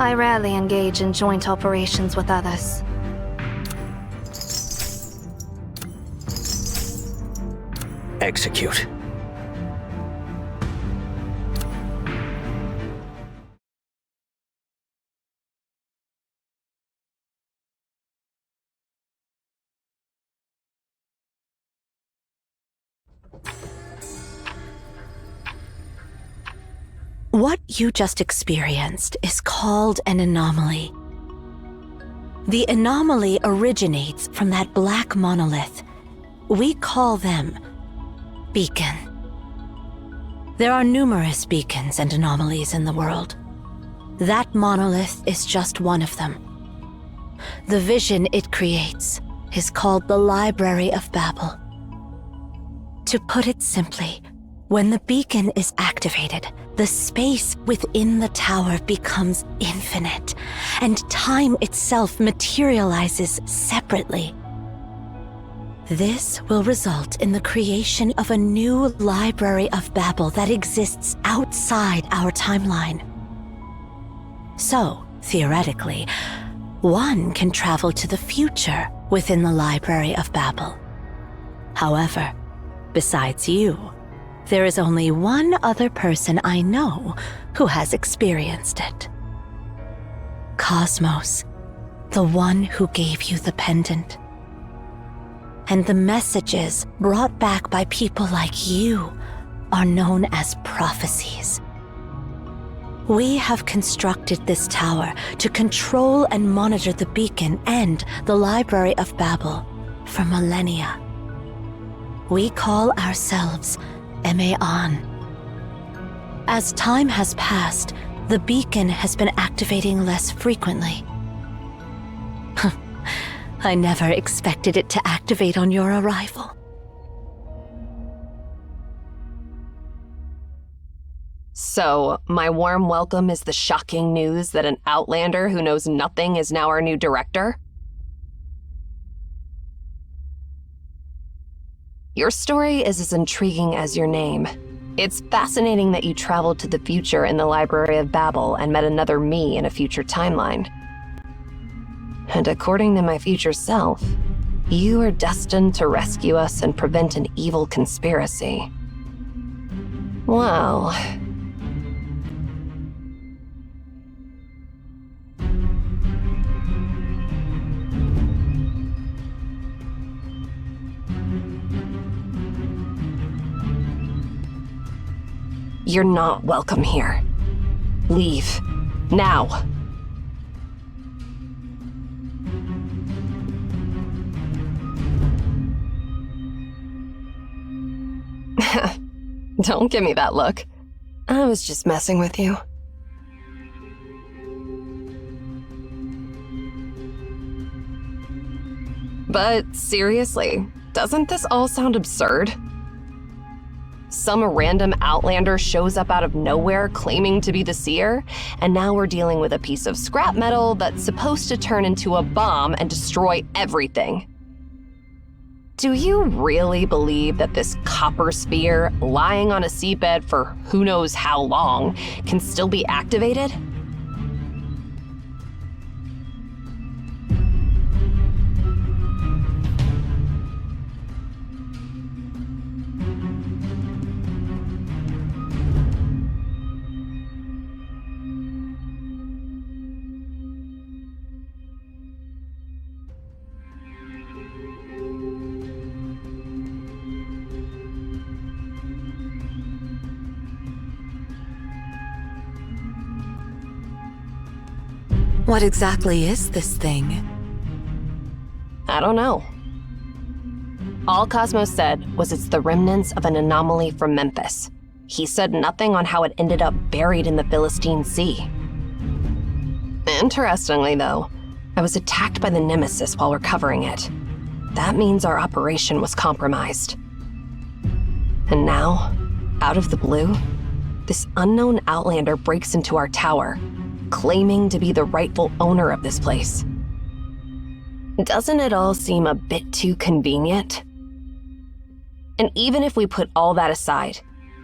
I rarely engage in joint operations with others. Execute. What you just experienced is called an anomaly. The anomaly originates from that black monolith. We call them beacon. There are numerous beacons and anomalies in the world. That monolith is just one of them. The vision it creates is called the Library of Babel. To put it simply, when the beacon is activated, the space within the tower becomes infinite, and time itself materializes separately. This will result in the creation of a new Library of Babel that exists outside our timeline. So, theoretically, one can travel to the future within the Library of Babel. However, besides you, there is only one other person I know who has experienced it. Cosmos, the one who gave you the pendant. And the messages brought back by people like you are known as prophecies. We have constructed this tower to control and monitor the beacon and the Library of Babel for millennia. We call ourselves Eman. As time has passed, the beacon has been activating less frequently. I never expected it to activate on your arrival. So, my warm welcome is the shocking news that an outlander who knows nothing is now our new director? Your story is as intriguing as your name. It's fascinating that you traveled to the future in the Library of Babel and met another me in a future timeline. And according to my future self, you are destined to rescue us and prevent an evil conspiracy. Well... You're not welcome here. Leave. Now. Don't give me that look. I was just messing with you. But seriously, doesn't this all sound absurd? Some random outlander shows up out of nowhere claiming to be the seer, and now we're dealing with a piece of scrap metal that's supposed to turn into a bomb and destroy everything. Do you really believe that this copper sphere, lying on a seabed for who knows how long, can still be activated? What exactly is this thing? I don't know. All Cosmos said was it's the remnants of an anomaly from Memphis. He said nothing on how it ended up buried in the Philistine Sea. Interestingly, though, I was attacked by the Nemesis while recovering it. That means our operation was compromised. And now, out of the blue, this unknown outlander breaks into our tower, claiming to be the rightful owner of this place. Doesn't it all seem a bit too convenient? And even if we put all that aside,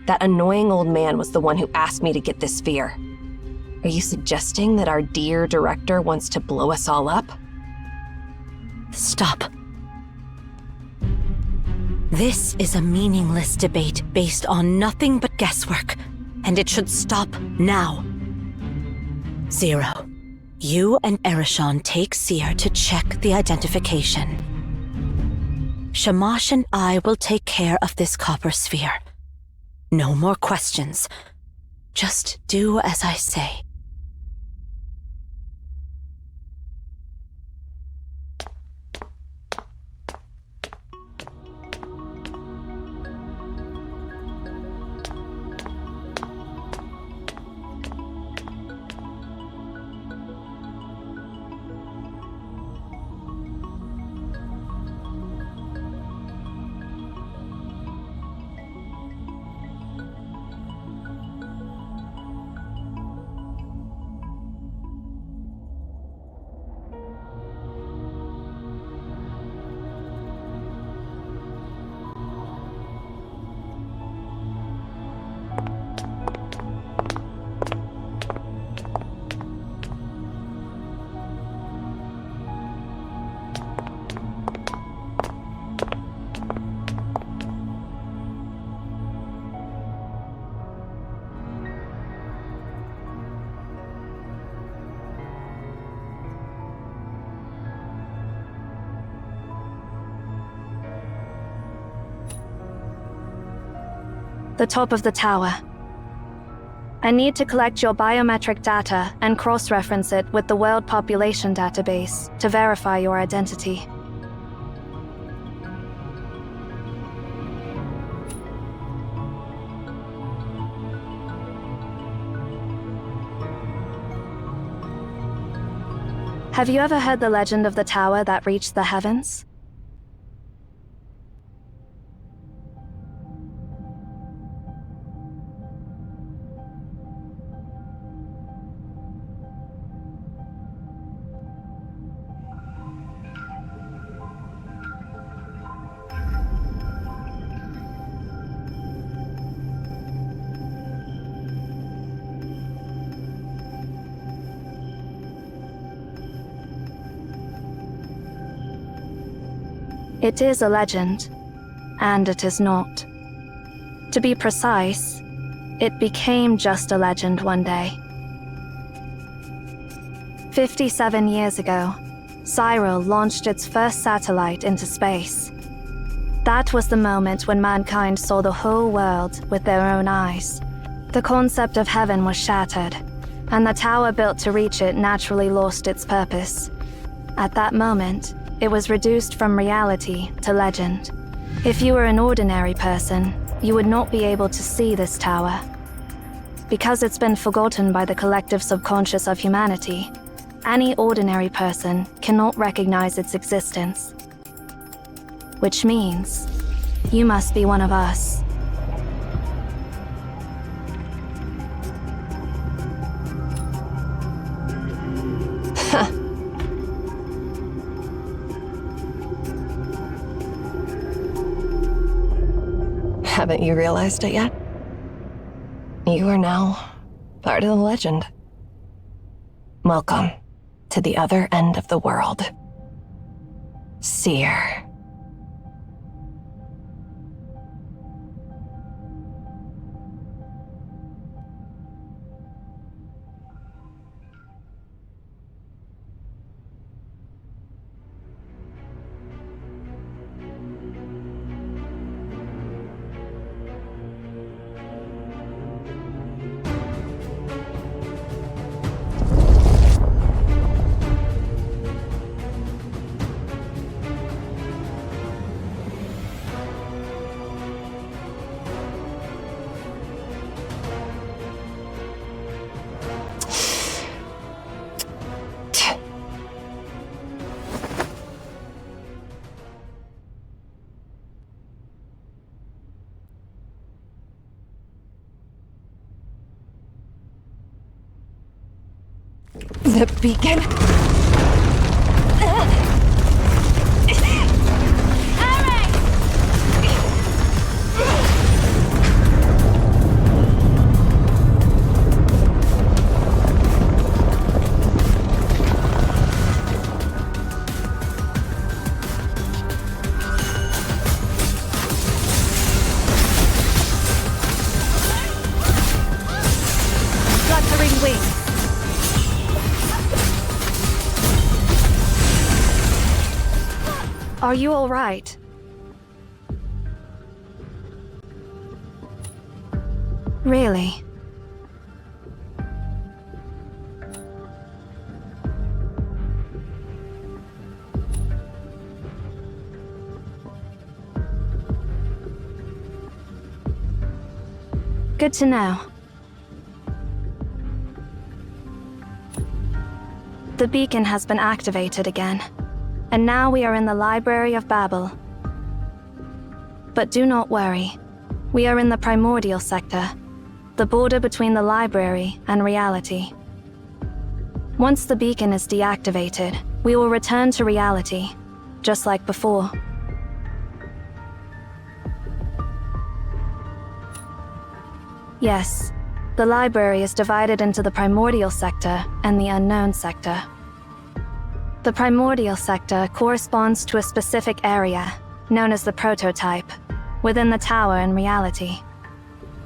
that annoying old man was the one who asked me to get this sphere. Are you suggesting that our dear director wants to blow us all up? Stop. This is a meaningless debate based on nothing but guesswork, and it should stop now. Zero, you and Ereshan take Seer to check the identification. Shamash and I will take care of this copper sphere. No more questions. Just do as I say. The top of the tower. I need to collect your biometric data and cross-reference it with the World Population Database to verify your identity. Have you ever heard the legend of the tower that reached the heavens? It is a legend, and it is not. To be precise, it became just a legend one day. 57 years ago, Cyril launched its first satellite into space. That was the moment when mankind saw the whole world with their own eyes. The concept of heaven was shattered, and the tower built to reach it naturally lost its purpose. At that moment, it was reduced from reality to legend. If you were an ordinary person, you would not be able to see this tower. Because it's been forgotten by the collective subconscious of humanity, any ordinary person cannot recognize its existence. Which means, you must be one of us. Haven't you realized it yet? You are now part of the legend. Welcome to the other end of the world. Seer. The beacon? Are you all right? Really? Good to know. The beacon has been activated again, and now we are in the Library of Babel. But do not worry. We are in the primordial sector, the border between the library and reality. Once the beacon is deactivated, we will return to reality, just like before. Yes, the library is divided into the primordial sector and the unknown sector. The primordial sector corresponds to a specific area, known as the prototype, within the tower in reality.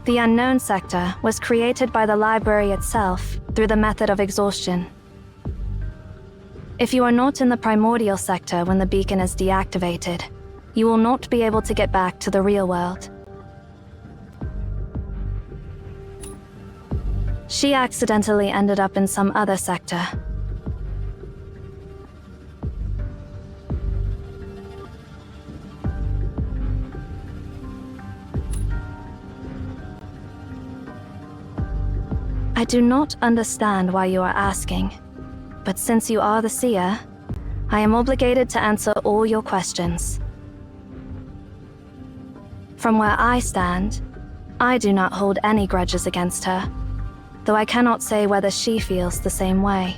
The unknown sector was created by the library itself through the method of exhaustion. If you are not in the primordial sector when the beacon is deactivated, you will not be able to get back to the real world. She accidentally ended up in some other sector. I do not understand why you are asking, but since you are the seer, I am obligated to answer all your questions. From where I stand, I do not hold any grudges against her, though I cannot say whether she feels the same way.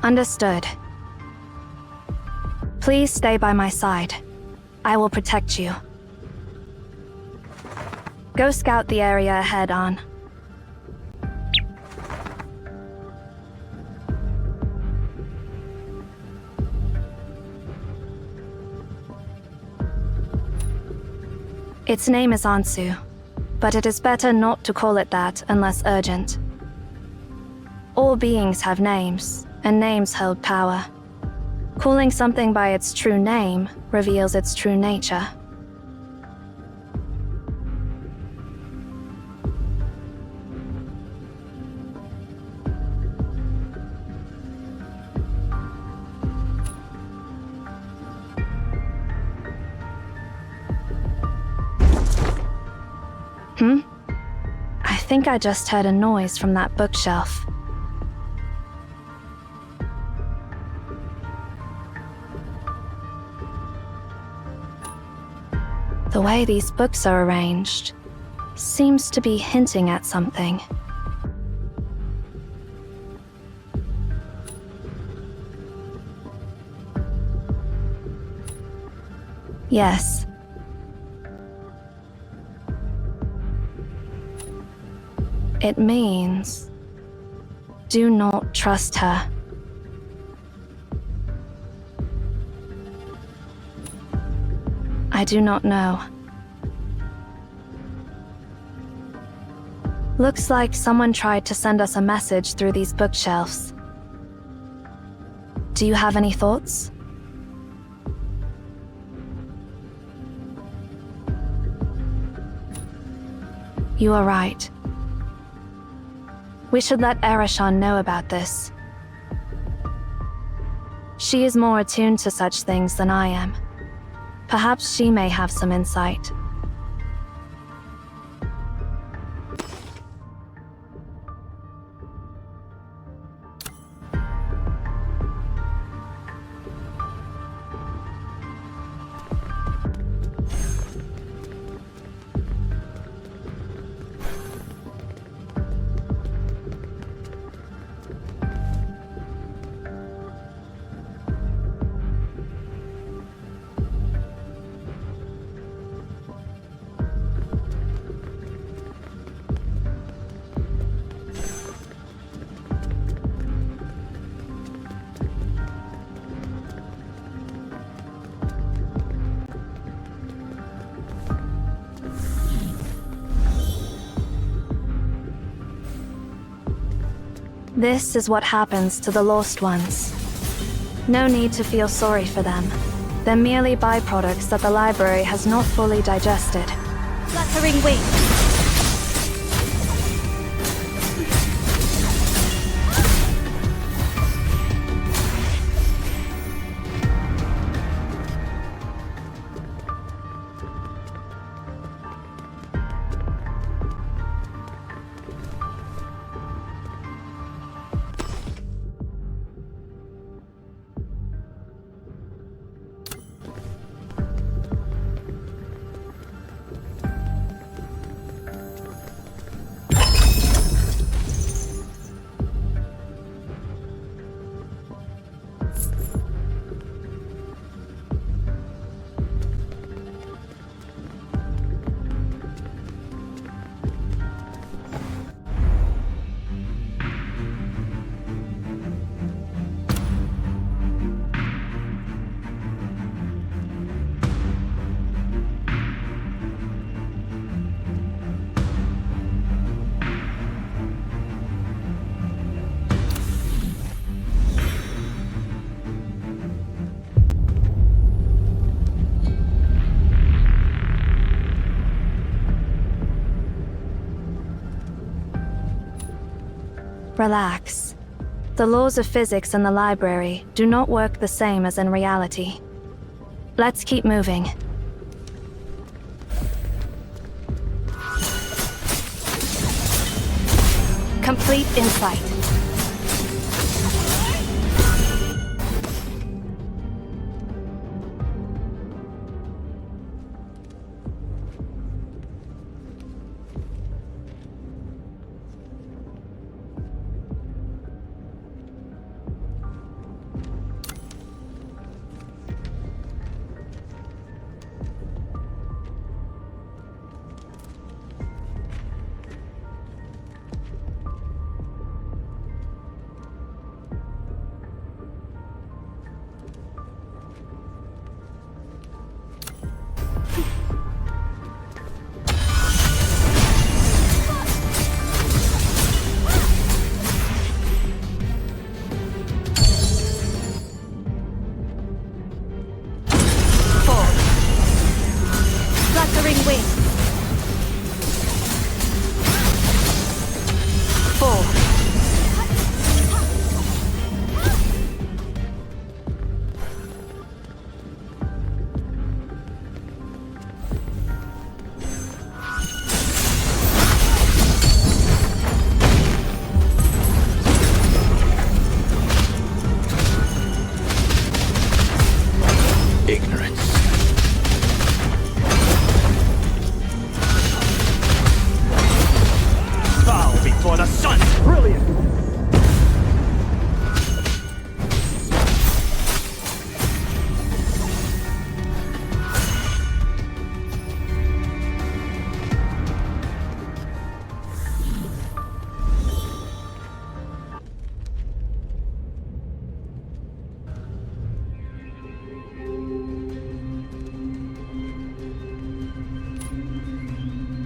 Understood. Please stay by my side. I will protect you. Go scout the area ahead on. Its name is Ansu, but it is better not to call it that unless urgent. All beings have names, and names hold power. Calling something by its true name reveals its true nature. I think I just heard a noise from that bookshelf. The way these books are arranged seems to be hinting at something. Yes. It means, do not trust her. I do not know. Looks like someone tried to send us a message through these bookshelves. Do you have any thoughts? You are right. We should let Ereshan know about this. She is more attuned to such things than I am. Perhaps she may have some insight. This is what happens to the lost ones. No need to feel sorry for them. They're merely byproducts that the library has not fully digested. Fluttering wings. Relax. The laws of physics in the library do not work the same as in reality. Let's keep moving. Complete insight.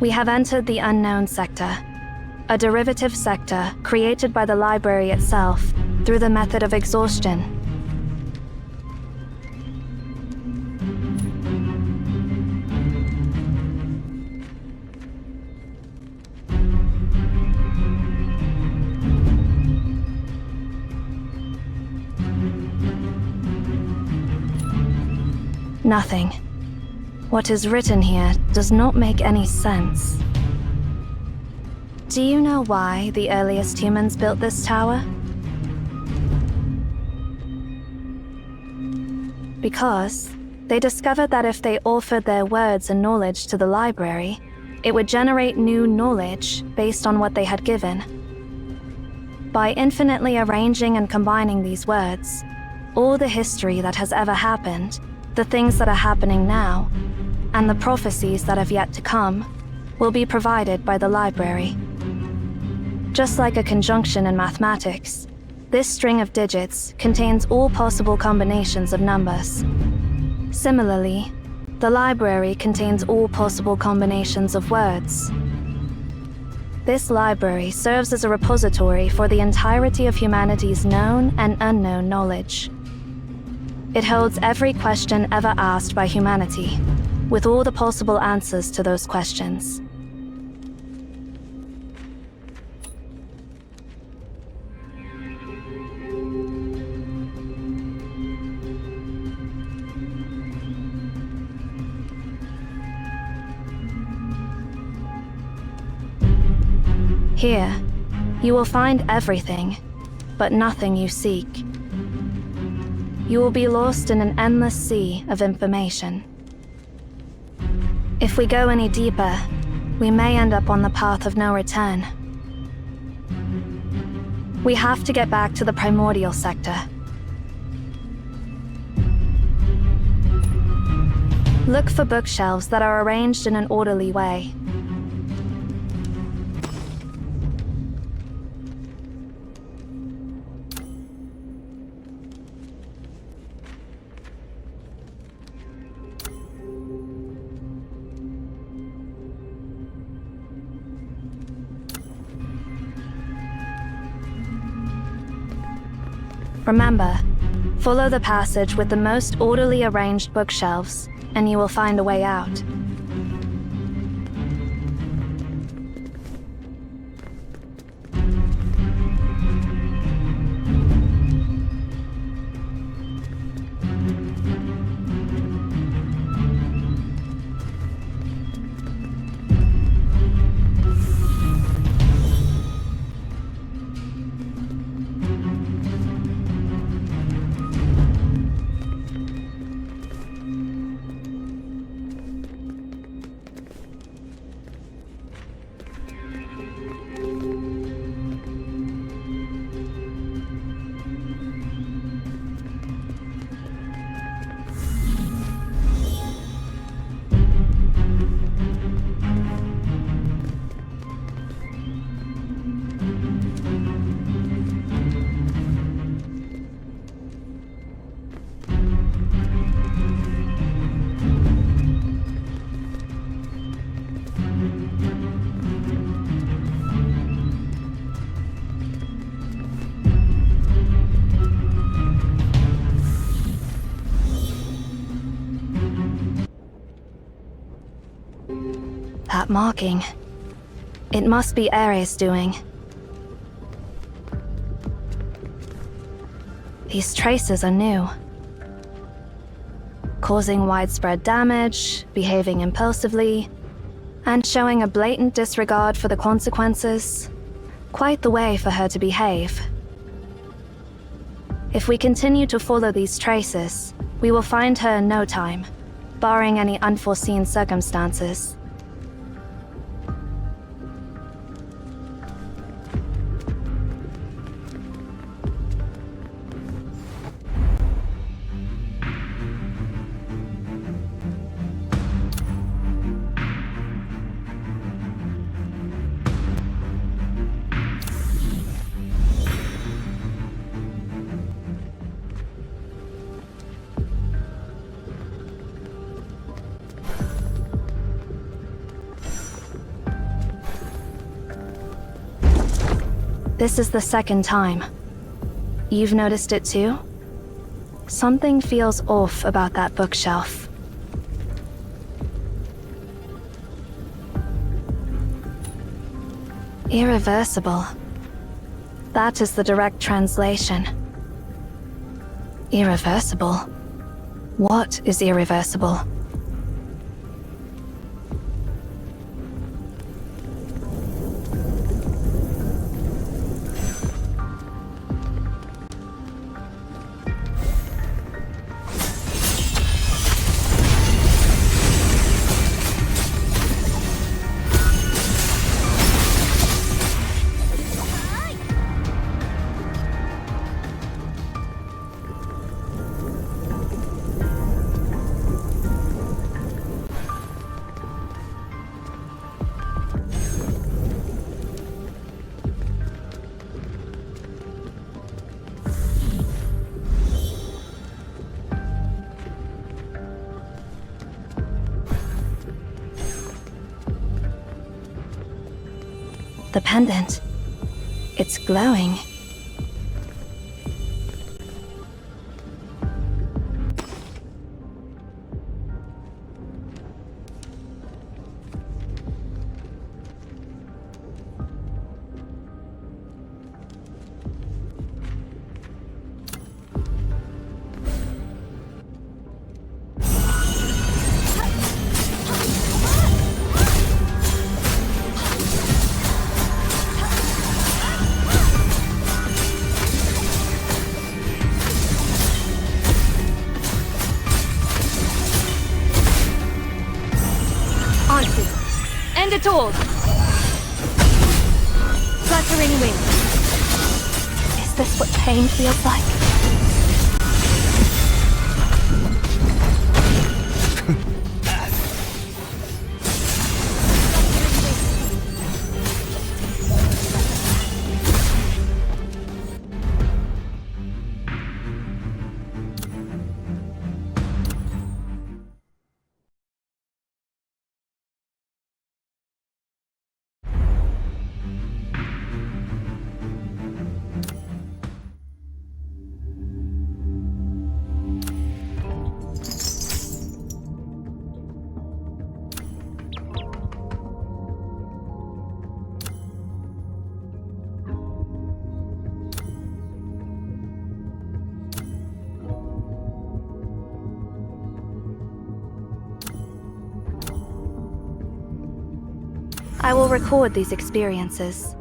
We have entered the unknown sector, a derivative sector created by the library itself through the method of exhaustion. Nothing. What is written here does not make any sense. Do you know why the earliest humans built this tower? Because they discovered that if they offered their words and knowledge to the library, it would generate new knowledge based on what they had given. By infinitely arranging and combining these words, all the history that has ever happened, the things that are happening now, and the prophecies that have yet to come, will be provided by the library. Just like a conjunction in mathematics, this string of digits contains all possible combinations of numbers. Similarly, the library contains all possible combinations of words. This library serves as a repository for the entirety of humanity's known and unknown knowledge. It holds every question ever asked by humanity, with all the possible answers to those questions. Here, you will find everything, but nothing you seek. You will be lost in an endless sea of information. If we go any deeper, we may end up on the path of no return. We have to get back to the primordial sector. Look for bookshelves that are arranged in an orderly way. Remember, follow the passage with the most orderly arranged bookshelves, and you will find a way out. That marking. It must be Ares' doing. These traces are new. Causing widespread damage, behaving impulsively, and showing a blatant disregard for the consequences. Quite the way for her to behave. If we continue to follow these traces, we will find her in no time, barring any unforeseen circumstances. This is the second time. You've noticed it too? Something feels off about that bookshelf. Irreversible. That is the direct translation. Irreversible? What is irreversible? The pendant. It's glowing. End it all! Fluttering wing. Is this what pain feels like? I will record these experiences.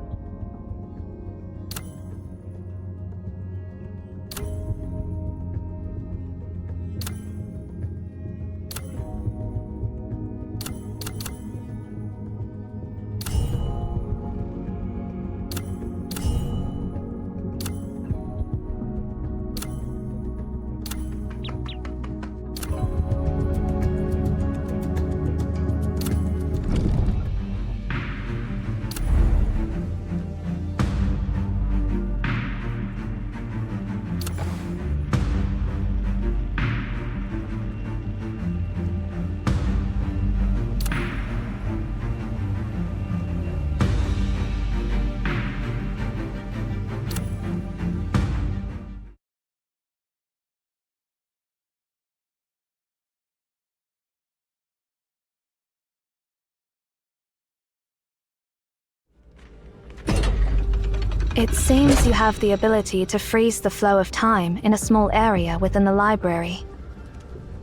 It seems you have the ability to freeze the flow of time in a small area within the library.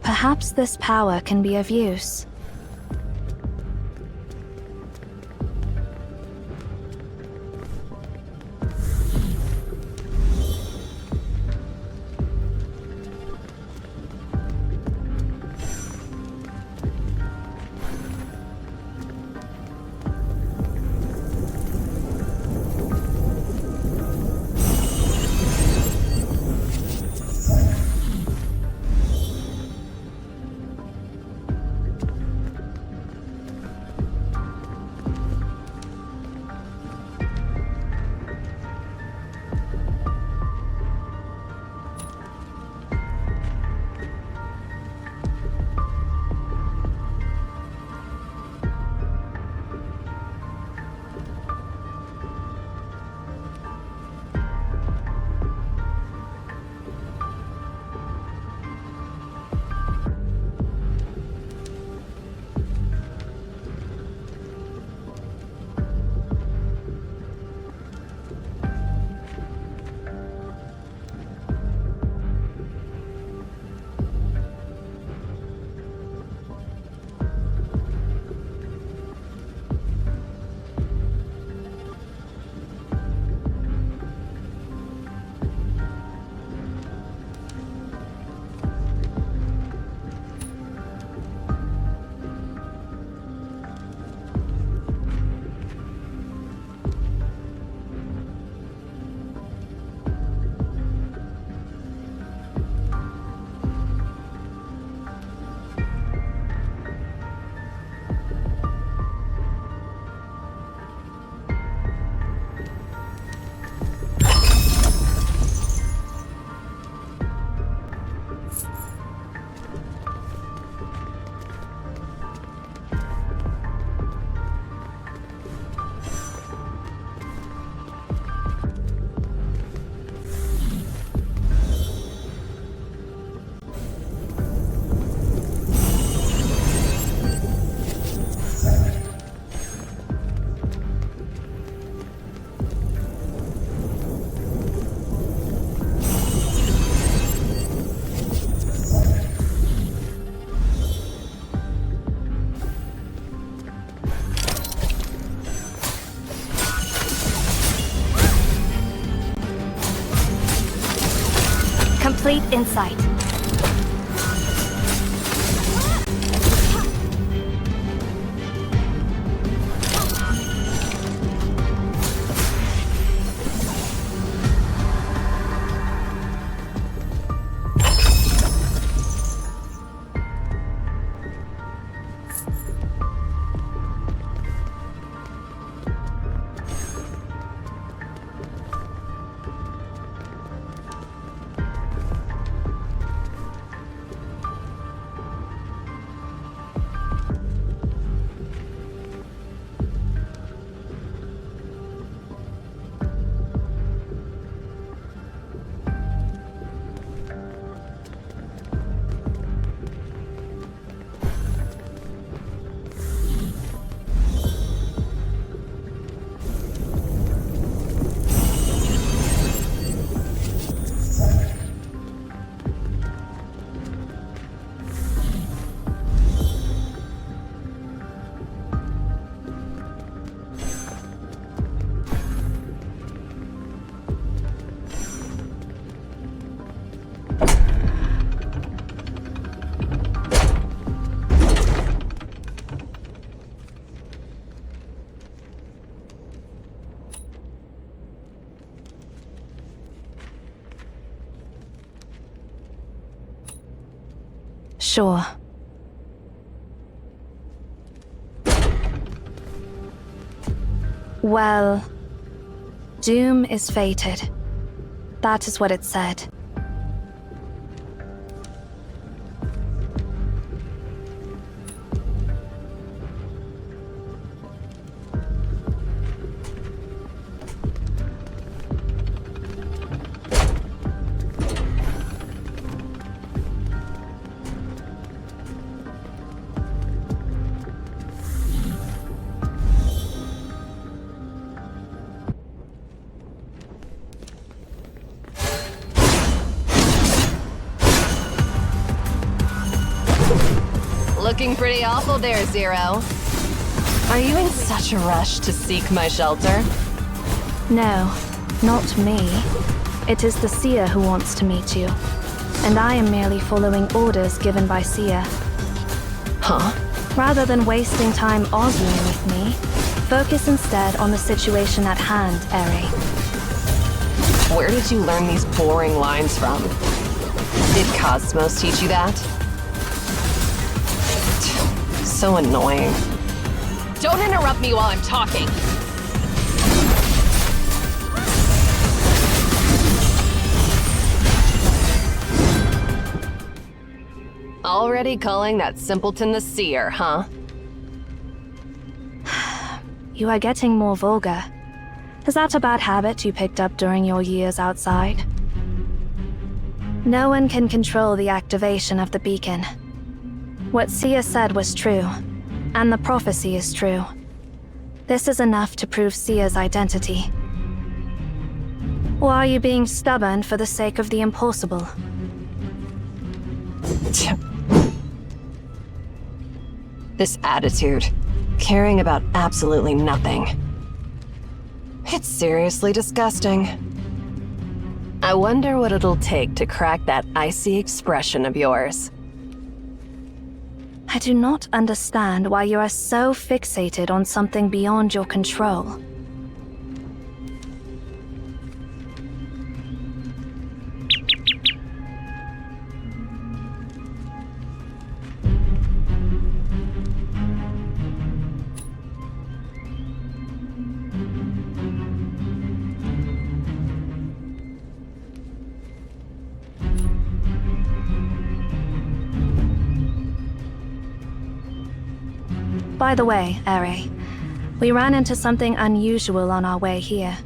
Perhaps this power can be of use. insight. Sure. Well, doom is fated. That is what it said. Looking pretty awful there, Zero. Are you in such a rush to seek my shelter? No, not me. It is the seer who wants to meet you. And I am merely following orders given by seer. Huh? Rather than wasting time arguing with me, focus instead on the situation at hand, Eri. Where did you learn these boring lines from? Did Cosmos teach you that? So annoying. Don't interrupt me while I'm talking! Already calling that simpleton the seer, huh? You are getting more vulgar. Is that a bad habit you picked up during your years outside? No one can control the activation of the beacon. What Seer said was true, and the prophecy is true. This is enough to prove Seer's identity. Or are you being stubborn for the sake of the impossible? This attitude, caring about absolutely nothing. It's seriously disgusting. I wonder what it'll take to crack that icy expression of yours. I do not understand why you are so fixated on something beyond your control. By the way, Eri, we ran into something unusual on our way here.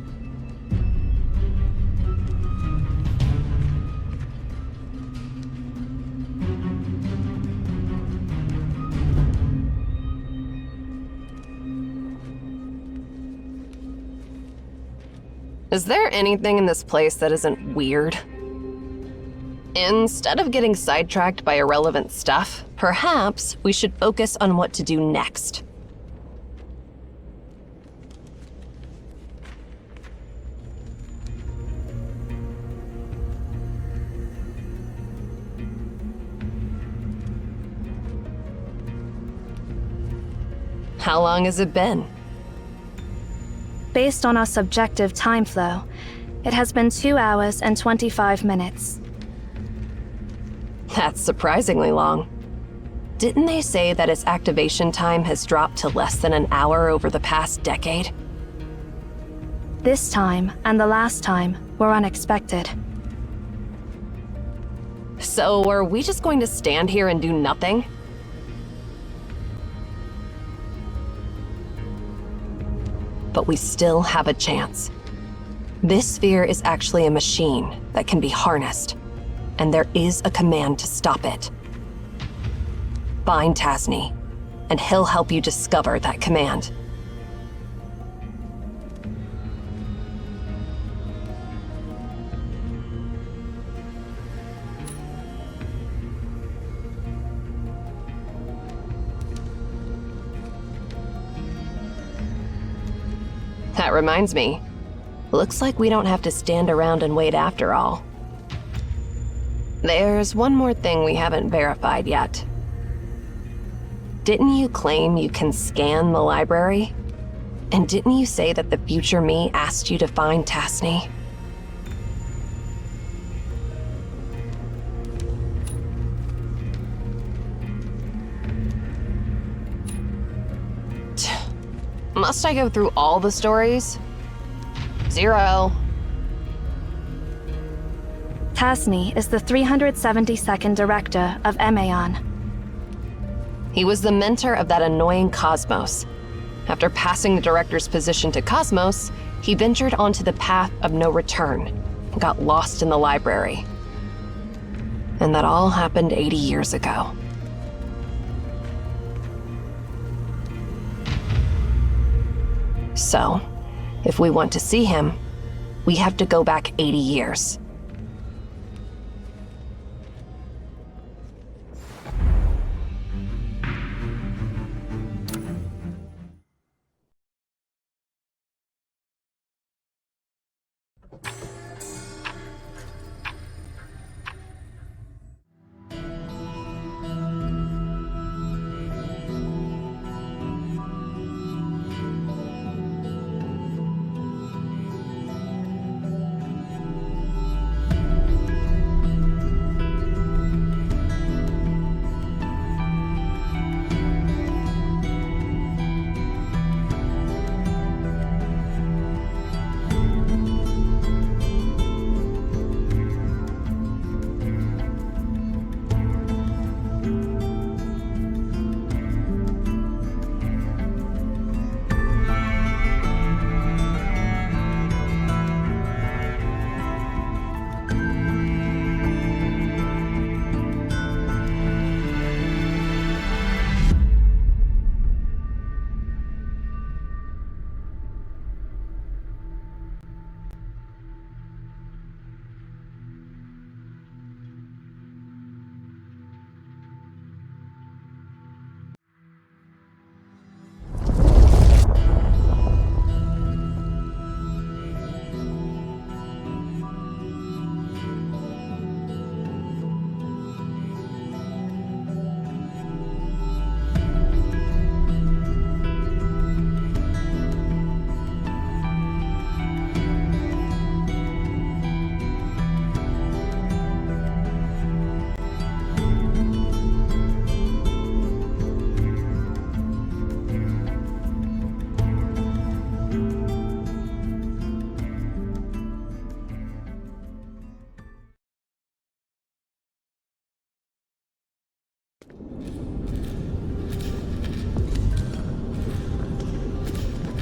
Is there anything in this place that isn't weird? Instead of getting sidetracked by irrelevant stuff, perhaps we should focus on what to do next. How long has it been? Based on our subjective time flow, it has been 2 hours and 25 minutes. That's surprisingly long. Didn't they say that its activation time has dropped to less than an hour over the past decade? This time and the last time were unexpected. So are we just going to stand here and do nothing? But we still have a chance. This sphere is actually a machine that can be harnessed, and there is a command to stop it. Find Tasny, and he'll help you discover that command. That reminds me. Looks like we don't have to stand around and wait after all. There's one more thing we haven't verified yet. Didn't you claim you can scan the library? And didn't you say that the future me asked you to find Tasny? Must I go through all the stories? 0. Tasny is the 372nd director of Emaon. He was the mentor of that annoying Cosmos. After passing the director's position to Cosmos, he ventured onto the path of no return and got lost in the library. And that all happened 80 years ago. So, if we want to see him, we have to go back 80 years.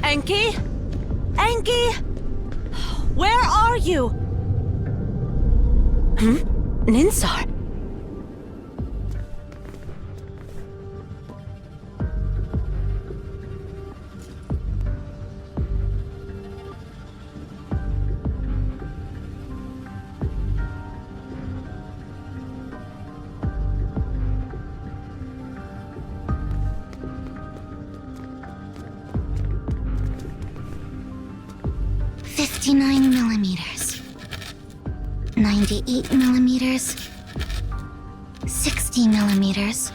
Enki? Enki? Where are you? Ninsar? $59mm, 98mm, 60mm,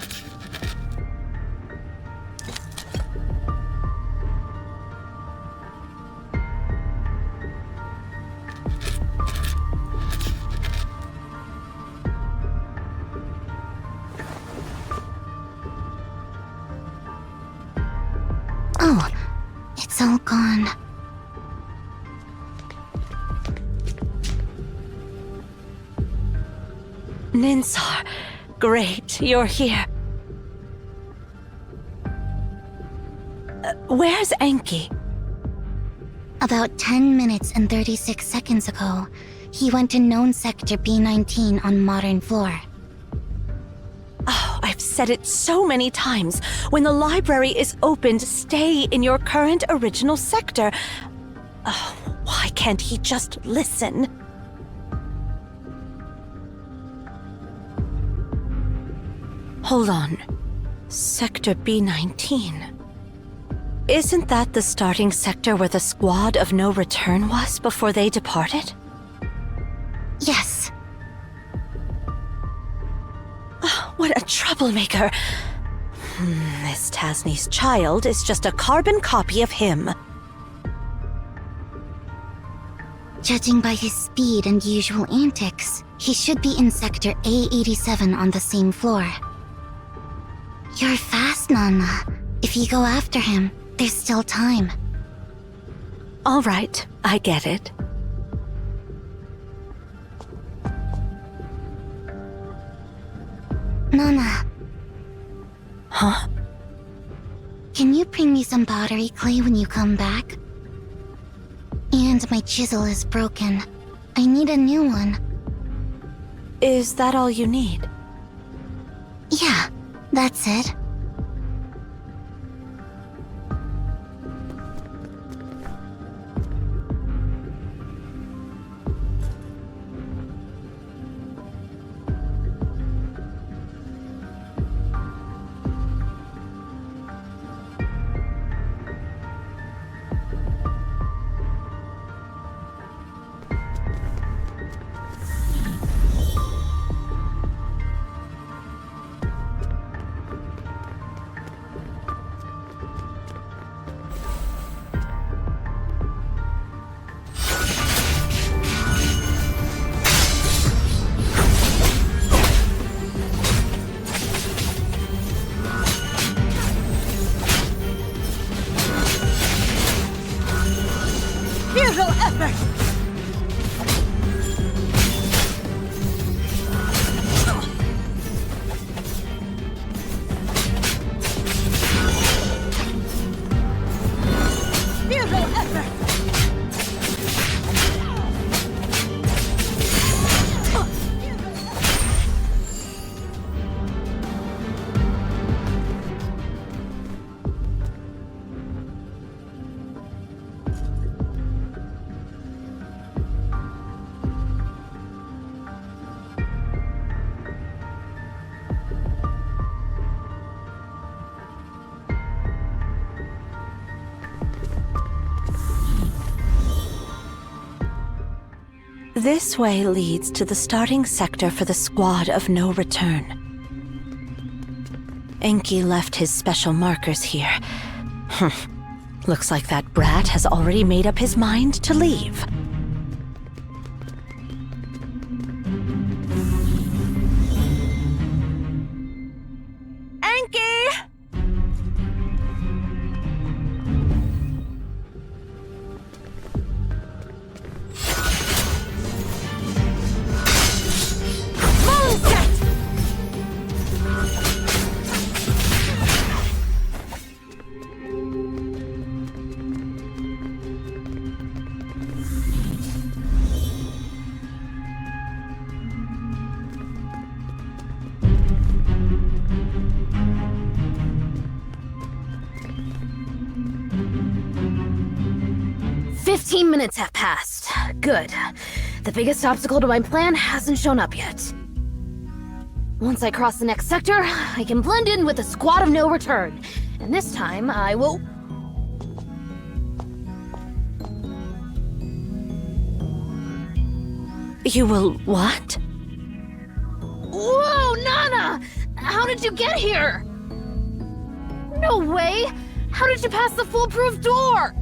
No, it's all gone. Ninsar, great, you're here. Where's Enki? About 10 minutes and 36 seconds ago, he went to known sector B19 on modern floor. Oh, I've said it so many times. When the library is opened, stay in your current original sector. Oh, why can't he just listen? Hold on. Sector B19. Isn't that the starting sector where the squad of no return was before they departed? Yes. Oh, what a troublemaker. This Tasny's child is just a carbon copy of him. Judging by his speed and usual antics, he should be in sector A87 on the same floor. You're fast, Nana. If you go after him, there's still time. All right, I get it. Nana. Huh? Can you bring me some pottery clay when you come back? And my chisel is broken. I need a new one. Is that all you need? Yeah, that's it. This way leads to the starting sector for the squad of no return. Enki left his special markers here. Looks like that brat has already made up his mind to leave. Enki! Minutes have passed. Good. The biggest obstacle to my plan hasn't shown up yet. Once I cross the next sector, I can blend in with the squad of no return. And this time, I will... You will what? Whoa, Nana! How did you get here? No way! How did you pass the foolproof door?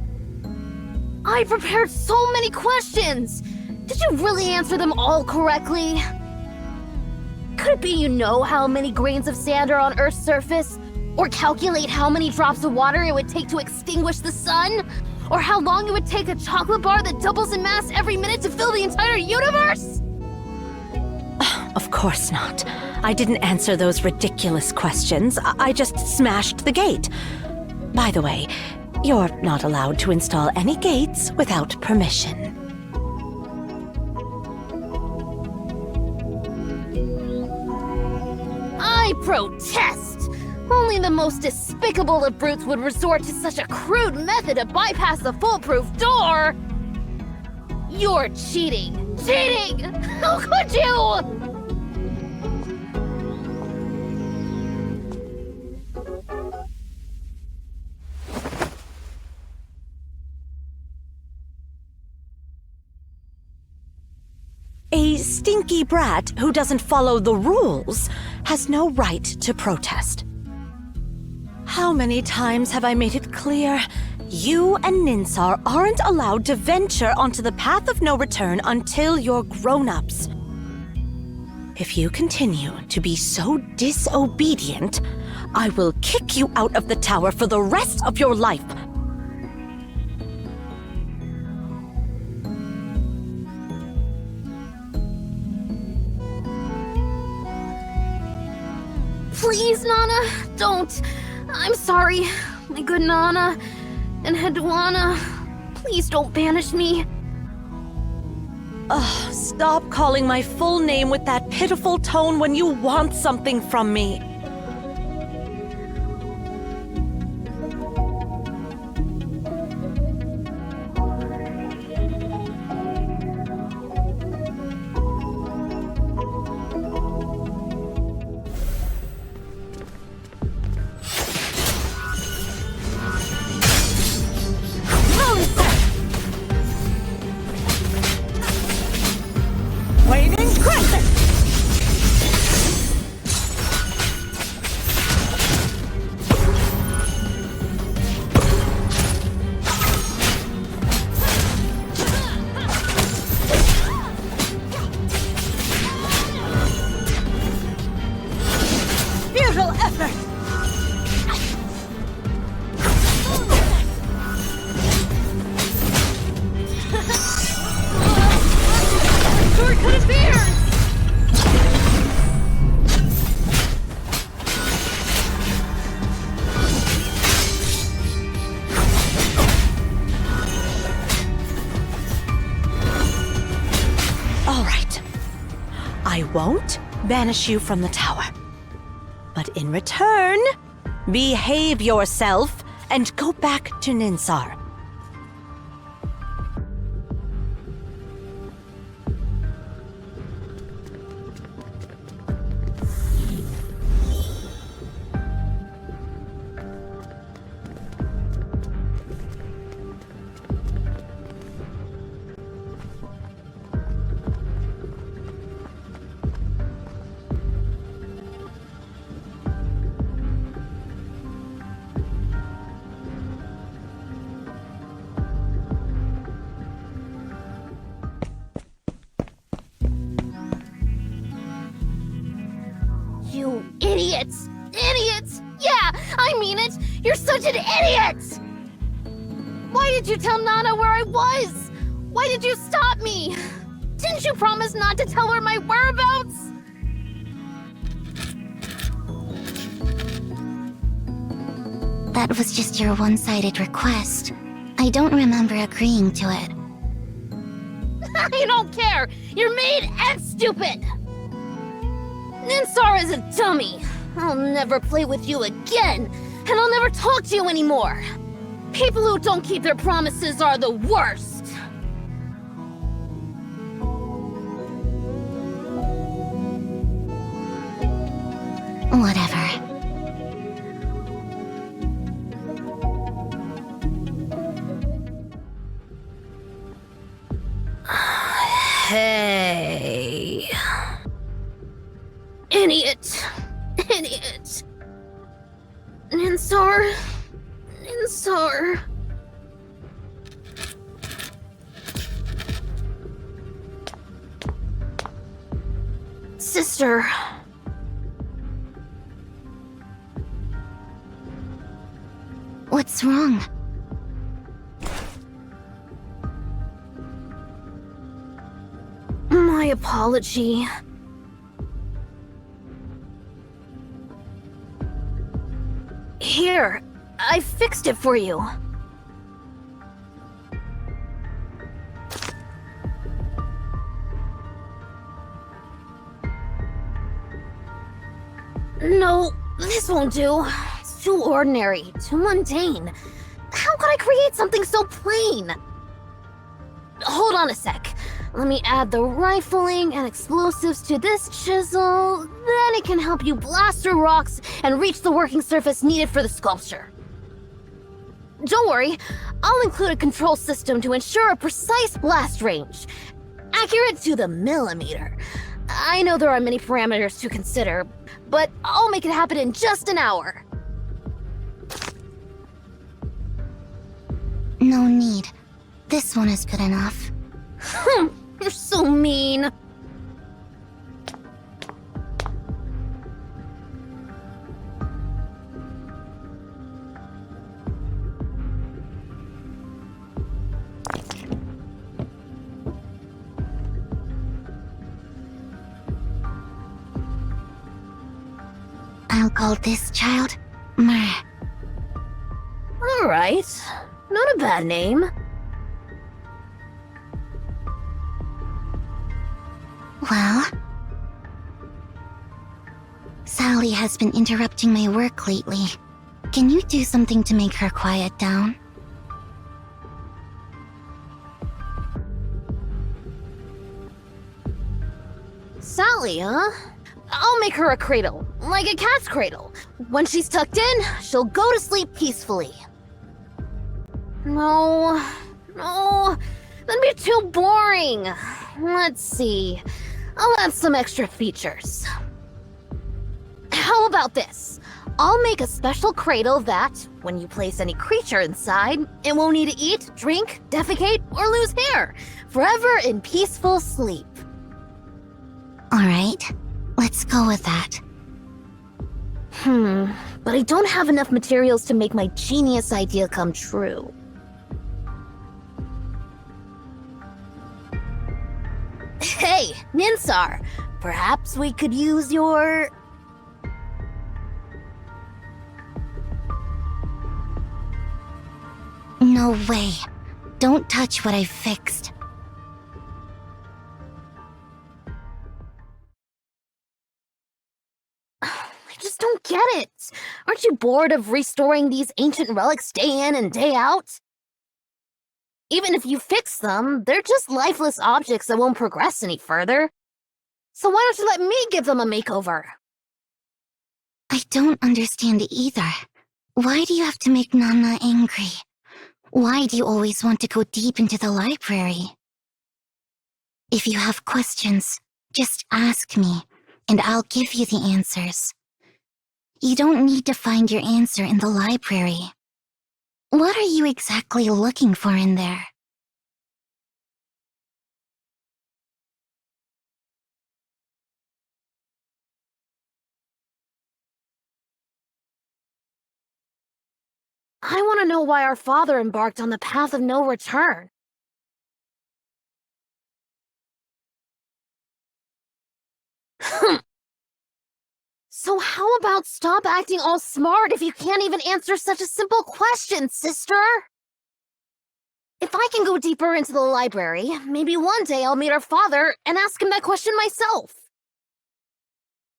I prepared so many questions! Did you really answer them all correctly? Could it be you know how many grains of sand are on Earth's surface? Or calculate how many drops of water it would take to extinguish the sun? Or how long it would take a chocolate bar that doubles in mass every minute to fill the entire universe? Of course not. I didn't answer those ridiculous questions. I just smashed the gate. By the way, you're not allowed to install any gates without permission. I protest! Only the most despicable of brutes would resort to such a crude method to bypass the foolproof door! You're cheating! Cheating! How could you? A stinky brat who doesn't follow the rules has no right to protest. How many times have I made it clear? You and Ninsar aren't allowed to venture onto the path of no return until you're grown-ups. If you continue to be so disobedient, I will kick you out of the tower for the rest of your life. Please, Nana, don't. I'm sorry, my good Nana and Hedwana. Please don't banish me. Ugh, stop calling my full name with that pitiful tone when you want something from me. Won't banish you from the tower. But in return, behave yourself and go back to Ninsar. You idiots! Idiots! Yeah, I mean it! You're such an idiot! Why did you tell Nana where I was? Why did you stop me? Didn't you promise not to tell her my whereabouts? That was just your one-sided request. I don't remember agreeing to it. I don't care! You're made and stupid! Ninsar is a dummy. I'll never play with you again, and I'll never talk to you anymore. People who don't keep their promises are the worst. Whatever. Hey. Idiot. Idiot. Ninsar. Ninsar. Sister. What's wrong? My apology. Here, I fixed it for you. No, this won't do. It's too ordinary, too mundane. How could I create something so plain? Hold on a sec. Let me add the rifling and explosives to this chisel. Then it can help you blast through rocks and reach the working surface needed for the sculpture. Don't worry, I'll include a control system to ensure a precise blast range. Accurate to the millimeter. I know there are many parameters to consider, but I'll make it happen in just an hour. No need. This one is good enough. You're so mean. I'll call this child Mer. All right, not a bad name. Well? Sally has been interrupting my work lately. Can you do something to make her quiet down? Sally, huh? I'll make her a cradle, like a cat's cradle. When she's tucked in, she'll go to sleep peacefully. No, that'd be too boring. Let's see. I'll add some extra features. How about this? I'll make a special cradle that, when you place any creature inside, it won't need to eat, drink, defecate, or lose hair. Forever in peaceful sleep. Alright, let's go with that. But I don't have enough materials to make my genius idea come true. Hey, Ninsar, perhaps we could use your... No way. Don't touch what I've fixed. I just don't get it. Aren't you bored of restoring these ancient relics day in and day out? Even if you fix them, they're just lifeless objects that won't progress any further. So why don't you let me give them a makeover? I don't understand it either. Why do you have to make Nana angry? Why do you always want to go deep into the library? If you have questions, just ask me, and I'll give you the answers. You don't need to find your answer in the library. What are you exactly looking for in there? I want to know why our father embarked on the path of no return. So how about stop acting all smart if you can't even answer such a simple question, sister? If I can go deeper into the library, maybe one day I'll meet our father and ask him that question myself.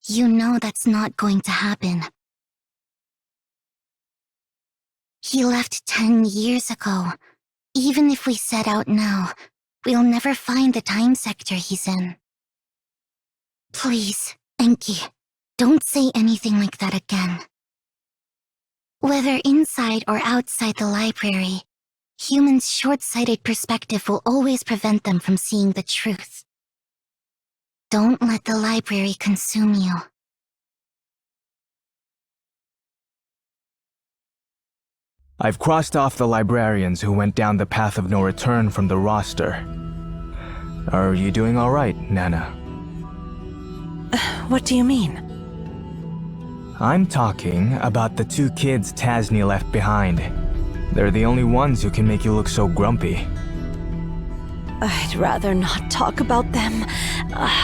You know that's not going to happen. He left 10 years ago. Even if we set out now, we'll never find the time sector he's in. Please, Enki, don't say anything like that again. Whether inside or outside the library, humans' short-sighted perspective will always prevent them from seeing the truth. Don't let the library consume you. I've crossed off the librarians who went down the path of no return from the roster. Are you doing all right, Nana? What do you mean? I'm talking about the 2 kids Tasny left behind. They're the only ones who can make you look so grumpy. I'd rather not talk about them.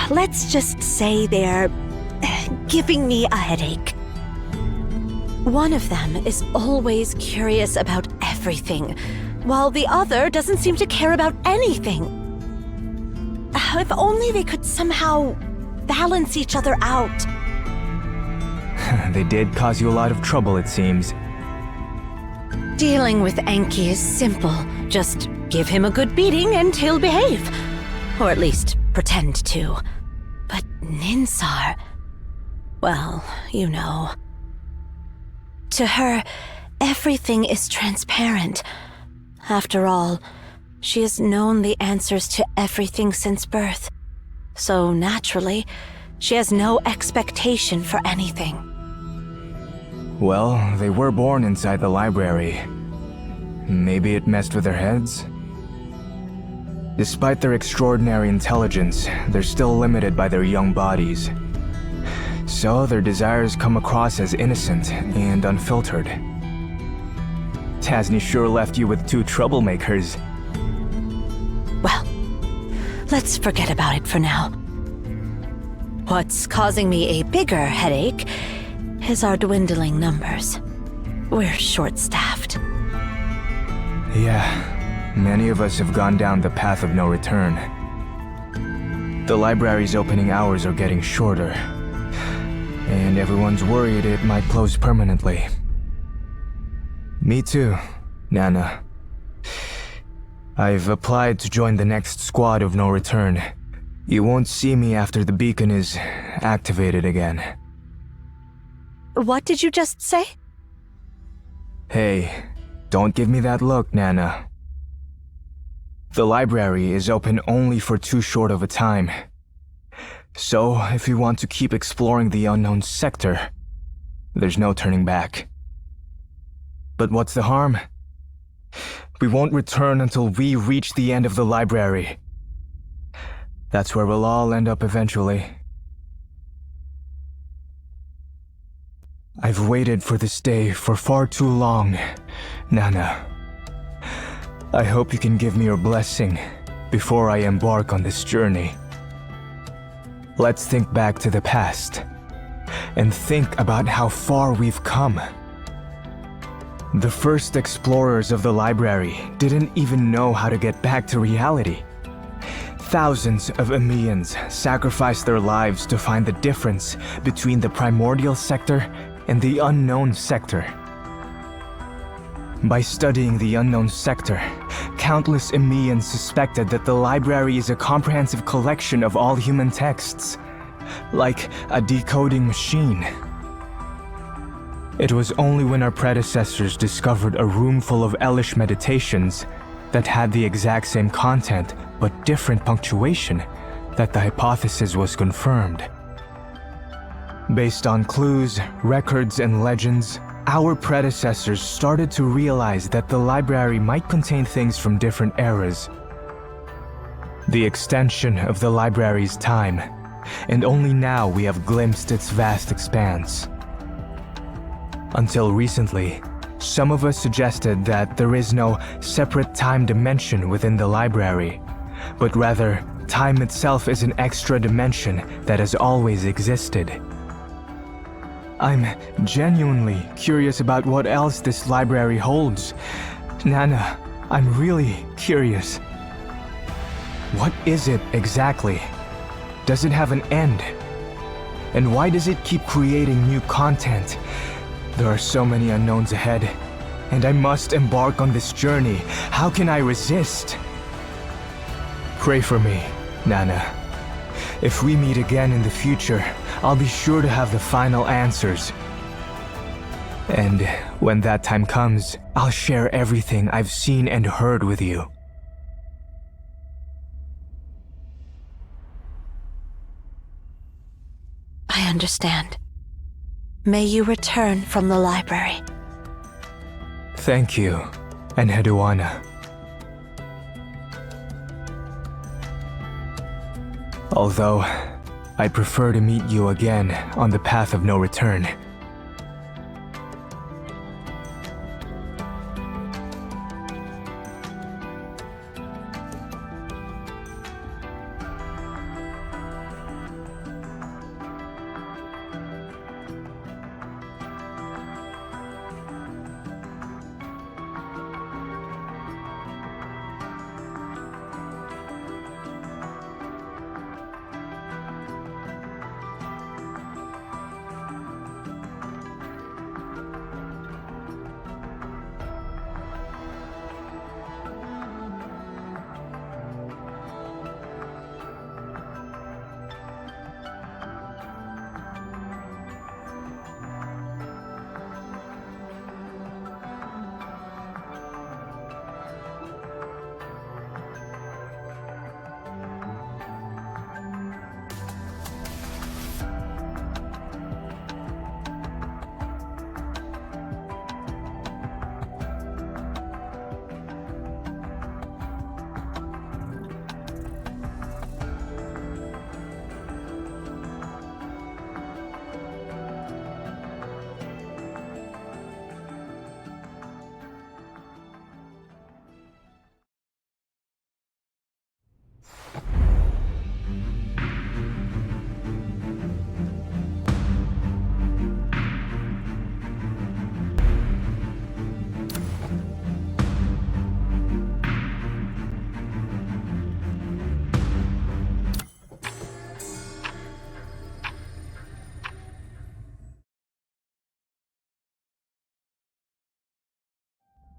Let's just say they're giving me a headache. One of them is always curious about everything, while the other doesn't seem to care about anything. If only they could somehow balance each other out. They did cause you a lot of trouble, it seems. Dealing with Enki is simple. Just give him a good beating and he'll behave. Or at least pretend to. But Ninsar... well, you know. To her, everything is transparent. After all, she has known the answers to everything since birth. So naturally, she has no expectation for anything. Well, they were born inside the library. Maybe it messed with their heads? Despite their extraordinary intelligence, they're still limited by their young bodies. So their desires come across as innocent and unfiltered. Tasny sure left you with two troublemakers. Well, let's forget about it for now. What's causing me a bigger headache is our dwindling numbers. We're short-staffed. Yeah, many of us have gone down the path of no return. The library's opening hours are getting shorter, and everyone's worried it might close permanently. Me too, Nana. I've applied to join the next squad of no return. You won't see me after the beacon is activated again. What did you just say? Hey, don't give me that look, Nana. The library is open only for too short of a time. So, if you want to keep exploring the unknown sector, there's no turning back. But what's the harm? We won't return until we reach the end of the library. That's where we'll all end up eventually. I've waited for this day for far too long, Nana. I hope you can give me your blessing before I embark on this journey. Let's think back to the past and think about how far we've come. The first explorers of the library didn't even know how to get back to reality. Thousands of Emians sacrificed their lives to find the difference between the primordial sector and the unknown sector. By studying the unknown sector, countless Emians suspected that the library is a comprehensive collection of all human texts, like a decoding machine. It was only when our predecessors discovered a room full of Elish meditations that had the exact same content but different punctuation that the hypothesis was confirmed. Based on clues, records, and legends, our predecessors started to realize that the library might contain things from different eras. The extension of the library's time, and only now we have glimpsed its vast expanse. Until recently, some of us suggested that there is no separate time dimension within the library, but rather, time itself is an extra dimension that has always existed. I'm genuinely curious about what else this library holds. Nana, I'm really curious. What is it exactly? Does it have an end? And why does it keep creating new content? There are so many unknowns ahead, and I must embark on this journey. How can I resist? Pray for me, Nana. If we meet again in the future, I'll be sure to have the final answers. And when that time comes, I'll share everything I've seen and heard with you. I understand. May you return from the library. Thank you, Enheduanna. Although, I'd prefer to meet you again on the path of no return.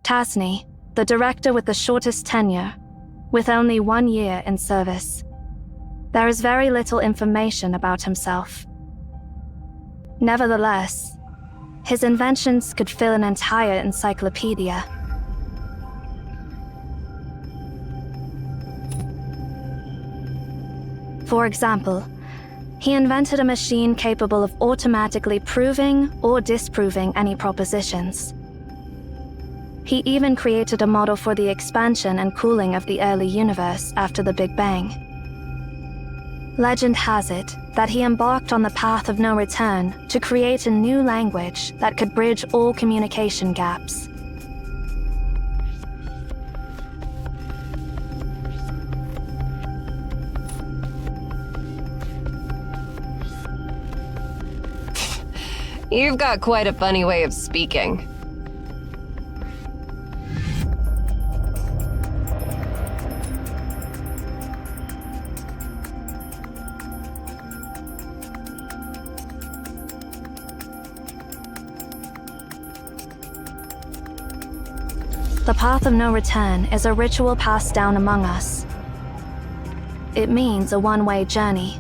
Tasny, the director with the shortest tenure, with only 1 year in service. There is very little information about himself. Nevertheless, his inventions could fill an entire encyclopedia. For example, he invented a machine capable of automatically proving or disproving any propositions. He even created a model for the expansion and cooling of the early universe after the Big Bang. Legend has it that he embarked on the path of no return to create a new language that could bridge all communication gaps. You've got quite a funny way of speaking. The path of no return is a ritual passed down among us. It means a one-way journey,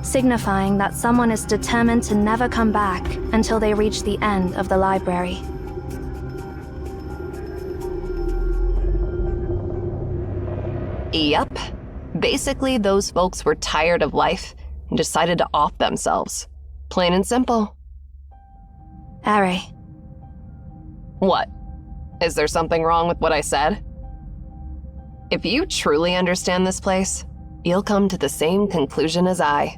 signifying that someone is determined to never come back until they reach the end of the library. Yep. Basically, those folks were tired of life and decided to off themselves. Plain and simple. Eri. What? Is there something wrong with what I said? If you truly understand this place, you'll come to the same conclusion as I.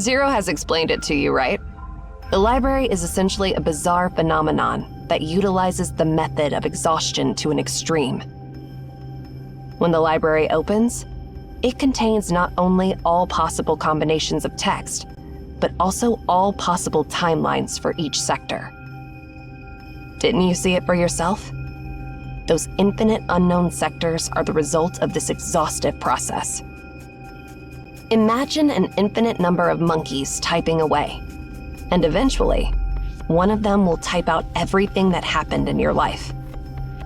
Zero has explained it to you, right? The library is essentially a bizarre phenomenon that utilizes the method of exhaustion to an extreme. When the library opens, it contains not only all possible combinations of text, but also all possible timelines for each sector. Didn't you see it for yourself? Those infinite unknown sectors are the result of this exhaustive process. Imagine an infinite number of monkeys typing away, and eventually, one of them will type out everything that happened in your life.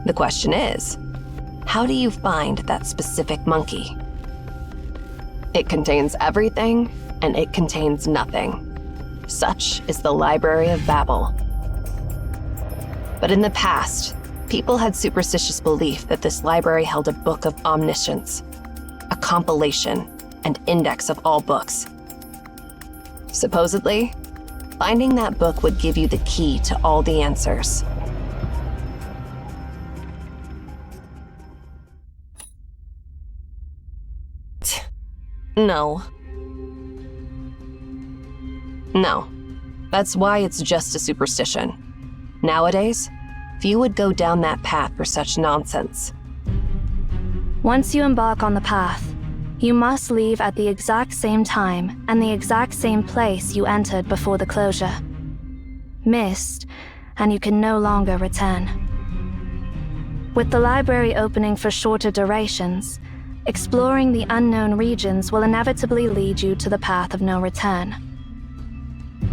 The question is, how do you find that specific monkey? It contains everything, and it contains nothing. Such is the Library of Babel. But in the past, people had superstitious belief that this library held a book of omniscience, a compilation and index of all books. Supposedly, finding that book would give you the key to all the answers. No. No. That's why it's just a superstition. Nowadays, few would go down that path for such nonsense. Once you embark on the path, you must leave at the exact same time and the exact same place you entered before the closure. Missed, and you can no longer return. With the library opening for shorter durations, exploring the unknown regions will inevitably lead you to the path of no return.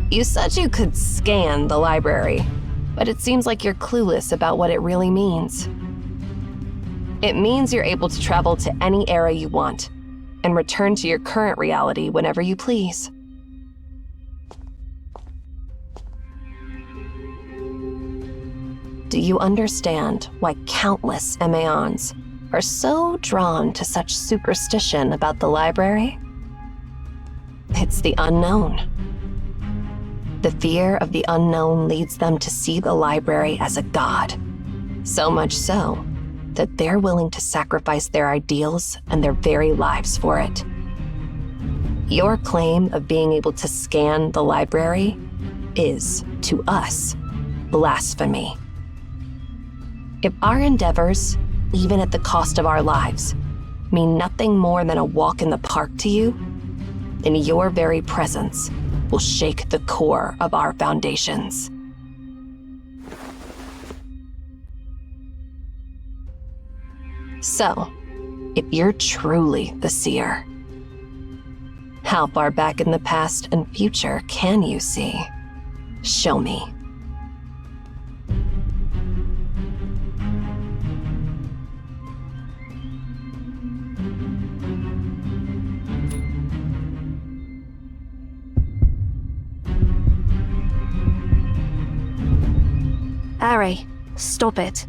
You said you could scan the library, but it seems like you're clueless about what it really means. It means you're able to travel to any era you want, and return to your current reality whenever you please. Do you understand why countless Emaons are so drawn to such superstition about the library? It's the unknown. The fear of the unknown leads them to see the library as a god, so much so that they're willing to sacrifice their ideals and their very lives for it. Your claim of being able to scan the library is, to us, blasphemy. If our endeavors, even at the cost of our lives, mean nothing more than a walk in the park to you, then your very presence will shake the core of our foundations. So, if you're truly the seer, how far back in the past and future can you see? Show me. Ari, stop it.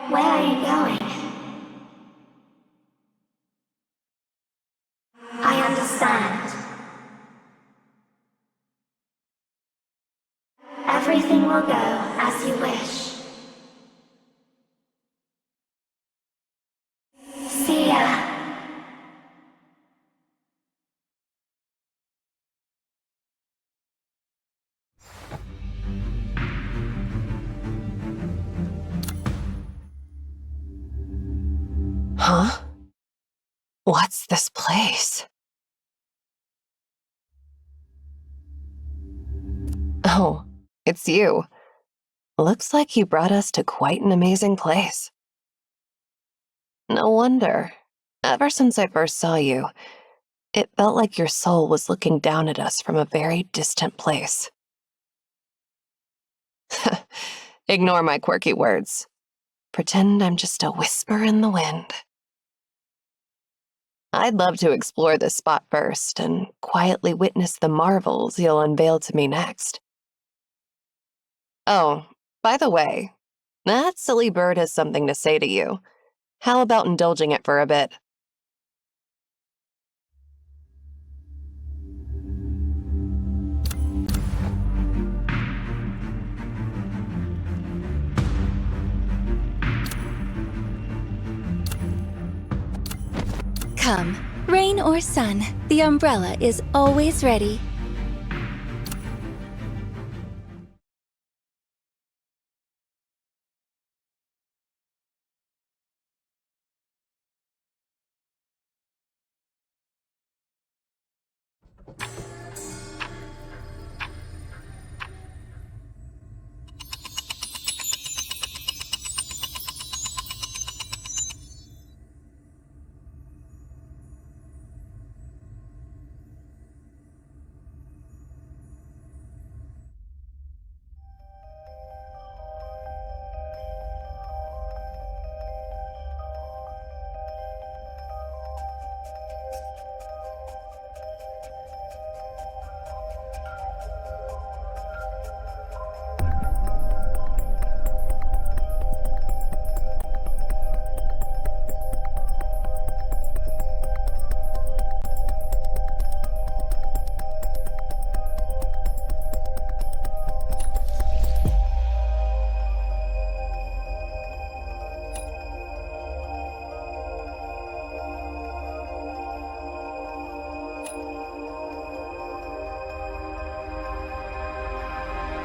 Where are you going? I understand. Everything will go as you wish. See ya. Huh? What's this place? Oh, it's you. Looks like you brought us to quite an amazing place. No wonder. Ever since I first saw you, it felt like your soul was looking down at us from a very distant place. Ignore my quirky words. Pretend I'm just a whisper in the wind. I'd love to explore this spot first and quietly witness the marvels you'll unveil to me next. Oh, by the way, that silly bird has something to say to you. How about indulging it for a bit? Come, rain or sun, the umbrella is always ready.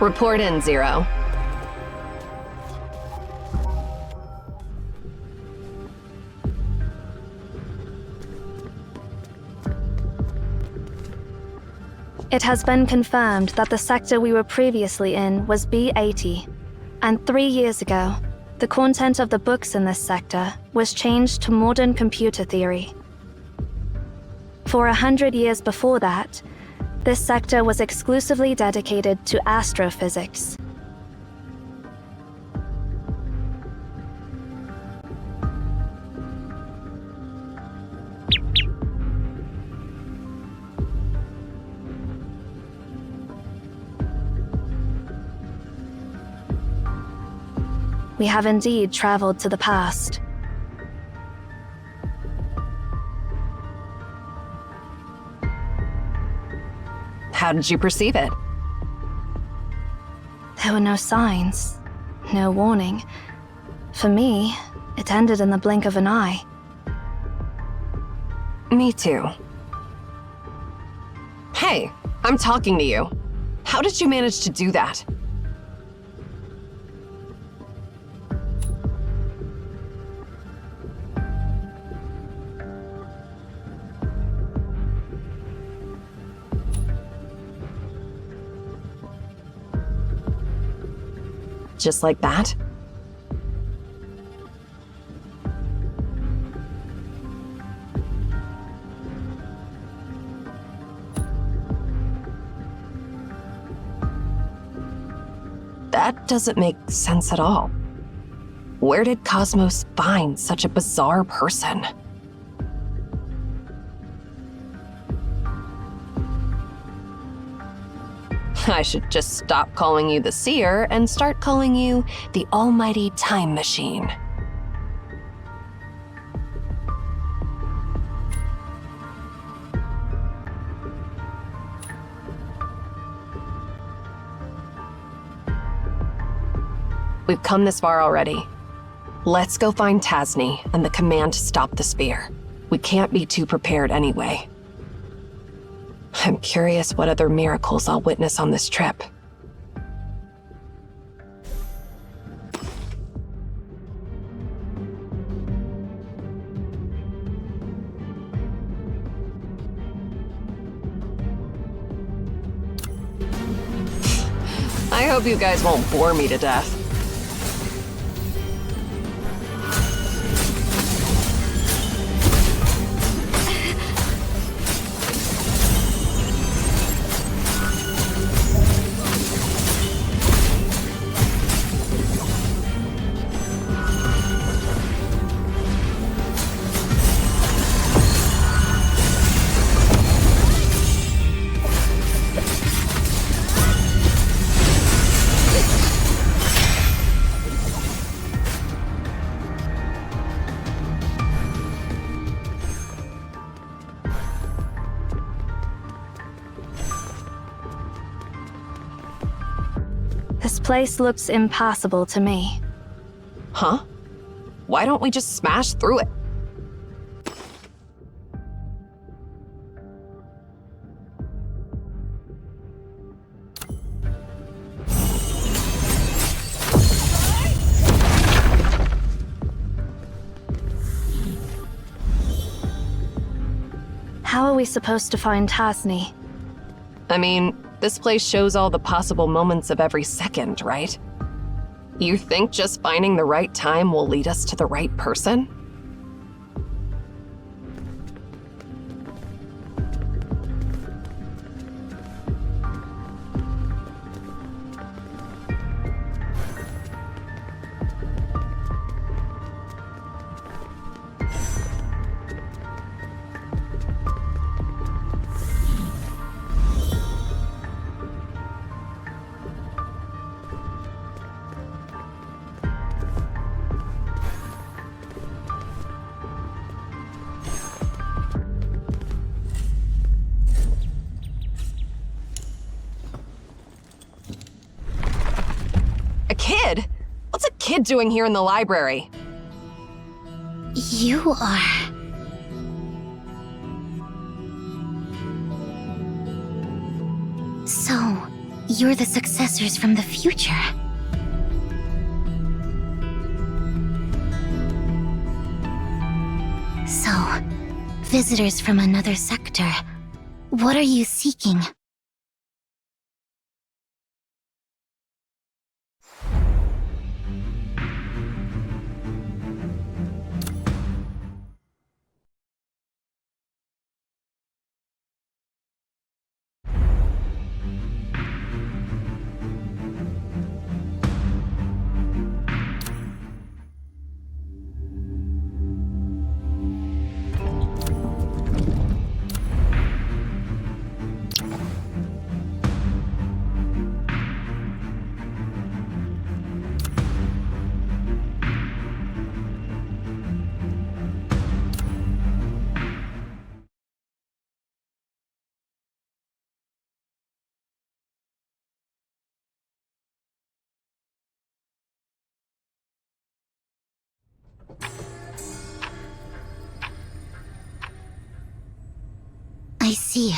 Report in, Zero. It has been confirmed that the sector we were previously in was B80, and 3 years ago, the content of the books in this sector was changed to modern computer theory. For 100 years before that, this sector was exclusively dedicated to astrophysics. We have indeed traveled to the past. How did you perceive it? There were no signs, no warning. For me, it ended in the blink of an eye. Me too. Hey, I'm talking to you. How did you manage to do that? Just like that? That doesn't make sense at all. Where did Cosmos find such a bizarre person? I should just stop calling you the Seer and start calling you the Almighty Time Machine. We've come this far already. Let's go find Tasny and the command to stop the sphere. We can't be too prepared anyway. I'm curious what other miracles I'll witness on this trip. I hope you guys won't bore me to death. This place looks impassable to me. Huh? Why don't we just smash through it? How are we supposed to find Tasny? I mean, this place shows all the possible moments of every second, right? You think just finding the right time will lead us to the right person? A kid? What's a kid doing here in the library? You are... So, you're the successors from the future. So, visitors from another sector. What are you seeking? I see.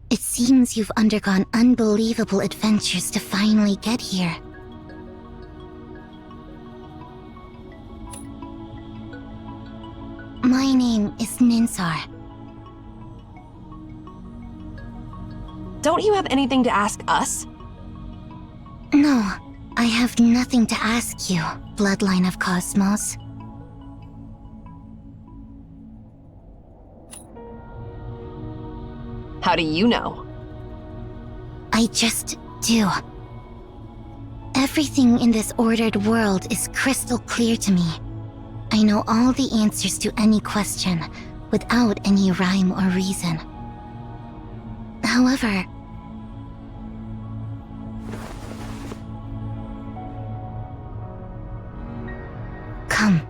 It seems you've undergone unbelievable adventures to finally get here. My name is Ninsar. Don't you have anything to ask us? No, I have nothing to ask you, Bloodline of Cosmos. How do you know? I just do. Everything in this ordered world is crystal clear to me. I know all the answers to any question, without any rhyme or reason. However, come.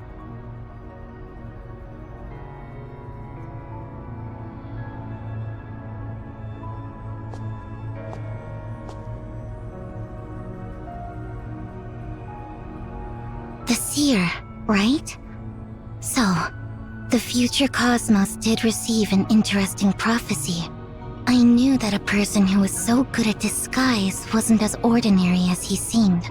The seer, right? So, the future cosmos did receive an interesting prophecy. I knew that a person who was so good at disguise wasn't as ordinary as he seemed.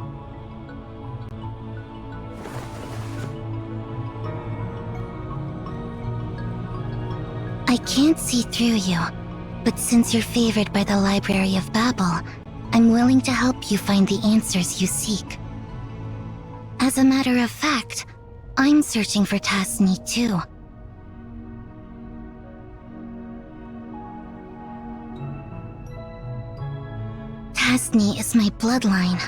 I can't see through you, but since you're favored by the Library of Babel, I'm willing to help you find the answers you seek. As a matter of fact, I'm searching for Tasny too. Tasny is my bloodline.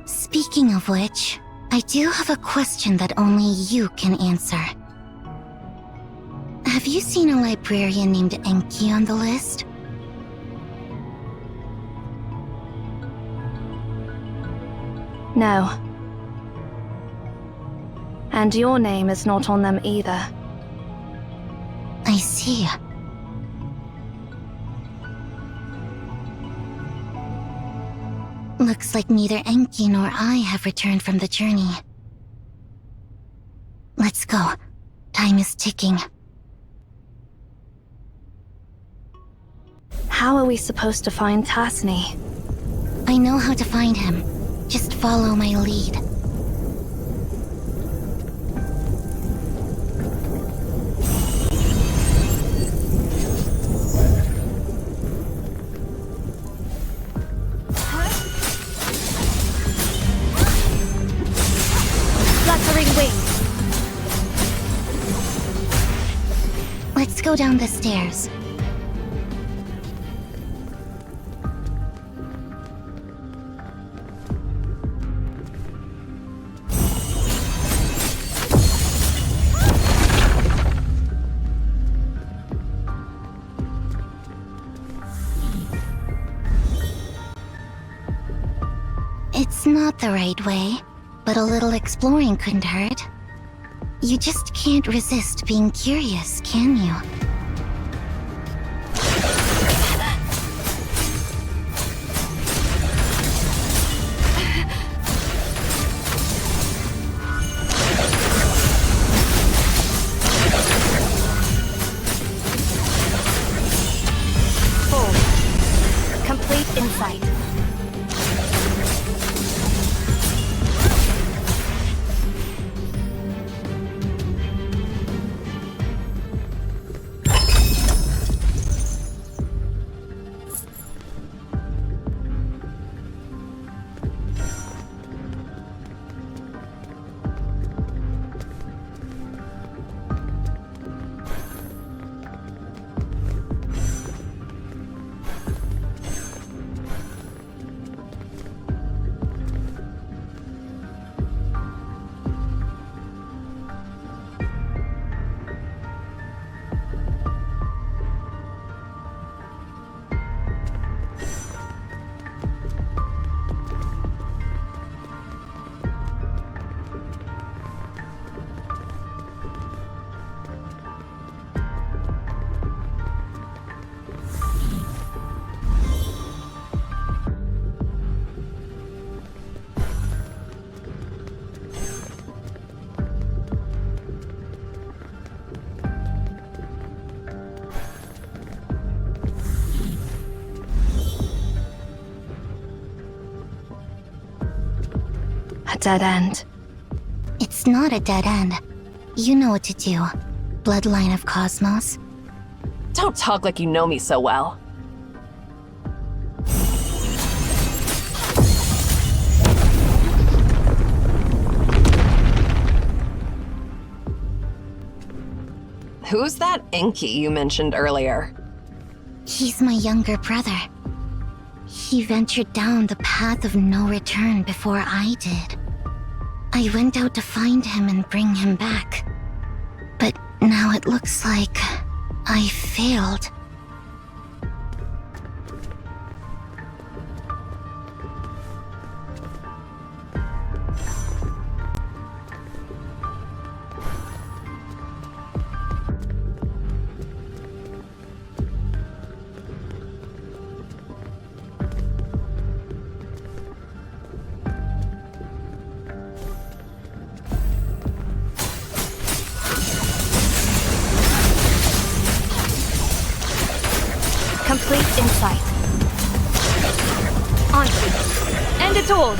Speaking of which, I do have a question that only you can answer. Have you seen a librarian named Enki on the list? No. And your name is not on them either. I see. Looks like neither Enki nor I have returned from the journey. Let's go. Time is ticking. How are we supposed to find Tasny? I know how to find him. Just follow my lead. Fluttering wings. Let's go down the stairs. It's not the right way, but a little exploring couldn't hurt. You just can't resist being curious, can you? Full. Complete insight. A dead end. It's not a dead end. You know what to do. Bloodline of Cosmos. Don't talk like you know me so well. Who's that Enki you mentioned earlier? He's my younger brother. He ventured down the path of no return before I did. I went out to find him and bring him back. But now it looks like I failed. Complete insight. On. End it all.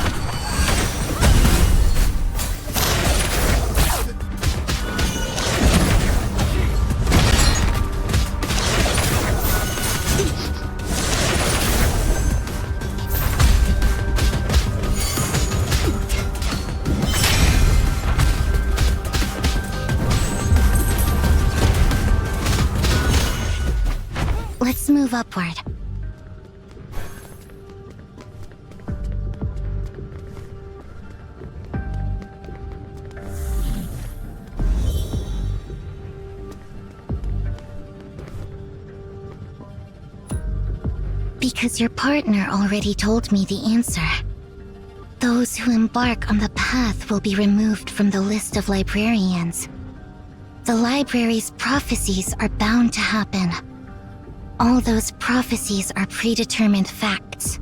Let's move upward. Because your partner already told me the answer. Those who embark on the path will be removed from the list of librarians. The library's prophecies are bound to happen. All those prophecies are predetermined facts.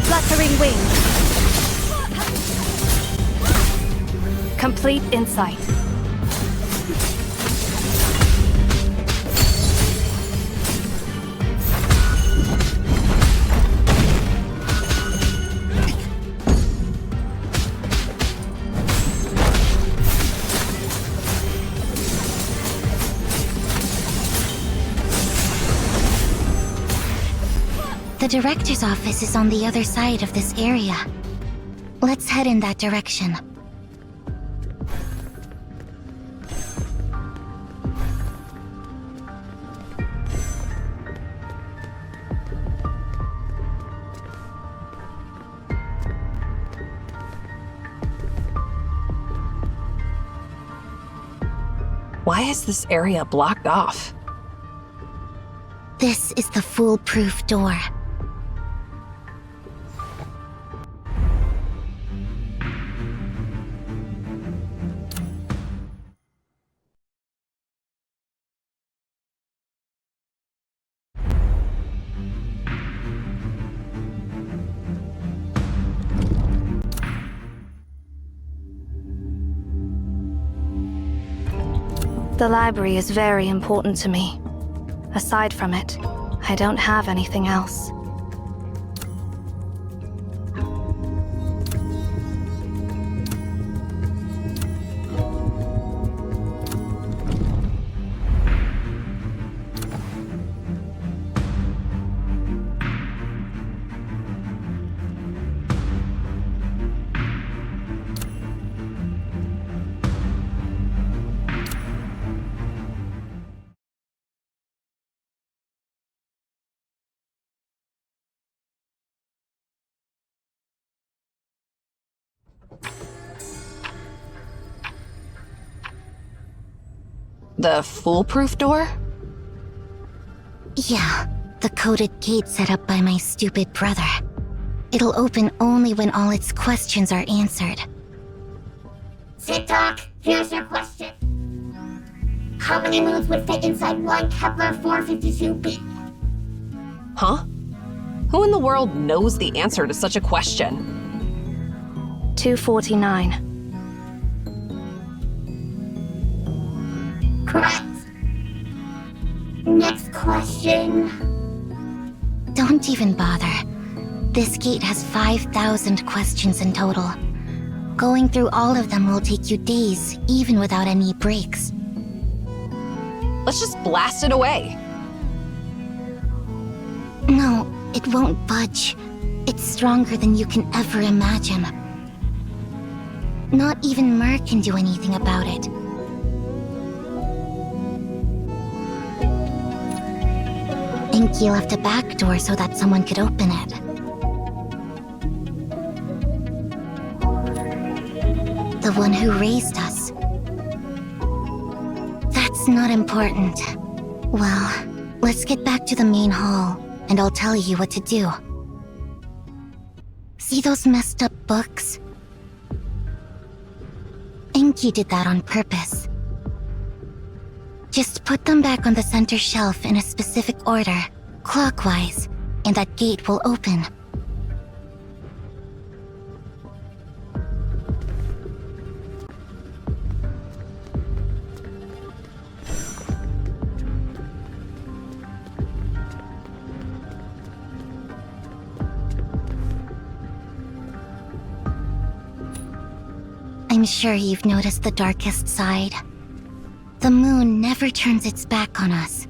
Fluttering wings. Complete insight. The director's office is on the other side of this area. Let's head in that direction. Why is this area blocked off? This is the Foolproof Door. The library is very important to me. Aside from it, I don't have anything else. The Foolproof Door? Yeah, the coded gate set up by my stupid brother. It'll open only when all its questions are answered. Sit-Doc, here's your question. How many moons would fit inside one Kepler 452b? Huh? Who in the world knows the answer to such a question? 249. Correct. Next question. Don't even bother. This gate has 5,000 questions in total. Going through all of them will take you days, even without any breaks. Let's just blast it away. No, it won't budge. It's stronger than you can ever imagine. Not even Mer can do anything about it. Enki left a back door so that someone could open it. The one who raised us. That's not important. Well, let's get back to the main hall, and I'll tell you what to do. See those messed up books? Enki did that on purpose. Just put them back on the center shelf in a specific order, clockwise, and that gate will open. I'm sure you've noticed the darkest side. The moon never turns its back on us.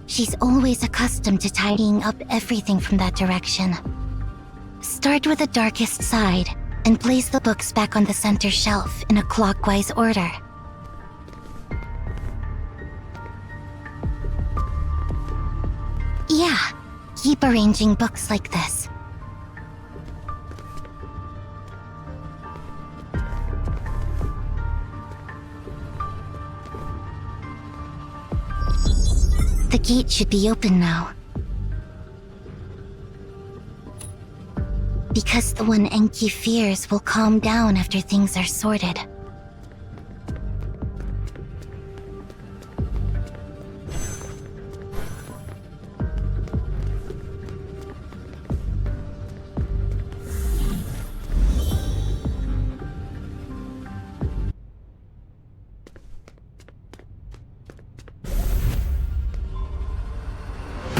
She's always accustomed to tidying up everything from that direction. Start with the darkest side, and place the books back on the center shelf in a clockwise order. Yeah, keep arranging books like this. The gate should be open now. Because the one Enki fears will calm down after things are sorted.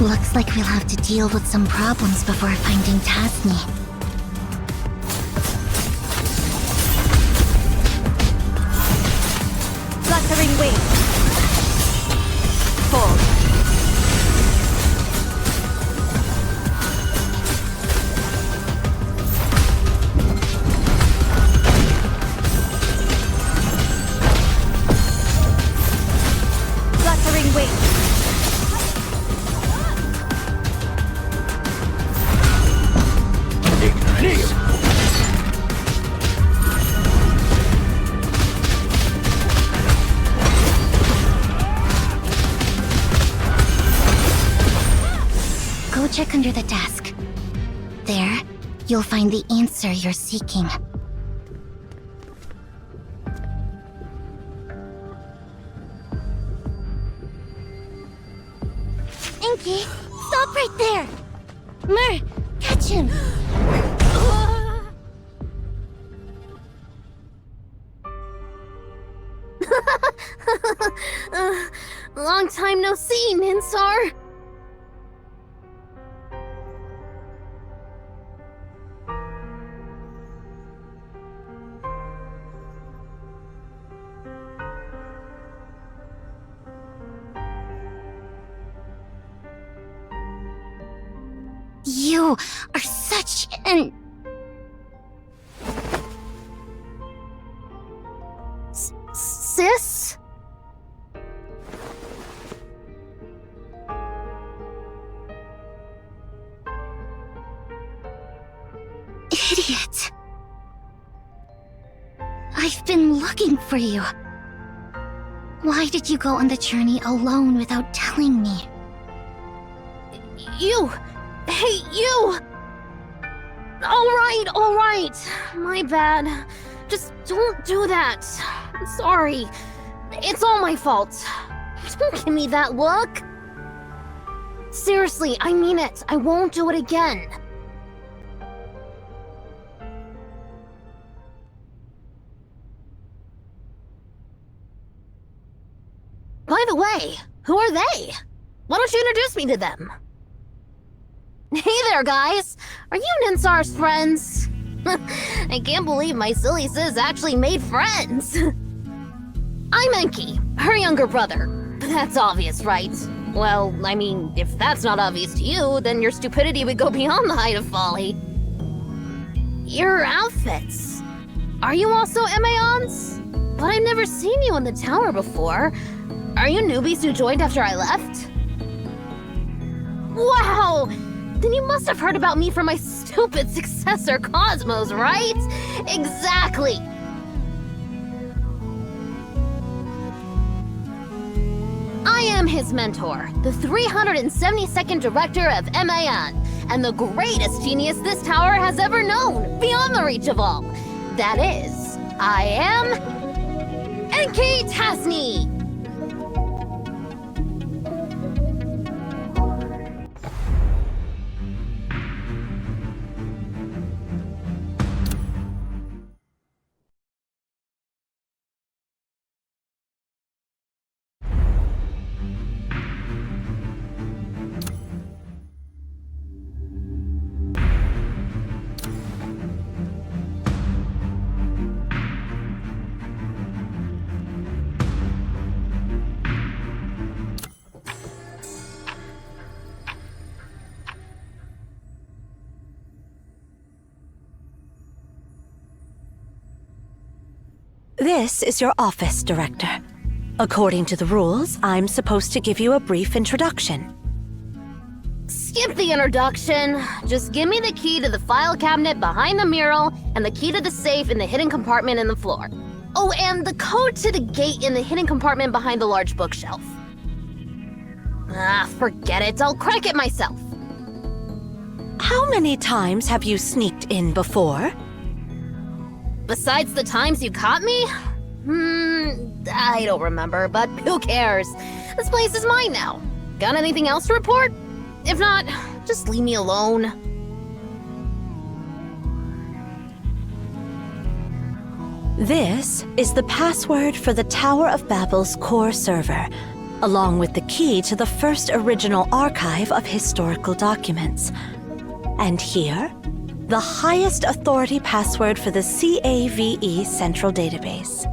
Looks like we'll have to deal with some problems before finding Tasny. Fluttering wing. Fall. Fluttering wing. Go check under the desk. There, you'll find the answer you're seeking. Enki, stop right there! Mer, catch him! Long time no see, Minsar. You are such an... Sis? Idiot. I've been looking for you. Why did you go on the journey alone without telling me? You! Hey, you! All right. My bad. Just don't do that. Sorry. It's all my fault. Don't give me that look. Seriously, I mean it. I won't do it again. By the way, who are they? Why don't you introduce me to them? Hey there, guys! Are you Ninsar's friends? I can't believe my silly sis actually made friends. I'm Enki, her younger brother. That's obvious, right? Well, I mean, if that's not obvious to you, then your stupidity would go beyond the height of folly. Your outfits. Are you also Emaons? But I've never seen you in the tower before. Are you newbies who joined after I left? Wow! Then you must have heard about me from my stupid successor, Cosmos, right? Exactly! I am his mentor, the 372nd director of MAN, and the greatest genius this tower has ever known, beyond the reach of all. That is, I am... Enki Tasny! This is your office, Director. According to the rules, I'm supposed to give you a brief introduction. Skip the introduction. Just give me the key to the file cabinet behind the mural and the key to the safe in the hidden compartment in the floor. Oh, and the code to the gate in the hidden compartment behind the large bookshelf. Ah, forget it. I'll crack it myself. How many times have you sneaked in before? Besides the times you caught me? I don't remember, but who cares? This place is mine now. Got anything else to report? If not, just leave me alone. This is the password for the Tower of Babel's core server, along with the key to the first original archive of historical documents. And here, the highest authority password for the CAVE Central Database.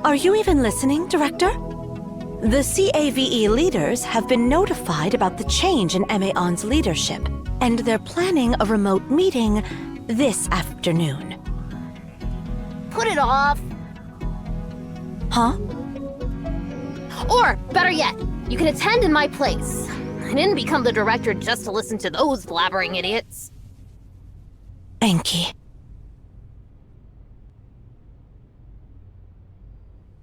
Are you even listening, Director? The CAVE leaders have been notified about the change in MAON's leadership, and they're planning a remote meeting this afternoon. Put it off. Huh? Or, better yet, you can attend in my place. I didn't become the director just to listen to those blabbering idiots. Enki.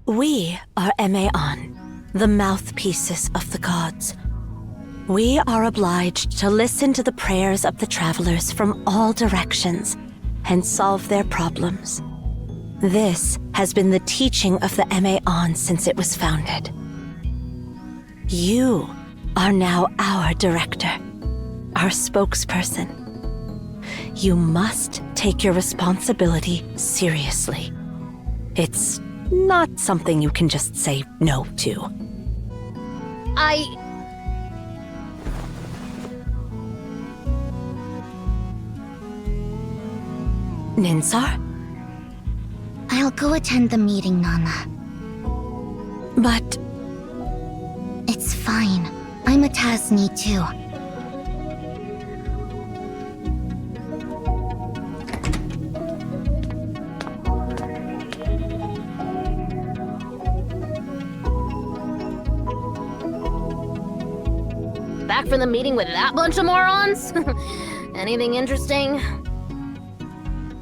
We are MAON, the mouthpieces of the gods. We are obliged to listen to the prayers of the travelers from all directions and solve their problems. This has been the teaching of the MAON since it was founded. You are now our director, our spokesperson. You must take your responsibility seriously. It's not something you can just say no to. Ninsar? I'll go attend the meeting, Nana. But... It's fine. I'm a Tasny too. Back from the meeting with that bunch of morons? Anything interesting?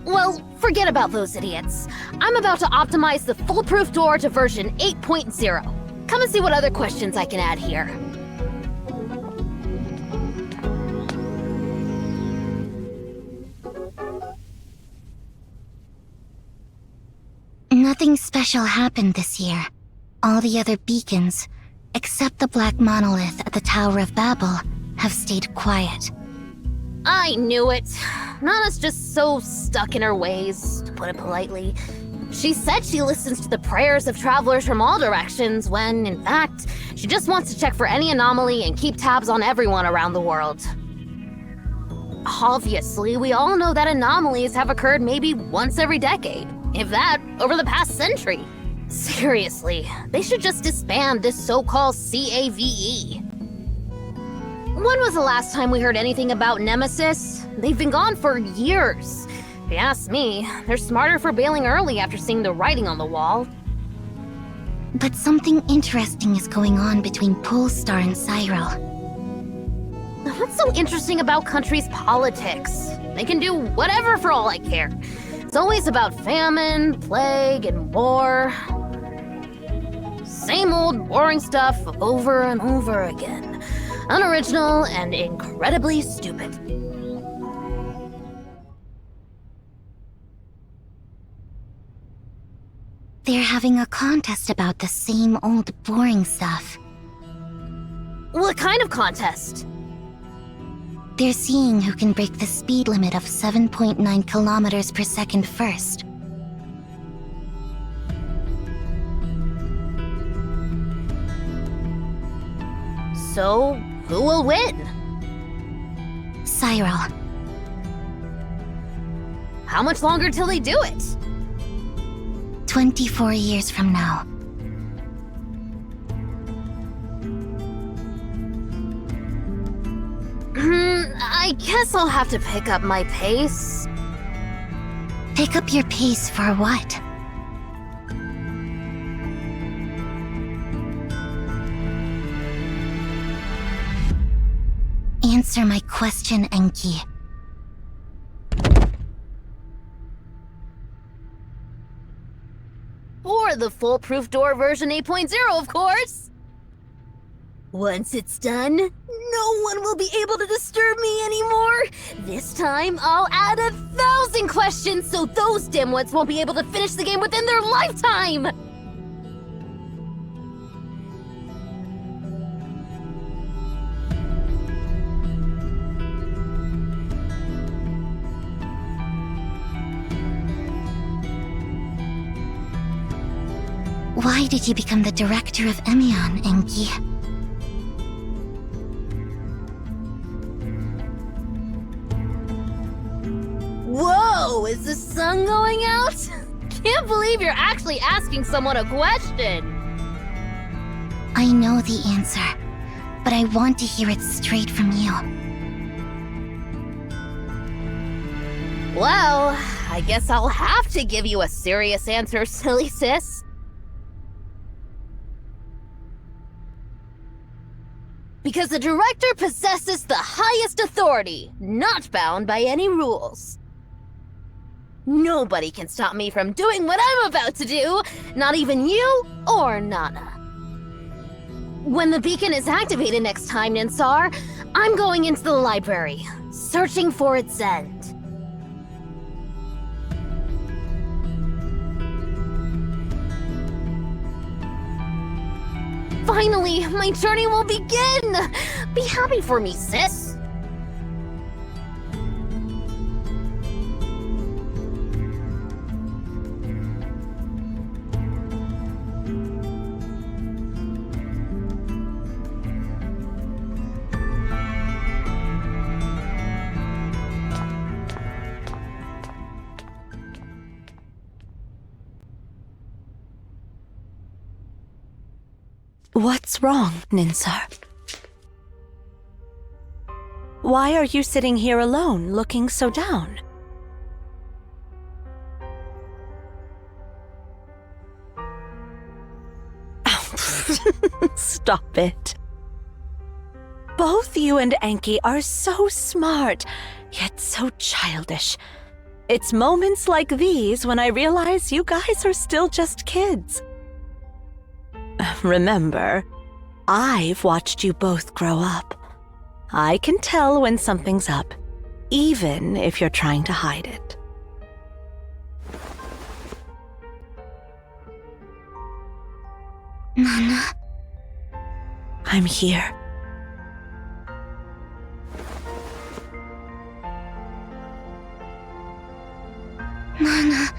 Well, forget about those idiots. I'm about to optimize the Foolproof Door to version 8.0. Come and see what other questions I can add here. Nothing special happened this year. All the other beacons, except the black monolith at the Tower of Babel, have stayed quiet. I knew it. Nana's just so stuck in her ways, to put it politely. She said she listens to the prayers of travelers from all directions when, in fact, she just wants to check for any anomaly and keep tabs on everyone around the world. Obviously, we all know that anomalies have occurred maybe once every decade, if that, over the past century. Seriously, they should just disband this so-called CAVE. When was the last time we heard anything about Nemesis? They've been gone for years. If you ask me, they're smarter for bailing early after seeing the writing on the wall. But something interesting is going on between Polestar and Cyril. What's so interesting about countries' politics? They can do whatever for all I care. It's always about famine, plague, and war. Same old boring stuff over and over again. Unoriginal and incredibly stupid. They're having a contest about the same old boring stuff. What kind of contest? They're seeing who can break the speed limit of 7.9 kilometers per second first. So, who will win? Cyril. How much longer till they do it? 24 years from now. I guess I'll have to pick up my pace. Pick up your pace for what? Answer my question, Enki. Or the Foolproof Door version 8.0, of course! Once it's done, no one will be able to disturb me anymore! This time, I'll add 1,000 questions so those dimwits won't be able to finish the game within their lifetime! Why did you become the director of Emion, Enki? Whoa, is the sun going out? Can't believe you're actually asking someone a question! I know the answer, but I want to hear it straight from you. Well, I guess I'll have to give you a serious answer, silly sis. Because the director possesses the highest authority, not bound by any rules. Nobody can stop me from doing what I'm about to do, not even you or Nana. When the beacon is activated next time, Ninsar, I'm going into the library, searching for its end. Finally, my journey will begin! Be happy for me, sis! What's wrong, Ninsar? Why are you sitting here alone, looking so down? Stop it. Both you and Enki are so smart, yet so childish. It's moments like these when I realize you guys are still just kids. Remember, I've watched you both grow up. I can tell when something's up, even if you're trying to hide it. Nana? I'm here. Nana,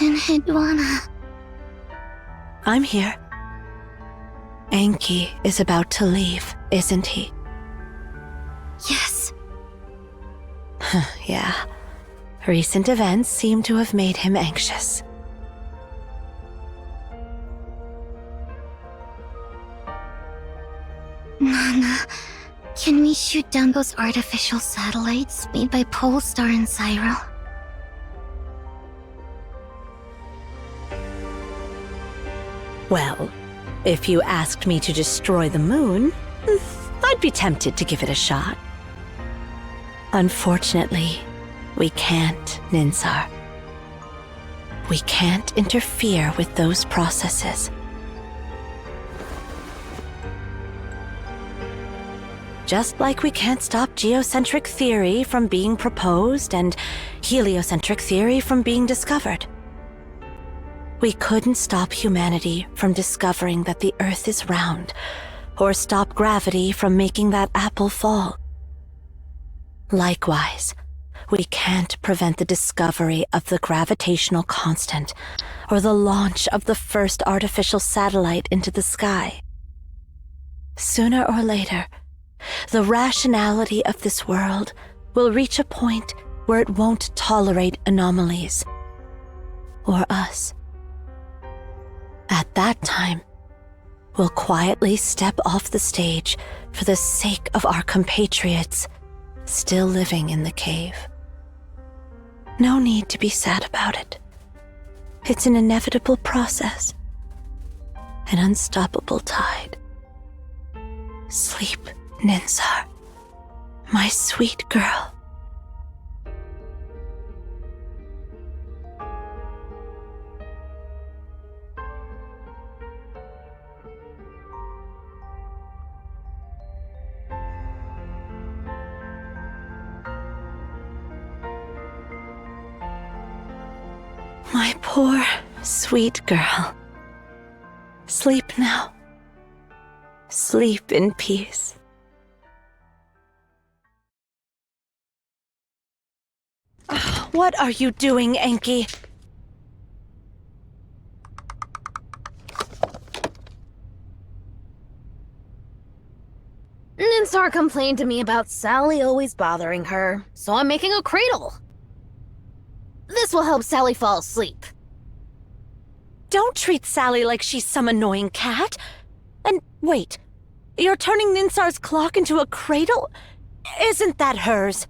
and Hidwana. I'm here. Enki is about to leave, isn't he? Yes. Yeah. Recent events seem to have made him anxious. Nana, can we shoot down those artificial satellites made by Polestar and Cyril? Well, if you asked me to destroy the moon, I'd be tempted to give it a shot. Unfortunately, we can't, Ninsar. We can't interfere with those processes. Just like we can't stop geocentric theory from being proposed and heliocentric theory from being discovered. We couldn't stop humanity from discovering that the Earth is round, or stop gravity from making that apple fall. Likewise, we can't prevent the discovery of the gravitational constant, or the launch of the first artificial satellite into the sky. Sooner or later, the rationality of this world will reach a point where it won't tolerate anomalies, or us. At that time, we'll quietly step off the stage for the sake of our compatriots still living in the cave. No need to be sad about it. It's an inevitable process, an unstoppable tide. Sleep, Ninsar, my sweet girl. My poor, sweet girl. Sleep now. Sleep in peace. What are you doing, Enki? Ninsar complained to me about Sally always bothering her, so I'm making a cradle. This will help Sally fall asleep. Don't treat Sally like she's some annoying cat. And wait, you're turning Ninsar's clock into a cradle? Isn't that hers?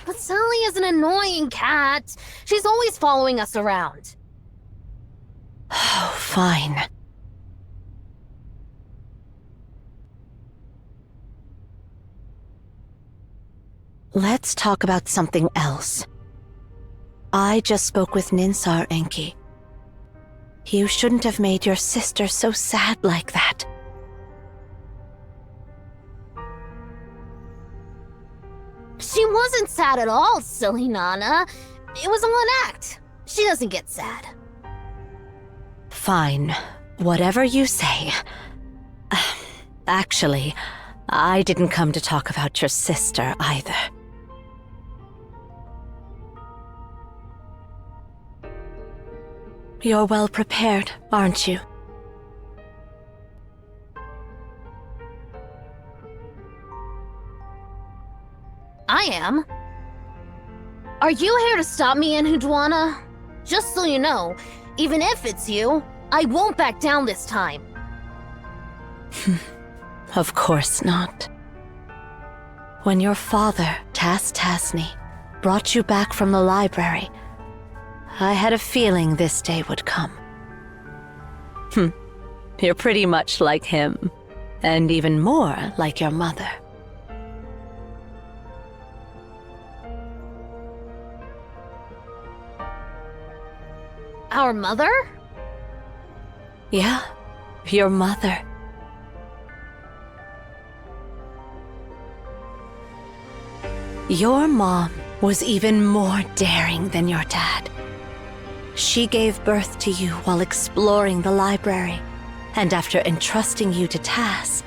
But Sally is an annoying cat. She's always following us around. Oh, fine. Let's talk about something else. I just spoke with Ninsar, Enki. You shouldn't have made your sister so sad like that. She wasn't sad at all, silly Nana. It was all an act. She doesn't get sad. Fine. Whatever you say. Actually, I didn't come to talk about your sister either. You're well prepared, aren't you? I am. Are you here to stop me, Hidwana? Just so you know, even if it's you, I won't back down this time. Of course not. When your father, Tasny, brought you back from the library, I had a feeling this day would come. You're pretty much like him, and even more like your mother. Our mother? Yeah, your mother. Your mom was even more daring than your dad. She gave birth to you while exploring the library, and after entrusting you to Tas,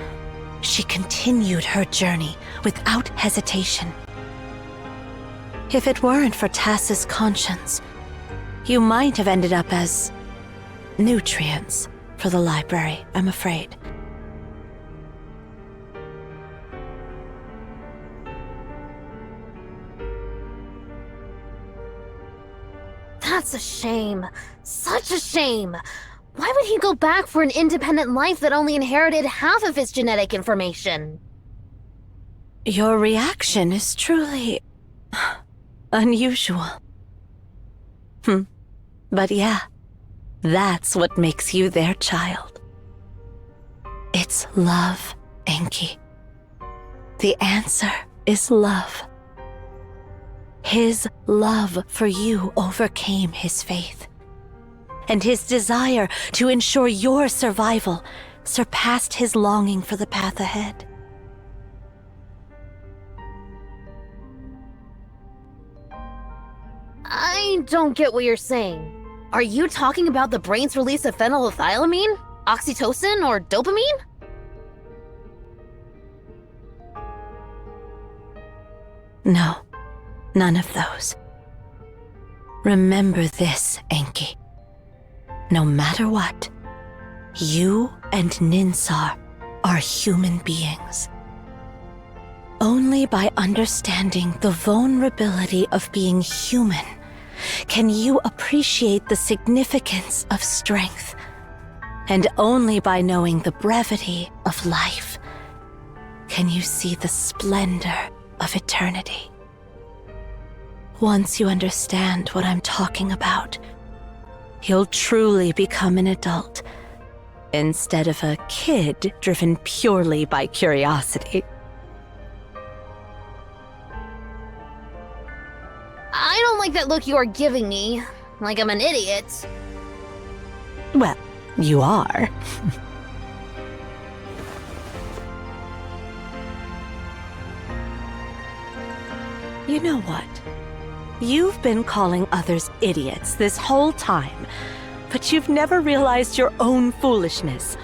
she continued her journey without hesitation. If it weren't for Tas's conscience, you might have ended up as nutrients for the library, I'm afraid. That's a shame. Such a shame. Why would he go back for an independent life that only inherited half of his genetic information? Your reaction is truly unusual. But yeah, that's what makes you their child. It's love, Enki. The answer is love. His love for you overcame his faith, and his desire to ensure your survival surpassed his longing for the path ahead. I don't get what you're saying. Are you talking about the brain's release of phenylethylamine, oxytocin, or dopamine? No, none of those. Remember this, Enki. No matter what, you and Ninsar are human beings. Only by understanding the vulnerability of being human can you appreciate the significance of strength. And only by knowing the brevity of life can you see the splendor of eternity. Once you understand what I'm talking about, you'll truly become an adult, instead of a kid driven purely by curiosity. I don't like that look you are giving me, like I'm an idiot. Well, you are. You know what? You've been calling others idiots this whole time, but you've never realized your own foolishness.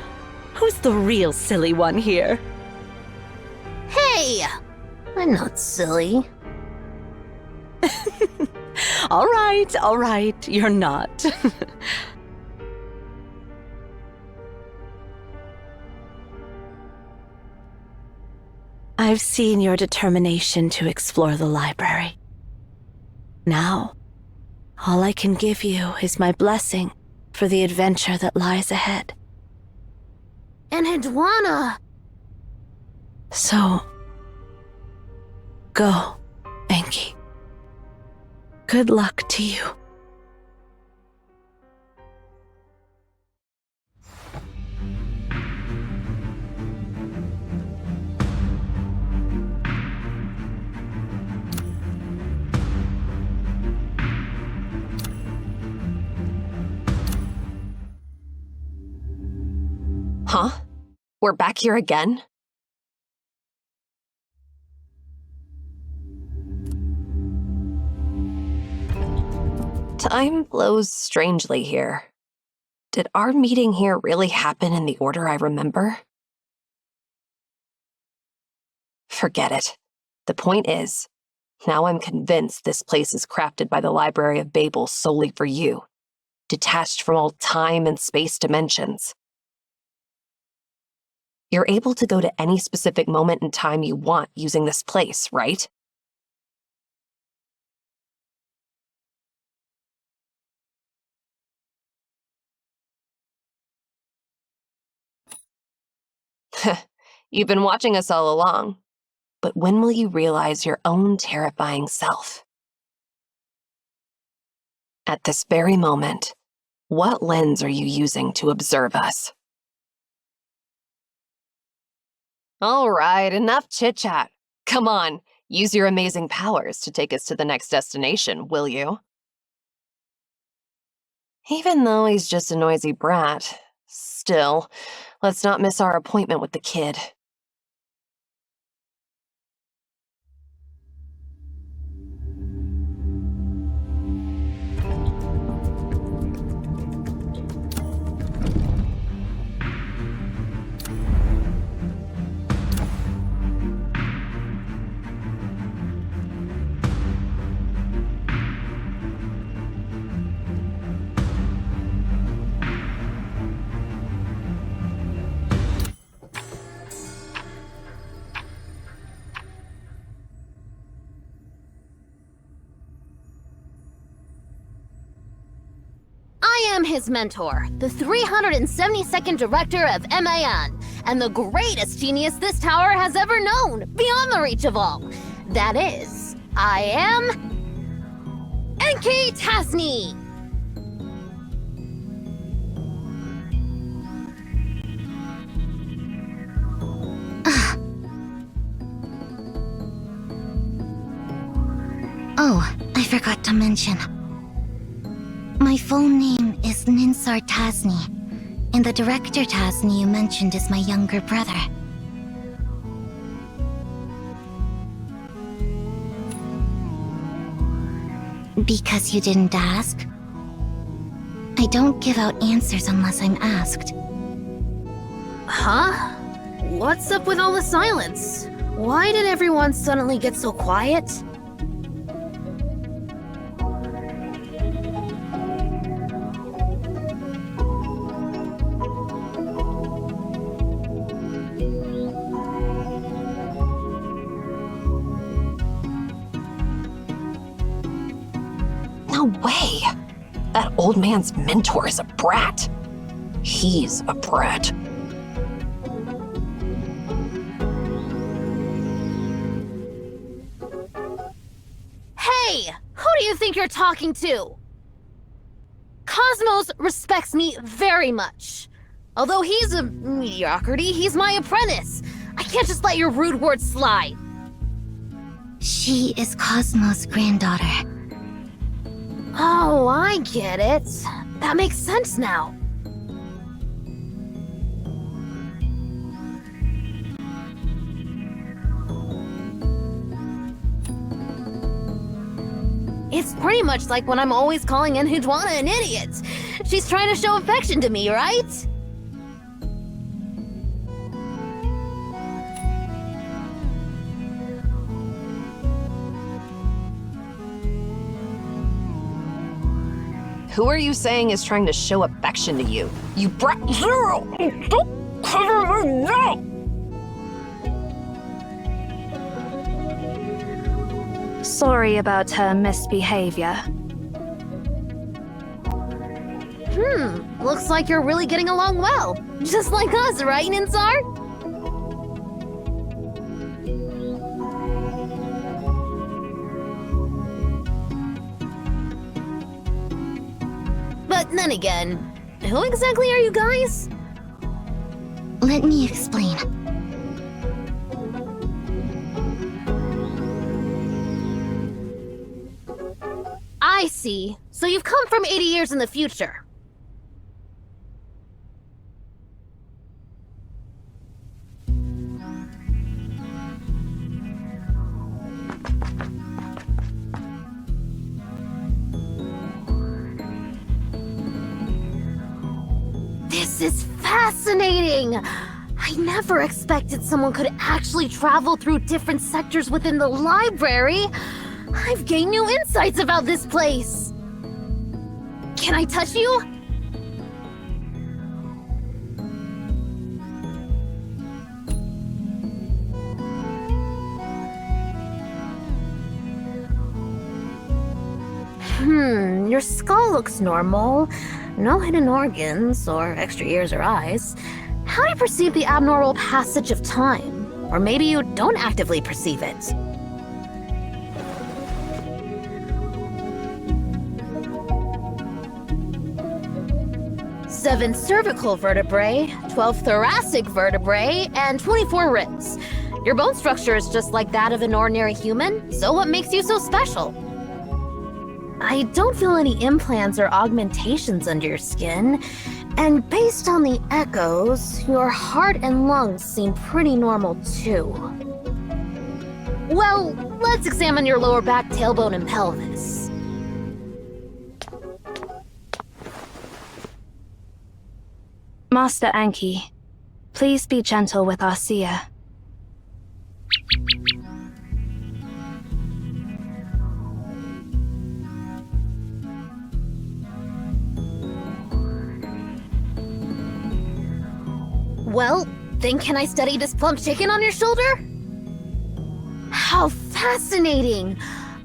Who's the real silly one here? Hey! I'm not silly. All right, you're not. I've seen your determination to explore the library. Now, all I can give you is my blessing for the adventure that lies ahead. And Hidwana! So, go, Enki. Good luck to you. Huh? We're back here again? Time flows strangely here. Did our meeting here really happen in the order I remember? Forget it. The point is, now I'm convinced this place is crafted by the Library of Babel solely for you, detached from all time and space dimensions. You're able to go to any specific moment in time you want using this place, right? You've been watching us all along, but when will you realize your own terrifying self? At this very moment, what lens are you using to observe us? All right, enough chit-chat. Come on, use your amazing powers to take us to the next destination, will you? Even though he's just a noisy brat, still, let's not miss our appointment with the kid. am his mentor, the 372nd director of MAN, and the greatest genius this tower has ever known, beyond the reach of all. That is, I am... Enki Tasny! Oh, I forgot to mention. My full name is Ninsar Tasny, and the director Tasny you mentioned is my younger brother. Because you didn't ask? I don't give out answers unless I'm asked. Huh? What's up with all the silence? Why did everyone suddenly get so quiet? No way! That old man's mentor is a brat. He's a brat. Hey! Who do you think you're talking to? Cosmos respects me very much. Although he's a mediocrity, he's my apprentice. I can't just let your rude words slide. She is Cosmos' granddaughter. Oh, I get it. That makes sense now. It's pretty much like when I'm always calling Enhujwana an idiot. She's trying to show affection to me, right? Who are you saying is trying to show affection to you? You brat zero! Don't cover me now! Sorry about her misbehavior. Looks like you're really getting along well. Just like us, right, Ninsar? But then again, who exactly are you guys? Let me explain. I see. So you've come from 80 years in the future. This is fascinating! I never expected someone could actually travel through different sectors within the library. I've gained new insights about this place. Can I touch you? Your skull looks normal. No hidden organs, or extra ears or eyes. How do you perceive the abnormal passage of time? Or maybe you don't actively perceive it. Seven cervical vertebrae, 12 thoracic vertebrae, and 24 ribs. Your bone structure is just like that of an ordinary human, so what makes you so special? I don't feel any implants or augmentations under your skin, and based on the echoes, your heart and lungs seem pretty normal too. Well, let's examine your lower back, tailbone, and pelvis. Master Enki, please be gentle with our seer. Well, then can I study this plump chicken on your shoulder? How fascinating!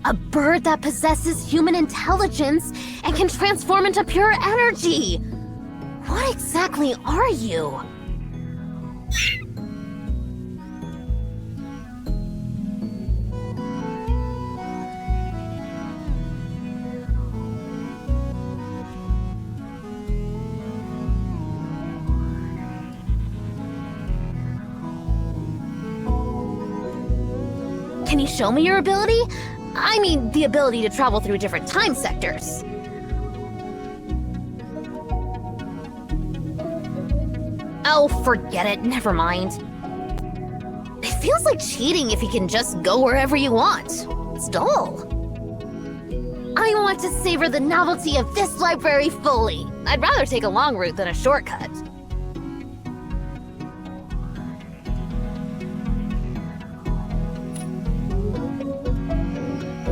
A bird that possesses human intelligence and can transform into pure energy. What exactly are you? Can you show me your ability? I mean, the ability to travel through different time sectors. Oh, forget it. Never mind. It feels like cheating if you can just go wherever you want. It's dull. I want to savor the novelty of this library fully. I'd rather take a long route than a shortcut.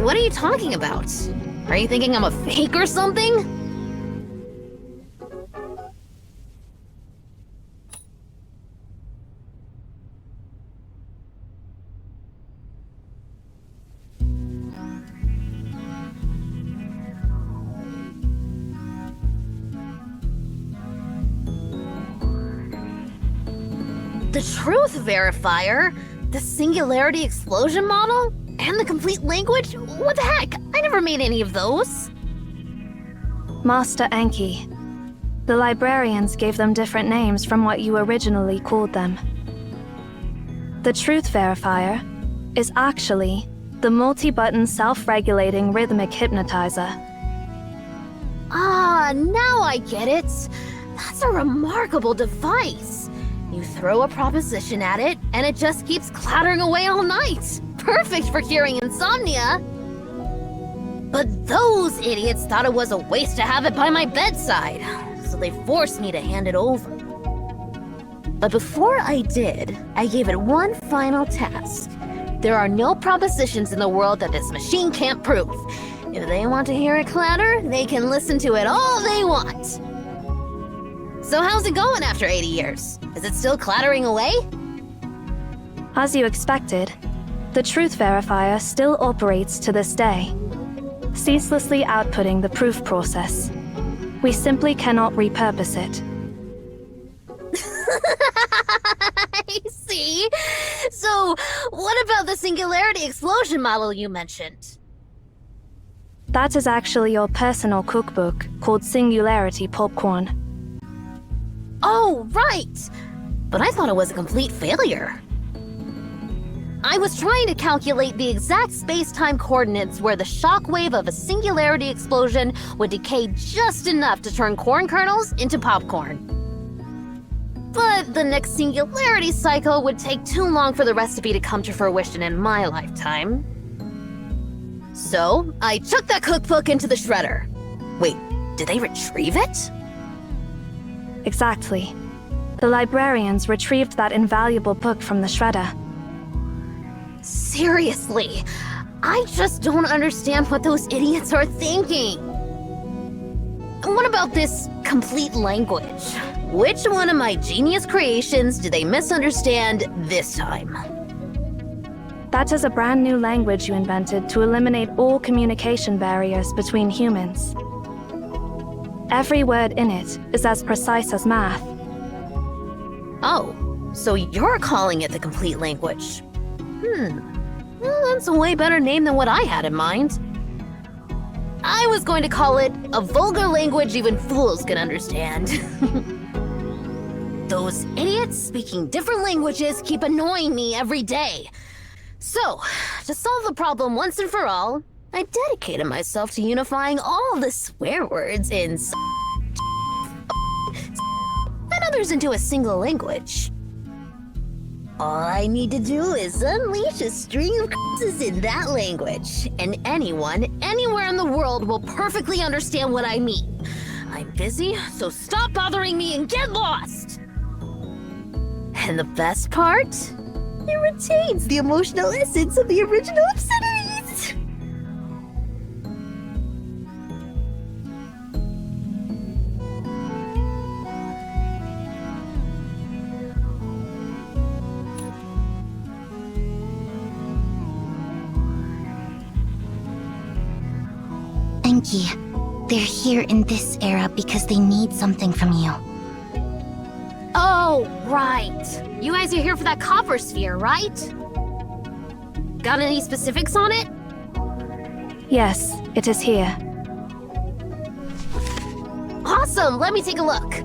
What are you talking about? Are you thinking I'm a fake or something? The truth verifier? The singularity explosion model? And the complete language? What the heck? I never made any of those. Master Enki. The librarians gave them different names from what you originally called them. The truth verifier is actually the multi-button self-regulating rhythmic hypnotizer. Ah, now I get it. That's a remarkable device. You throw a proposition at it, and it just keeps clattering away all night. Perfect for curing insomnia. But those idiots thought it was a waste to have it by my bedside, so they forced me to hand it over. But before I did, I gave it one final task. There are no propositions in the world that this machine can't prove. If they want to hear it clatter, they can listen to it all they want. So how's it going after 80 years? Is it still clattering away? As you expected, the truth verifier still operates to this day, ceaselessly outputting the proof process. We simply cannot repurpose it. I see. So, what about the singularity explosion model you mentioned? That is actually your personal cookbook called Singularity Popcorn. Oh, right! But I thought it was a complete failure. I was trying to calculate the exact space-time coordinates where the shockwave of a singularity explosion would decay just enough to turn corn kernels into popcorn. But the next singularity cycle would take too long for the recipe to come to fruition in my lifetime. So, I chucked that cookbook into the shredder. Wait, did they retrieve it? Exactly. The librarians retrieved that invaluable book from the shredder. Seriously, I just don't understand what those idiots are thinking. What about this complete language? Which one of my genius creations did they misunderstand this time? That is a brand new language you invented to eliminate all communication barriers between humans. Every word in it is as precise as math. Oh, so you're calling it the complete language. Well, that's a way better name than what I had in mind. I was going to call it a vulgar language even fools can understand. Those idiots speaking different languages keep annoying me every day. So, to solve the problem once and for all, I dedicated myself to unifying all the swear words in and others into a single language. All I need to do is unleash a string of curses in that language, and anyone, anywhere in the world will perfectly understand what I mean. I'm busy, so stop bothering me and get lost! And the best part? It retains the emotional essence of the original obscenities! Enki. They're here in this era because they need something from you. Oh, right. You guys are here for that copper sphere, right? Got any specifics on it? Yes, it is here. Awesome, let me take a look.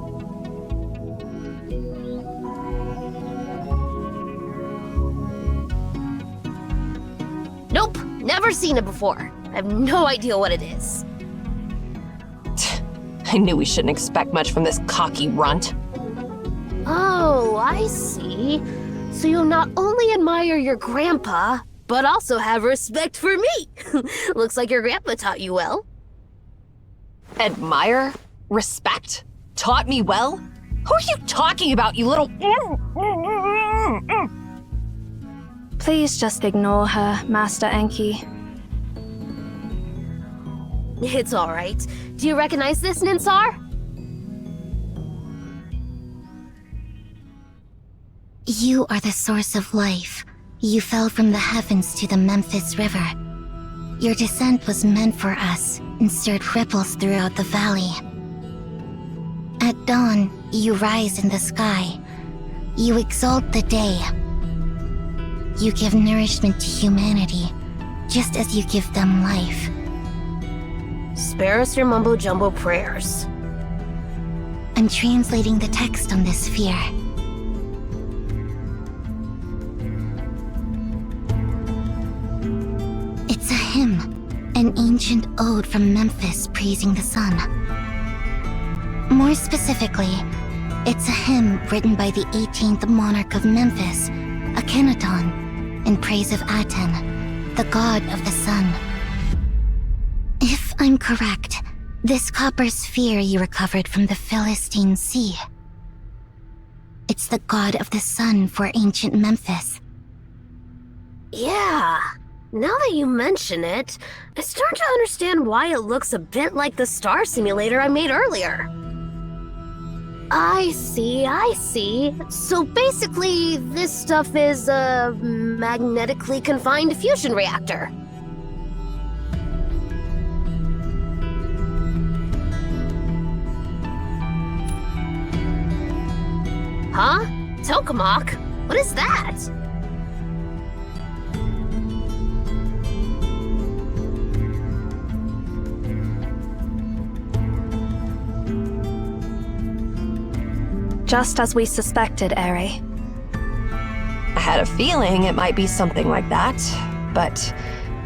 Nope, never seen it before. I have no idea what it is. I knew we shouldn't expect much from this cocky runt. Oh, I see. So you not only admire your grandpa, but also have respect for me. Looks like your grandpa taught you well. Admire? Respect? Taught me well? Who are you talking about, you little... Please just ignore her, Master Enki. It's all right. Do you recognize this, Ninsar? You are the source of life. You fell from the heavens to the Memphis River. Your descent was meant for us and stirred ripples throughout the valley. At dawn, you rise in the sky. You exalt the day. You give nourishment to humanity, just as you give them life. Spare us your mumbo-jumbo prayers. I'm translating the text on this sphere. It's a hymn, an ancient ode from Memphis praising the sun. More specifically, it's a hymn written by the 18th monarch of Memphis, Akhenaten, in praise of Aten, the god of the sun. If I'm correct, this copper sphere you recovered from the Philistine Sea. It's the god of the sun for ancient Memphis. Yeah. Now that you mention it, I start to understand why it looks a bit like the star simulator I made earlier. I see. So basically, this stuff is a magnetically confined fusion reactor. Huh? Tokamak? What is that? Just as we suspected, Eri. I had a feeling it might be something like that, but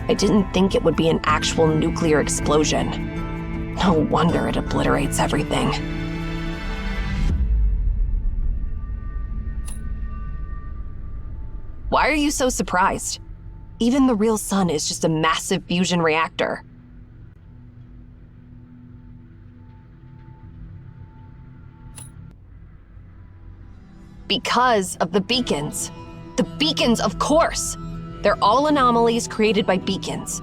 I didn't think it would be an actual nuclear explosion. No wonder it obliterates everything. Why are you so surprised? Even the real sun is just a massive fusion reactor. Because of the beacons. The beacons, of course! They're all anomalies created by beacons.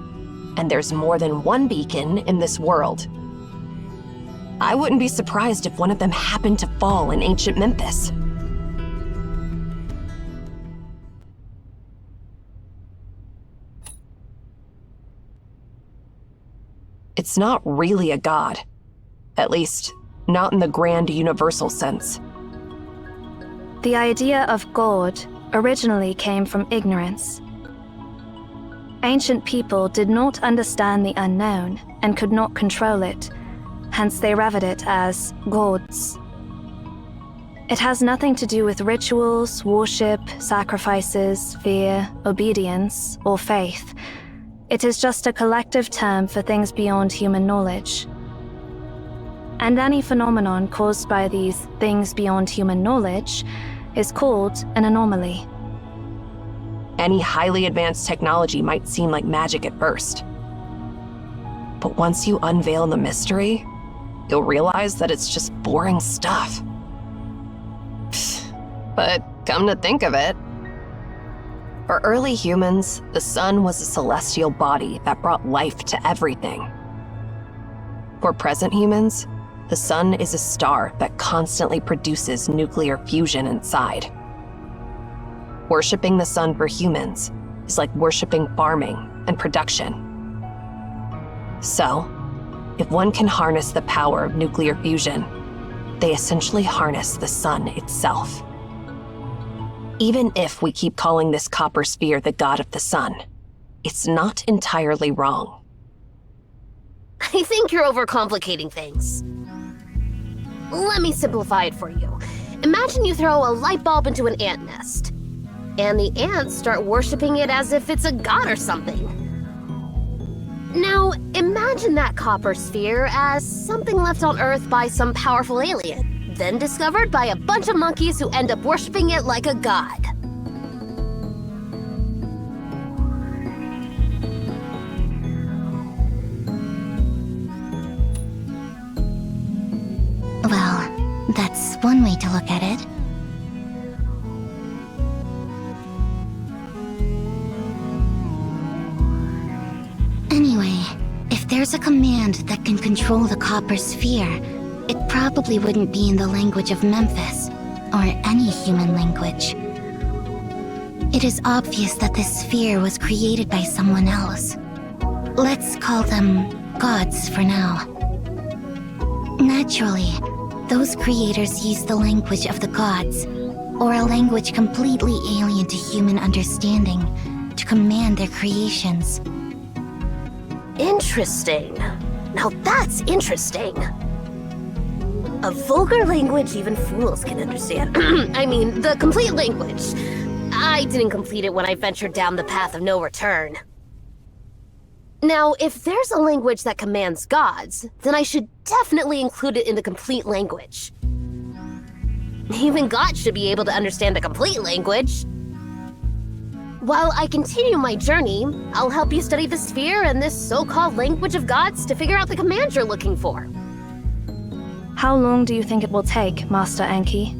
And there's more than one beacon in this world. I wouldn't be surprised if one of them happened to fall in ancient Memphis. It's not really a god. At least, not in the grand universal sense. The idea of God originally came from ignorance. Ancient people did not understand the unknown and could not control it, hence they revered it as gods. It has nothing to do with rituals, worship, sacrifices, fear, obedience, or faith. It is just a collective term for things beyond human knowledge. And any phenomenon caused by these things beyond human knowledge is called an anomaly. Any highly advanced technology might seem like magic at first. But once you unveil the mystery, you'll realize that it's just boring stuff. But come to think of it, for early humans, the sun was a celestial body that brought life to everything. For present humans, the sun is a star that constantly produces nuclear fusion inside. Worshipping the sun for humans is like worshipping farming and production. So, If one can harness the power of nuclear fusion, they essentially harness the sun itself. Even if we keep calling this copper sphere the god of the sun, it's not entirely wrong. I think you're overcomplicating things. Let me simplify it for you. Imagine you throw a light bulb into an ant nest, and the ants start worshipping it as if it's a god or something. Now, imagine that copper sphere as something left on Earth by some powerful alien, then discovered by a bunch of monkeys who end up worshipping it like a god. Well, that's one way to look at it. Anyway, if there's a command that can control the copper sphere, it probably wouldn't be in the language of Memphis, or any human language. It is obvious that this sphere was created by someone else. Let's call them gods for now. Naturally, those creators used the language of the gods, or a language completely alien to human understanding, to command their creations. Interesting. Now that's interesting. A vulgar language even fools can understand. I mean, the complete language. I didn't complete it when I ventured down the path of no return. Now, if there's a language that commands gods, then I should definitely include it in the complete language. Even gods should be able to understand the complete language. While I continue my journey, I'll help you study the sphere and this so-called language of gods to figure out the command you're looking for. How long do you think it will take, Master Enki?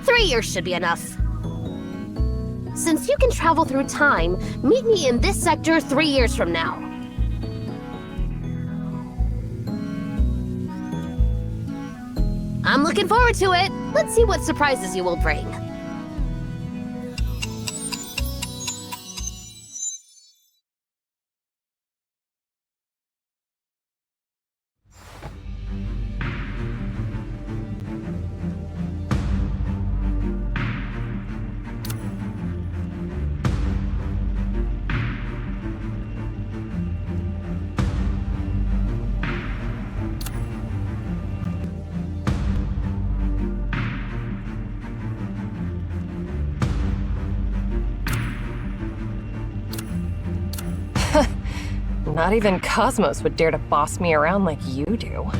3 years should be enough. Since you can travel through time, meet me in this sector 3 years from now. I'm looking forward to it. Let's see what surprises you will bring. Not even Cosmos would dare to boss me around like you do.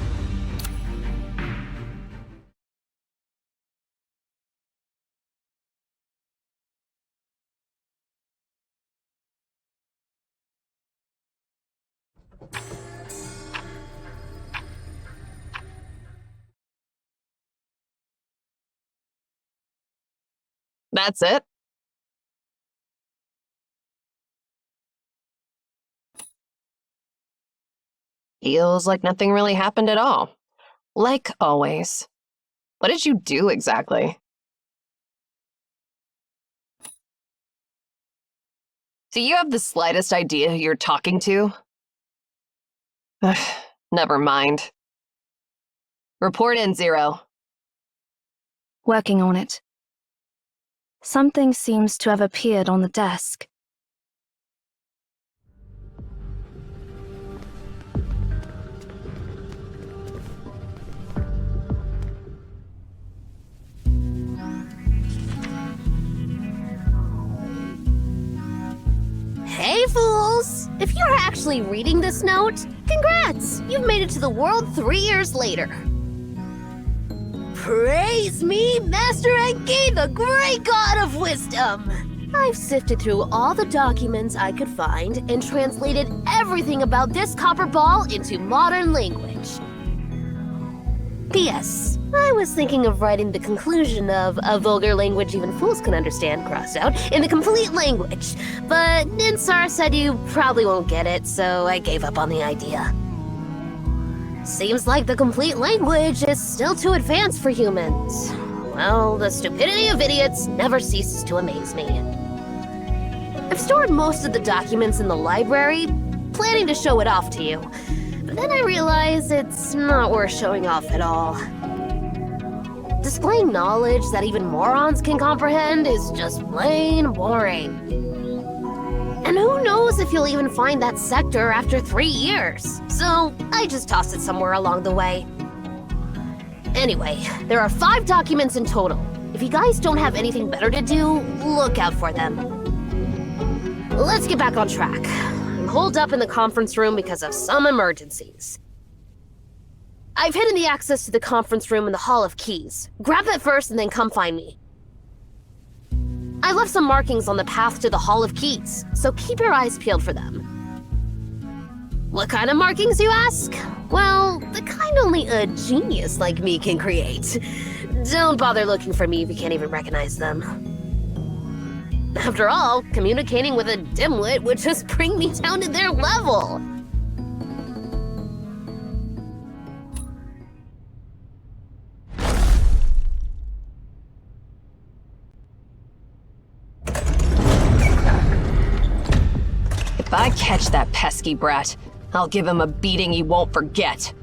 That's it? Feels like nothing really happened at all. Like always. What did you do exactly? Do you have the slightest idea who you're talking to? Never mind. Report in, Zero. Working on it. Something seems to have appeared on the desk. Hey, fools! If you're actually reading this note, congrats! You've made it to the world 3 years later. Praise me, Master Enki, the great god of wisdom! I've sifted through all the documents I could find and translated everything about this copper ball into modern language. P.S. I was thinking of writing the conclusion of a vulgar language even fools can understand crossed out in the complete language, but Ninsar said you probably won't get it, so I gave up on the idea. Seems like the complete language is still too advanced for humans. Well, the stupidity of idiots never ceases to amaze me. I've stored most of the documents in the library, planning to show it off to you. But then I realize it's not worth showing off at all. Displaying knowledge that even morons can comprehend is just plain boring. And who knows if you'll even find that sector after 3 years, so I just tossed it somewhere along the way. Anyway, there are 5 documents in total. If you guys don't have anything better to do, look out for them. Let's get back on track. I'm holed up in the conference room because of some emergencies. I've hidden the access to the conference room in the Hall of Keys. Grab that first and then come find me. I left some markings on the path to the Hall of Keys, so keep your eyes peeled for them. What kind of markings, you ask? Well, the kind only a genius like me can create. Don't bother looking for me if you can't even recognize them. After all, communicating with a dimwit would just bring me down to their level. If I catch that pesky brat, I'll give him a beating he won't forget.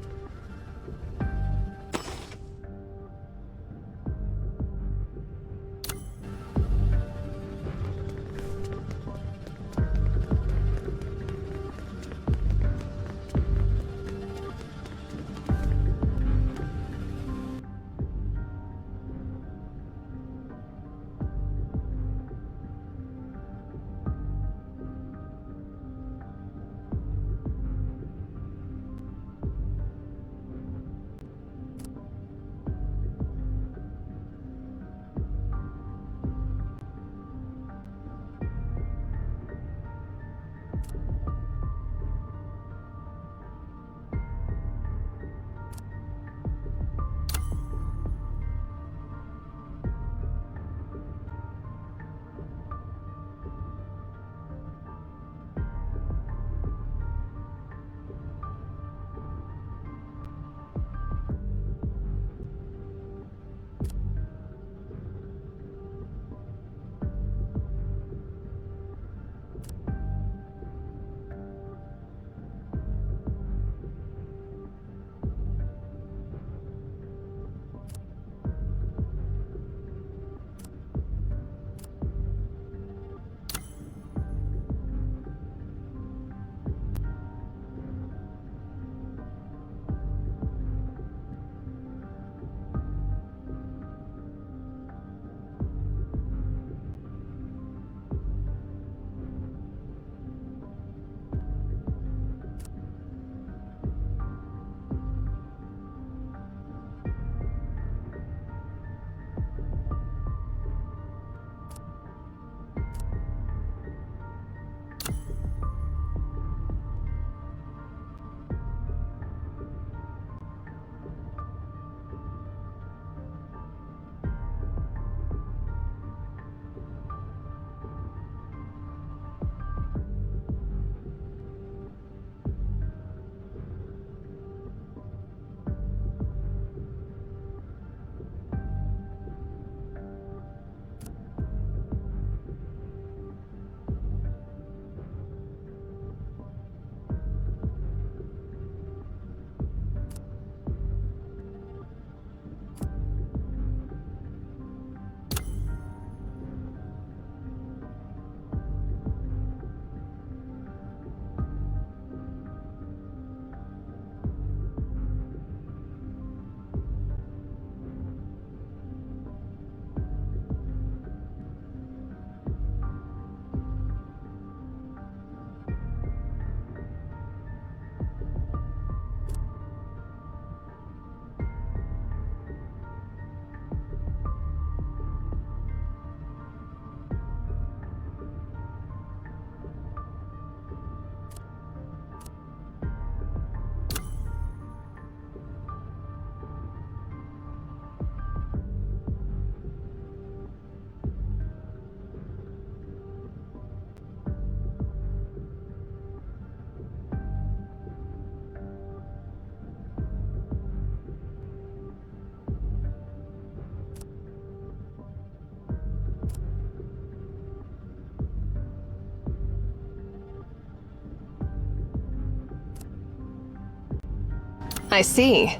I see.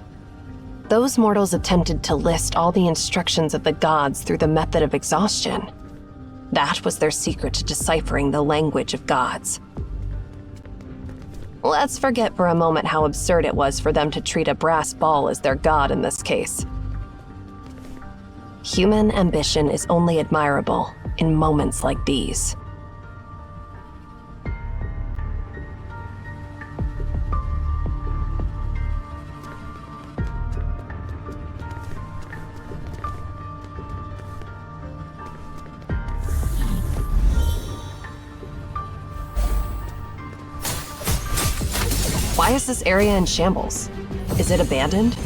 Those mortals attempted to list all the instructions of the gods through the method of exhaustion. That was their secret to deciphering the language of gods. Let's forget for a moment how absurd it was for them to treat a brass ball as their god in this case. Human ambition is only admirable in moments like these. Why is this area in shambles? Is it abandoned?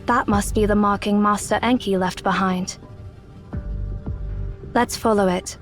That must be the marking Master Enki left behind. Let's follow it.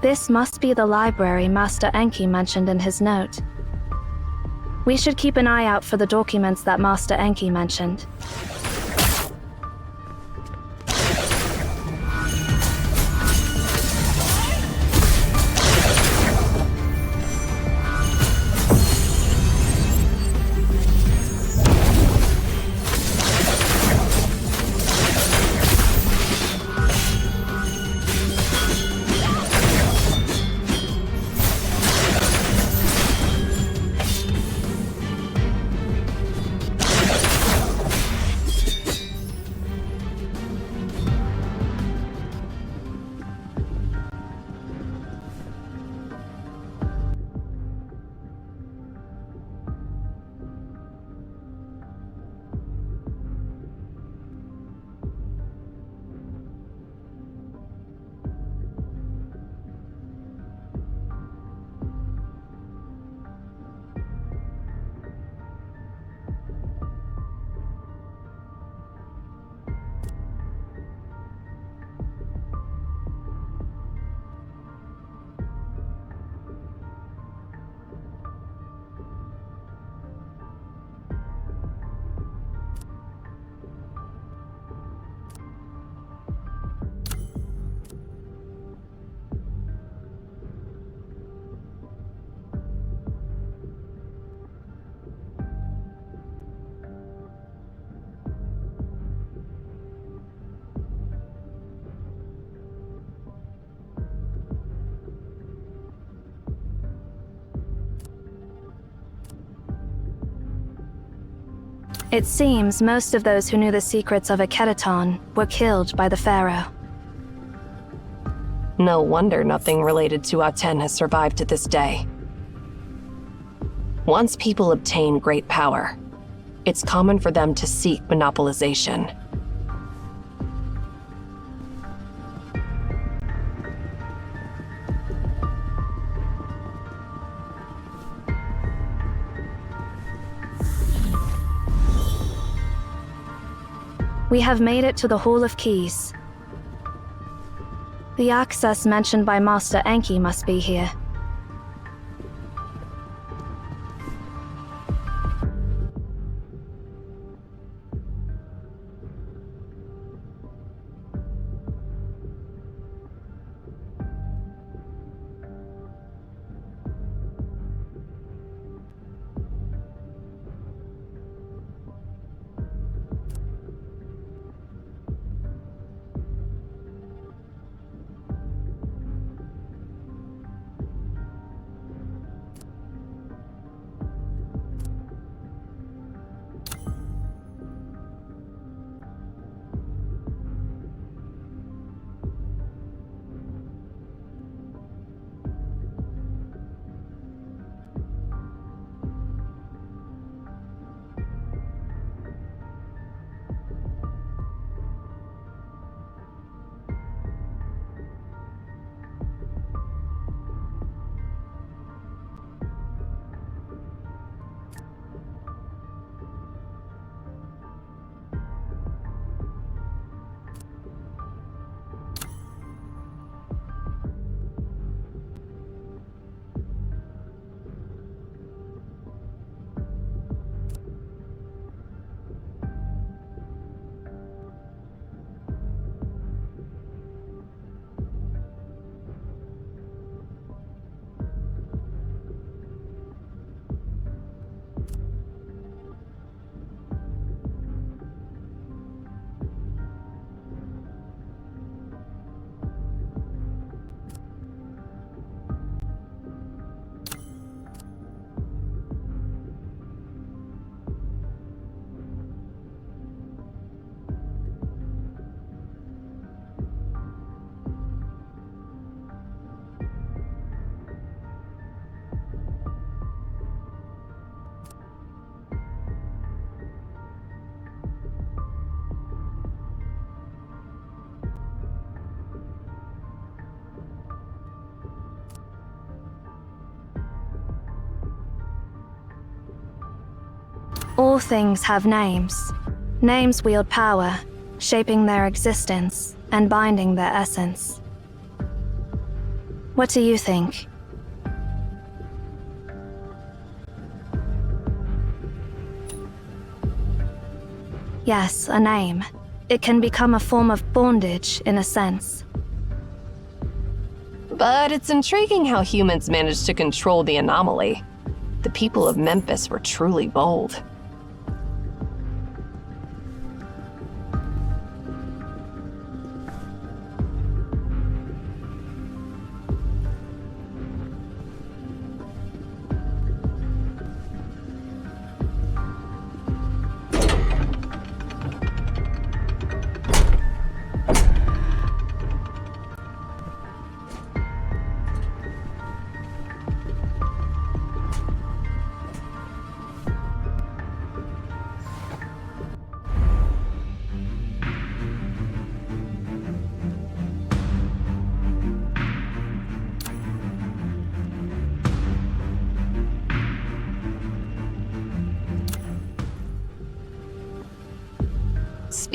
This must be the library Master Enki mentioned in his note. We should keep an eye out for the documents that Master Enki mentioned. It seems most of those who knew the secrets of Akhenaten were killed by the Pharaoh. No wonder nothing related to Aten has survived to this day. Once people obtain great power, it's common for them to seek monopolization. We have made it to the Hall of Keys. The access mentioned by Master Enki must be here. All things have names. Names wield power, shaping their existence and binding their essence. What do you think? Yes, a name. It can become a form of bondage, in a sense. But it's intriguing how humans managed to control the anomaly. The people of Memphis were truly bold.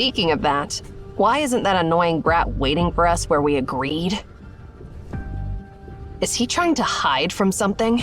Speaking of that, why isn't that annoying brat waiting for us where we agreed? Is he trying to hide from something?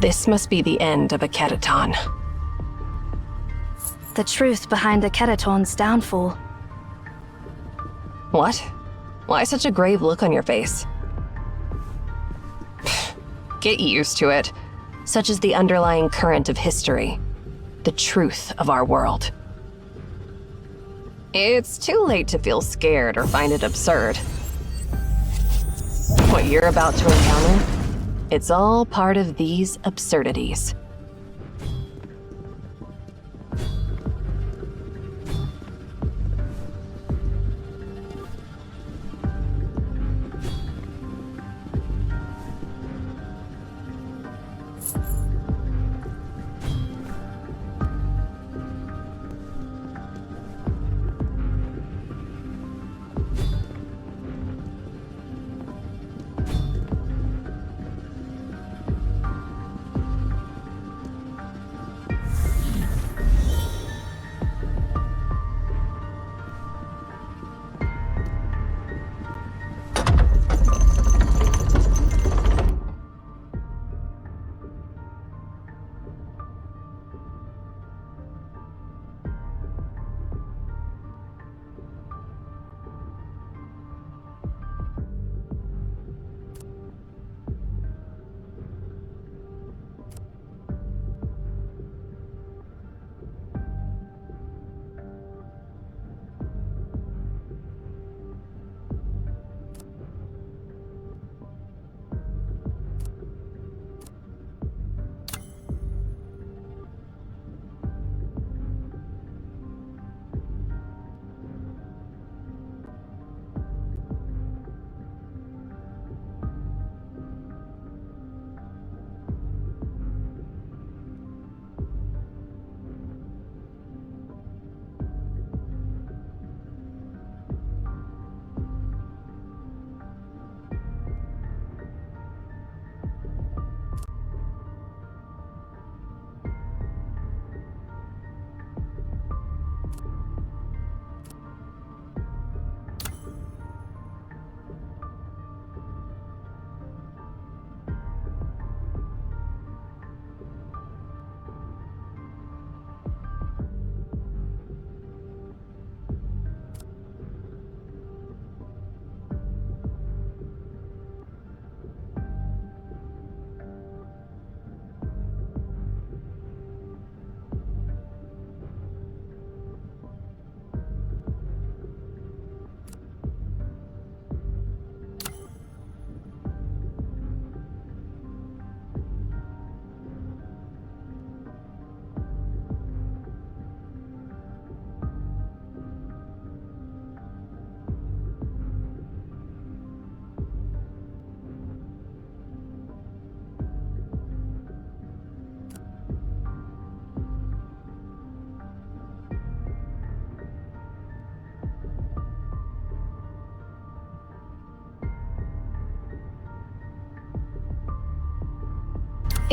This must be the end of Akhenaten. The truth behind Akhenaten's downfall. What? Why such a grave look on your face? Get used to it. Such is the underlying current of history. The truth of our world. It's too late to feel scared or find it absurd. What you're about to encounter, it's all part of these absurdities.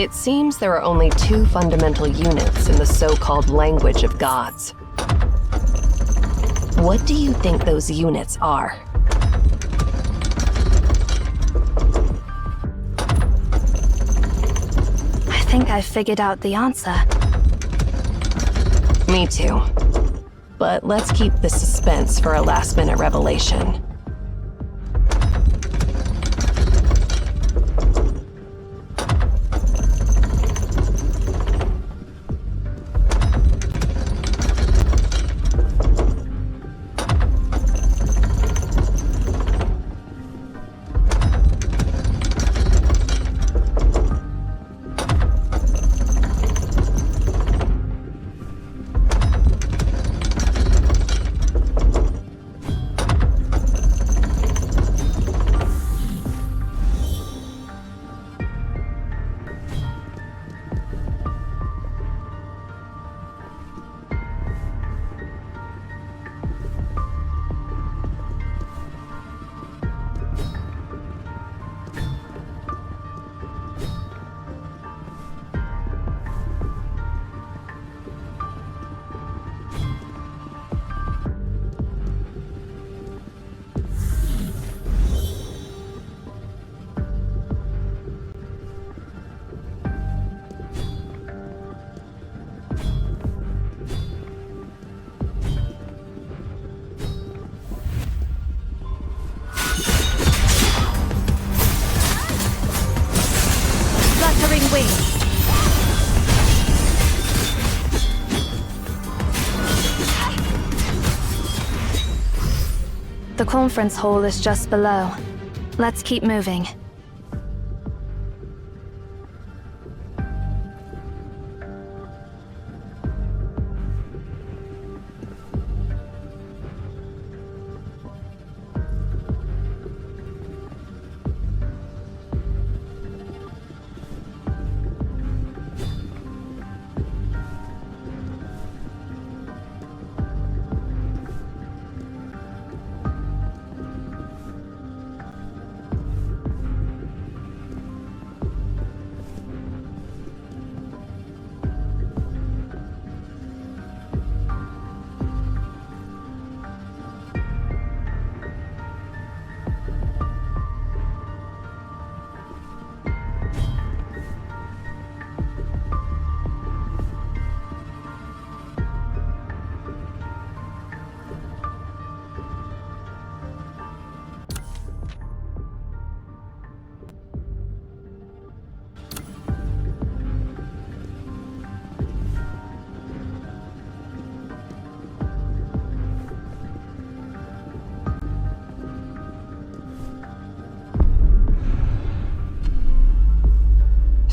It seems there are only two fundamental units in the so-called language of gods. What do you think those units are? I think I figured out the answer. Me too. But let's keep the suspense for a last-minute revelation. The conference hall is just below. Let's keep moving.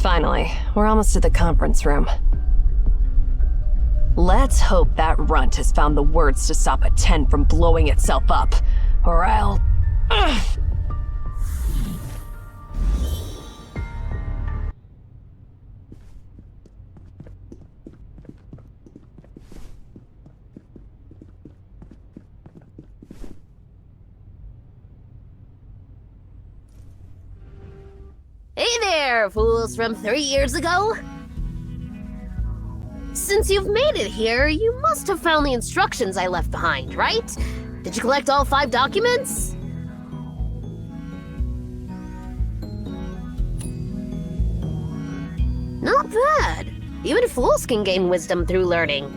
Finally, we're almost at the conference room. Let's hope that runt has found the words to stop a 10 from blowing itself up, or I'll... Ugh. Hey there, fools from 3 years ago! Since you've made it here, you must have found the instructions I left behind, right? Did you collect all 5 documents? Not bad. Even fools can gain wisdom through learning.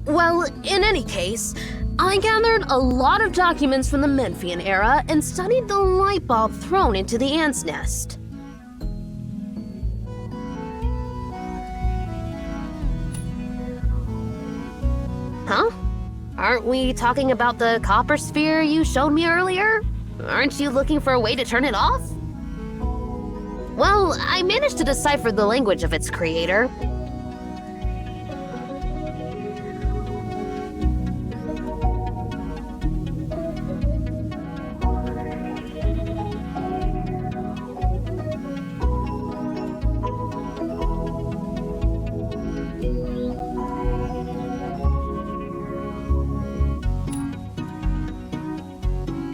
Well, in any case, I gathered a lot of documents from the Memphian era and studied the light bulb thrown into the ant's nest. Huh? Aren't we talking about the copper sphere you showed me earlier? Aren't you looking for a way to turn it off? Well, I managed to decipher the language of its creator.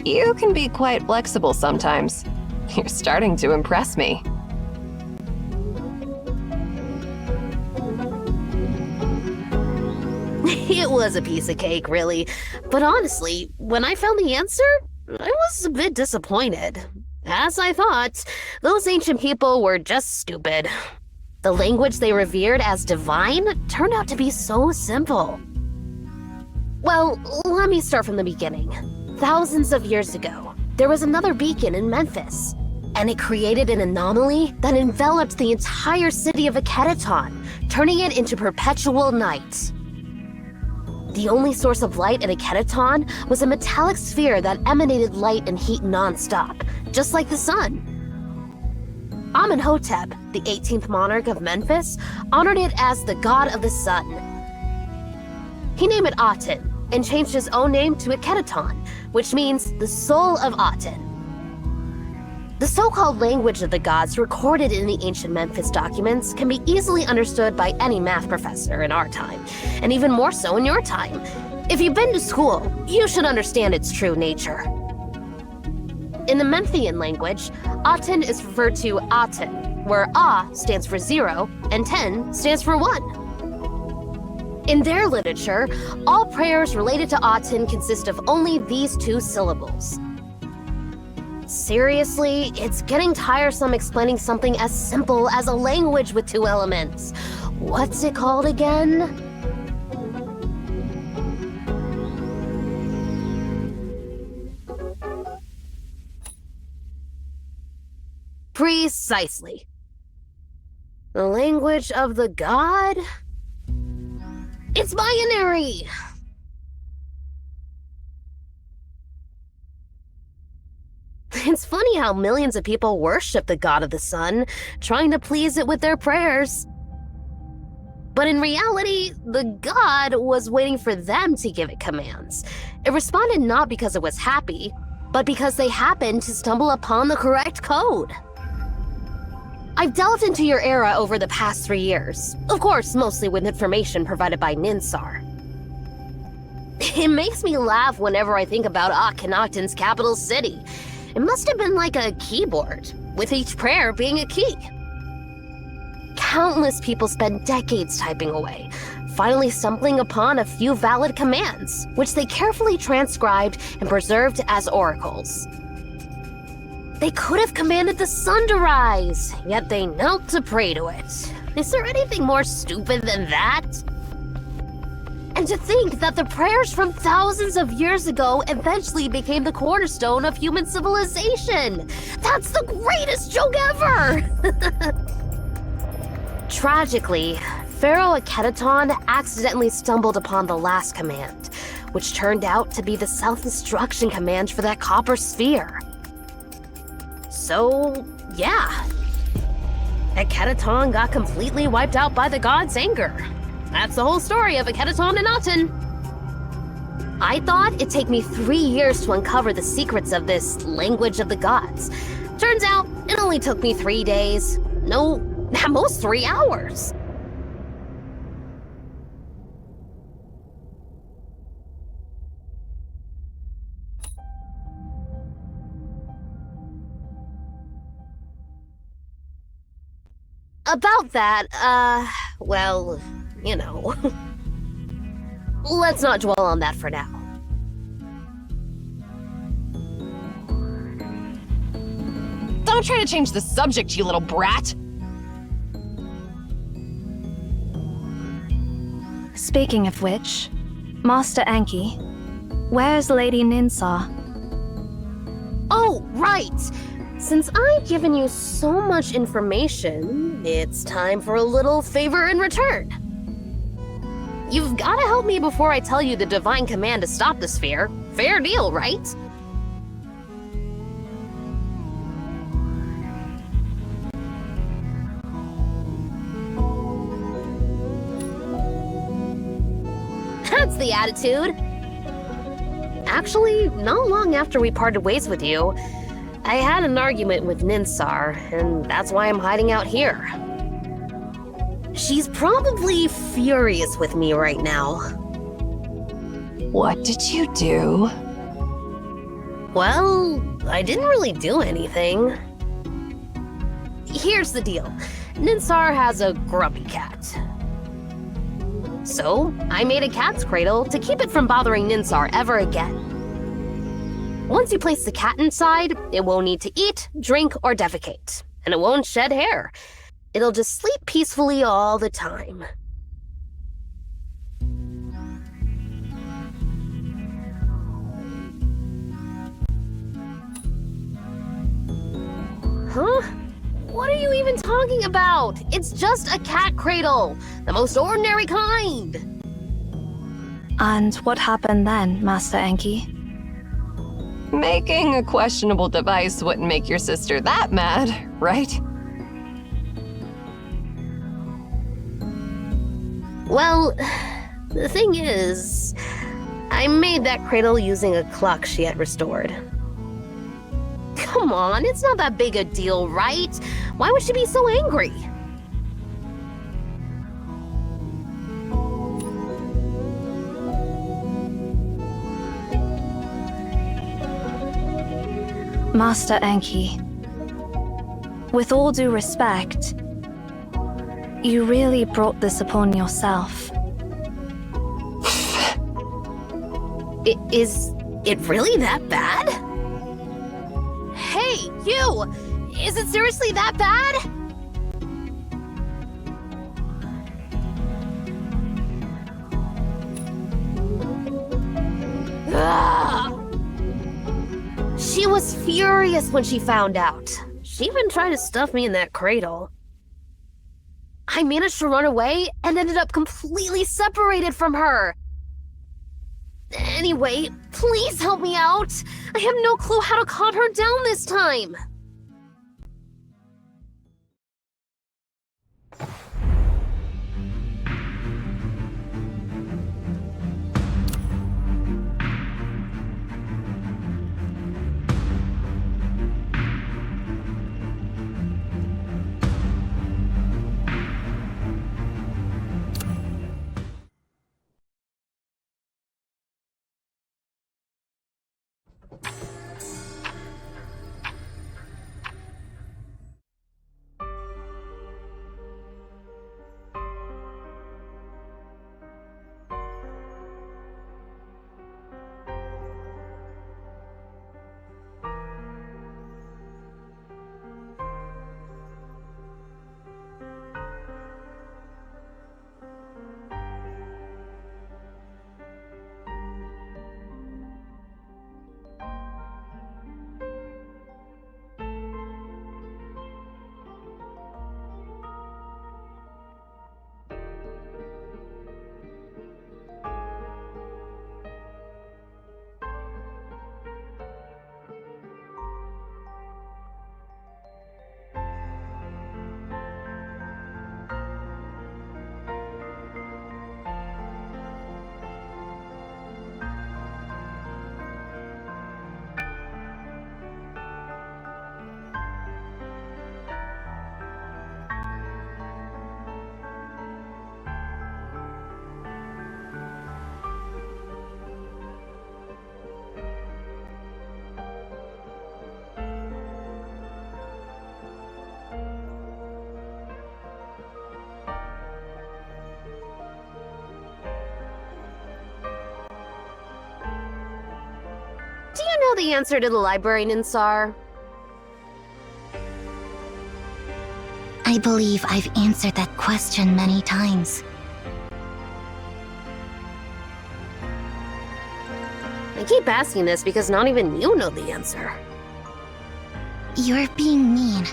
You can be quite flexible sometimes. You're starting to impress me. It was a piece of cake, really. But honestly, when I found the answer, I was a bit disappointed. As I thought, those ancient people were just stupid. The language they revered as divine turned out to be so simple. Well, let me start from the beginning. Thousands of years ago, there was another beacon in Memphis, and it created an anomaly that enveloped the entire city of Akhenaten, turning it into perpetual night. The only source of light at Akhenaten was a metallic sphere that emanated light and heat non-stop, just like the sun. Amenhotep, the 18th monarch of Memphis, honored it as the god of the sun. He named it Aten, and changed his own name to Akhenaten, which means the soul of Aten. The so-called language of the gods recorded in the ancient Memphis documents can be easily understood by any math professor in our time, and even more so in your time. If you've been to school, you should understand its true nature. In the Memphian language, Aten is referred to Aten, where A stands for 0 and Ten stands for 1. In their literature, all prayers related to Aten consist of only these two syllables. Seriously, it's getting tiresome explaining something as simple as a language with two elements. What's it called again? Precisely. The language of the god? It's binary! It's funny how millions of people worship the god of the sun, trying to please it with their prayers. But in reality, the god was waiting for them to give it commands. It responded not because it was happy, but because they happened to stumble upon the correct code. I've delved into your era over the past 3 years, of course, mostly with information provided by Ninsar. It makes me laugh whenever I think about Akhenaten's capital city. It must have been like a keyboard, with each prayer being a key. Countless people spent decades typing away, finally stumbling upon a few valid commands, which they carefully transcribed and preserved as oracles. They could have commanded the sun to rise, yet they knelt to pray to it. Is there anything more stupid than that? And to think that the prayers from thousands of years ago eventually became the cornerstone of human civilization! That's the greatest joke ever! Tragically, Pharaoh Akhenaten accidentally stumbled upon the last command, which turned out to be the self-destruction command for that copper sphere. So, yeah. Akhenaten got completely wiped out by the god's anger. That's the whole story of Akhenaten and Aten. I thought it'd take me 3 years to uncover the secrets of this language of the gods. Turns out, it only took me 3 days. No, at most 3 hours. About that, well, you know. Let's not dwell on that for now. Don't try to change the subject, you little brat! Speaking of which, Master Enki, where's Lady Ninsar? Oh, right! Since I've given you so much information, it's time for a little favor in return. You've gotta help me before I tell you the divine command to stop the sphere. Fair deal, right? That's the attitude. Actually, not long after we parted ways with you, I had an argument with Ninsar, and that's why I'm hiding out here. She's probably furious with me right now. What did you do? Well, I didn't really do anything. Here's the deal. Ninsar has a grumpy cat. So, I made a cat's cradle to keep it from bothering Ninsar ever again. Once you place the cat inside, it won't need to eat, drink, or defecate. And it won't shed hair. It'll just sleep peacefully all the time. Huh? What are you even talking about? It's just a cat cradle, the most ordinary kind. And what happened then, Master Enki? Making a questionable device wouldn't make your sister that mad, right? Well, the thing is, I made that cradle using a clock she had restored. Come on, it's not that big a deal, right? Why would she be so angry? Master Enki, with all due respect, you really brought this upon yourself. Is it really that bad? Hey, you! Is it seriously that bad? Ugh. She was furious when she found out. She even tried to stuff me in that cradle. I managed to run away and ended up completely separated from her. Anyway, please help me out. I have no clue how to calm her down this time. Do you know the answer to the Librarian in Sar? I believe I've answered that question many times. I keep asking this because not even you know the answer. You're being mean.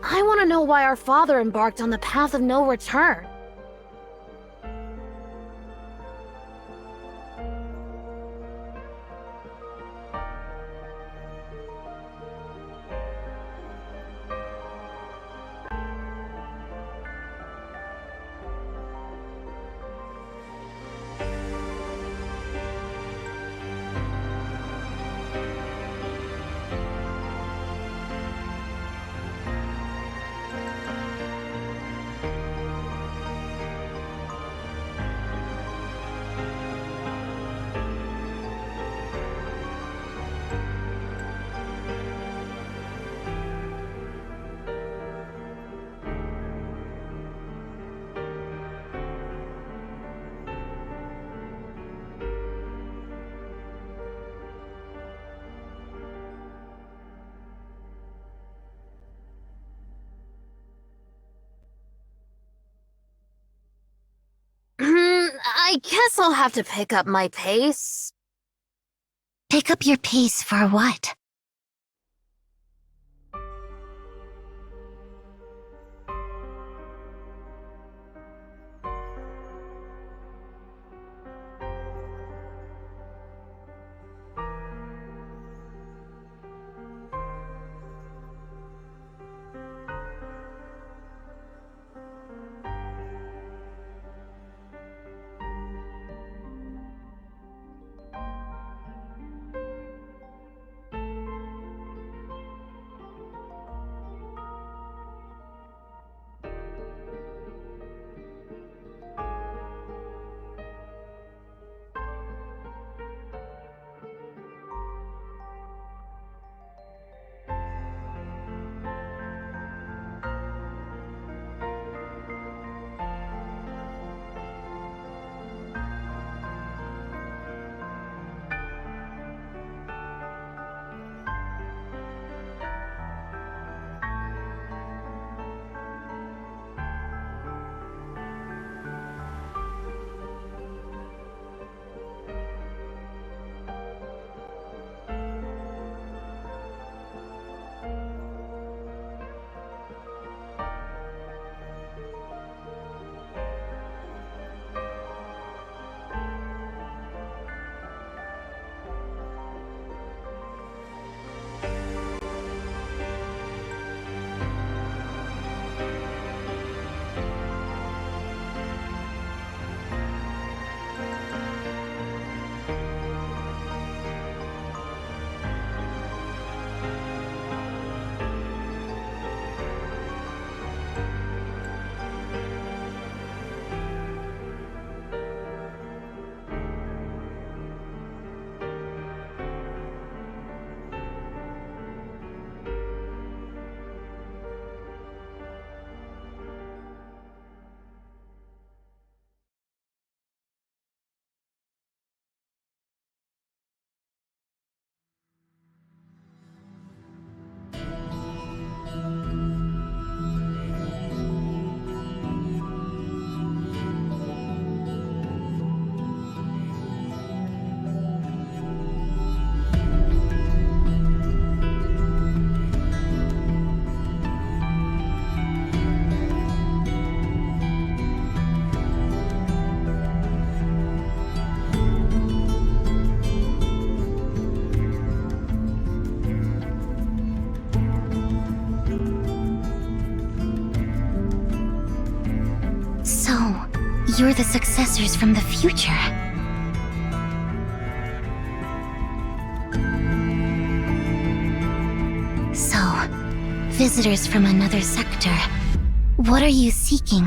I want to know why our father embarked on the path of no return. I guess I'll have to pick up my pace. Pick up your pace for what? You're the successors from the future. So, visitors from another sector. What are you seeking?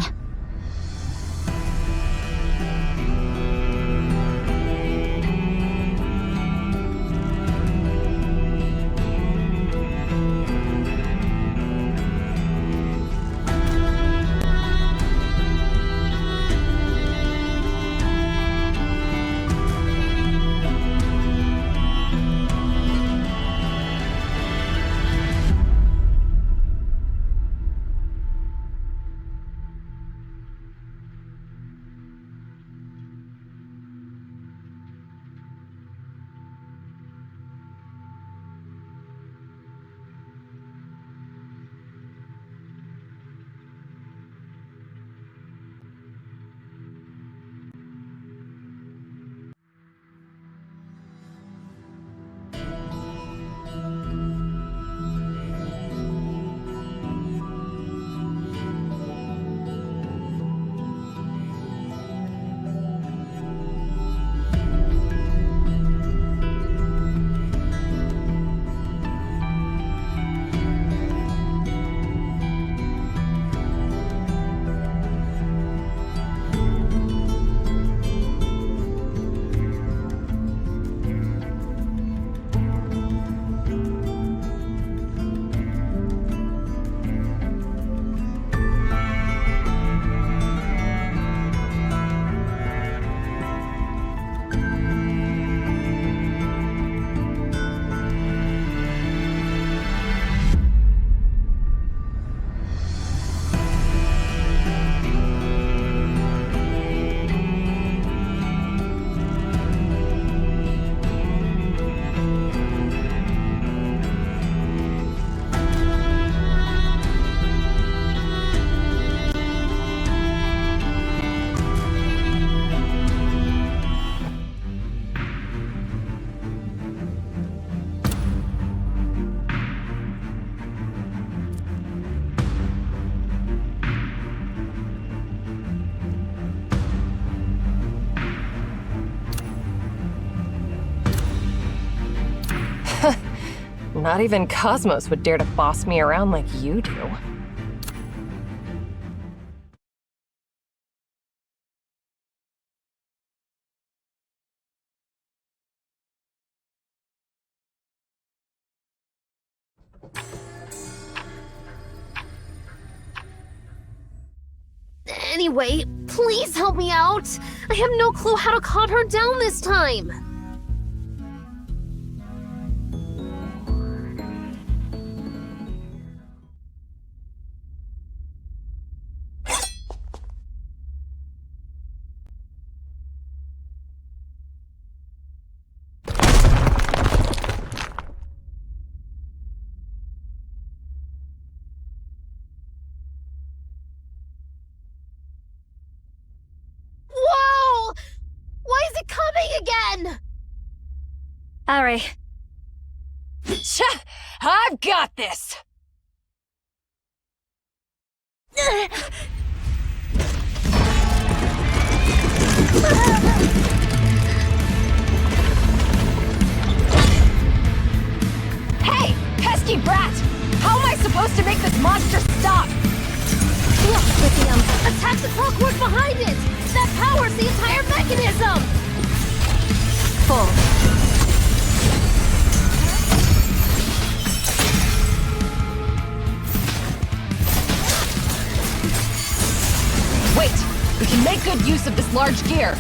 Not even Cosmos would dare to boss me around like you do. Anyway, please help me out! I have no clue how to calm her down this time! Whoa! Why is it coming again? Ari, I've got this! Hey, pesky brat! How am I supposed to make this monster stop? Look, Lithium! Attack the clockwork behind it! That powers the entire mechanism! full. Wait! We can make good use of this large gear!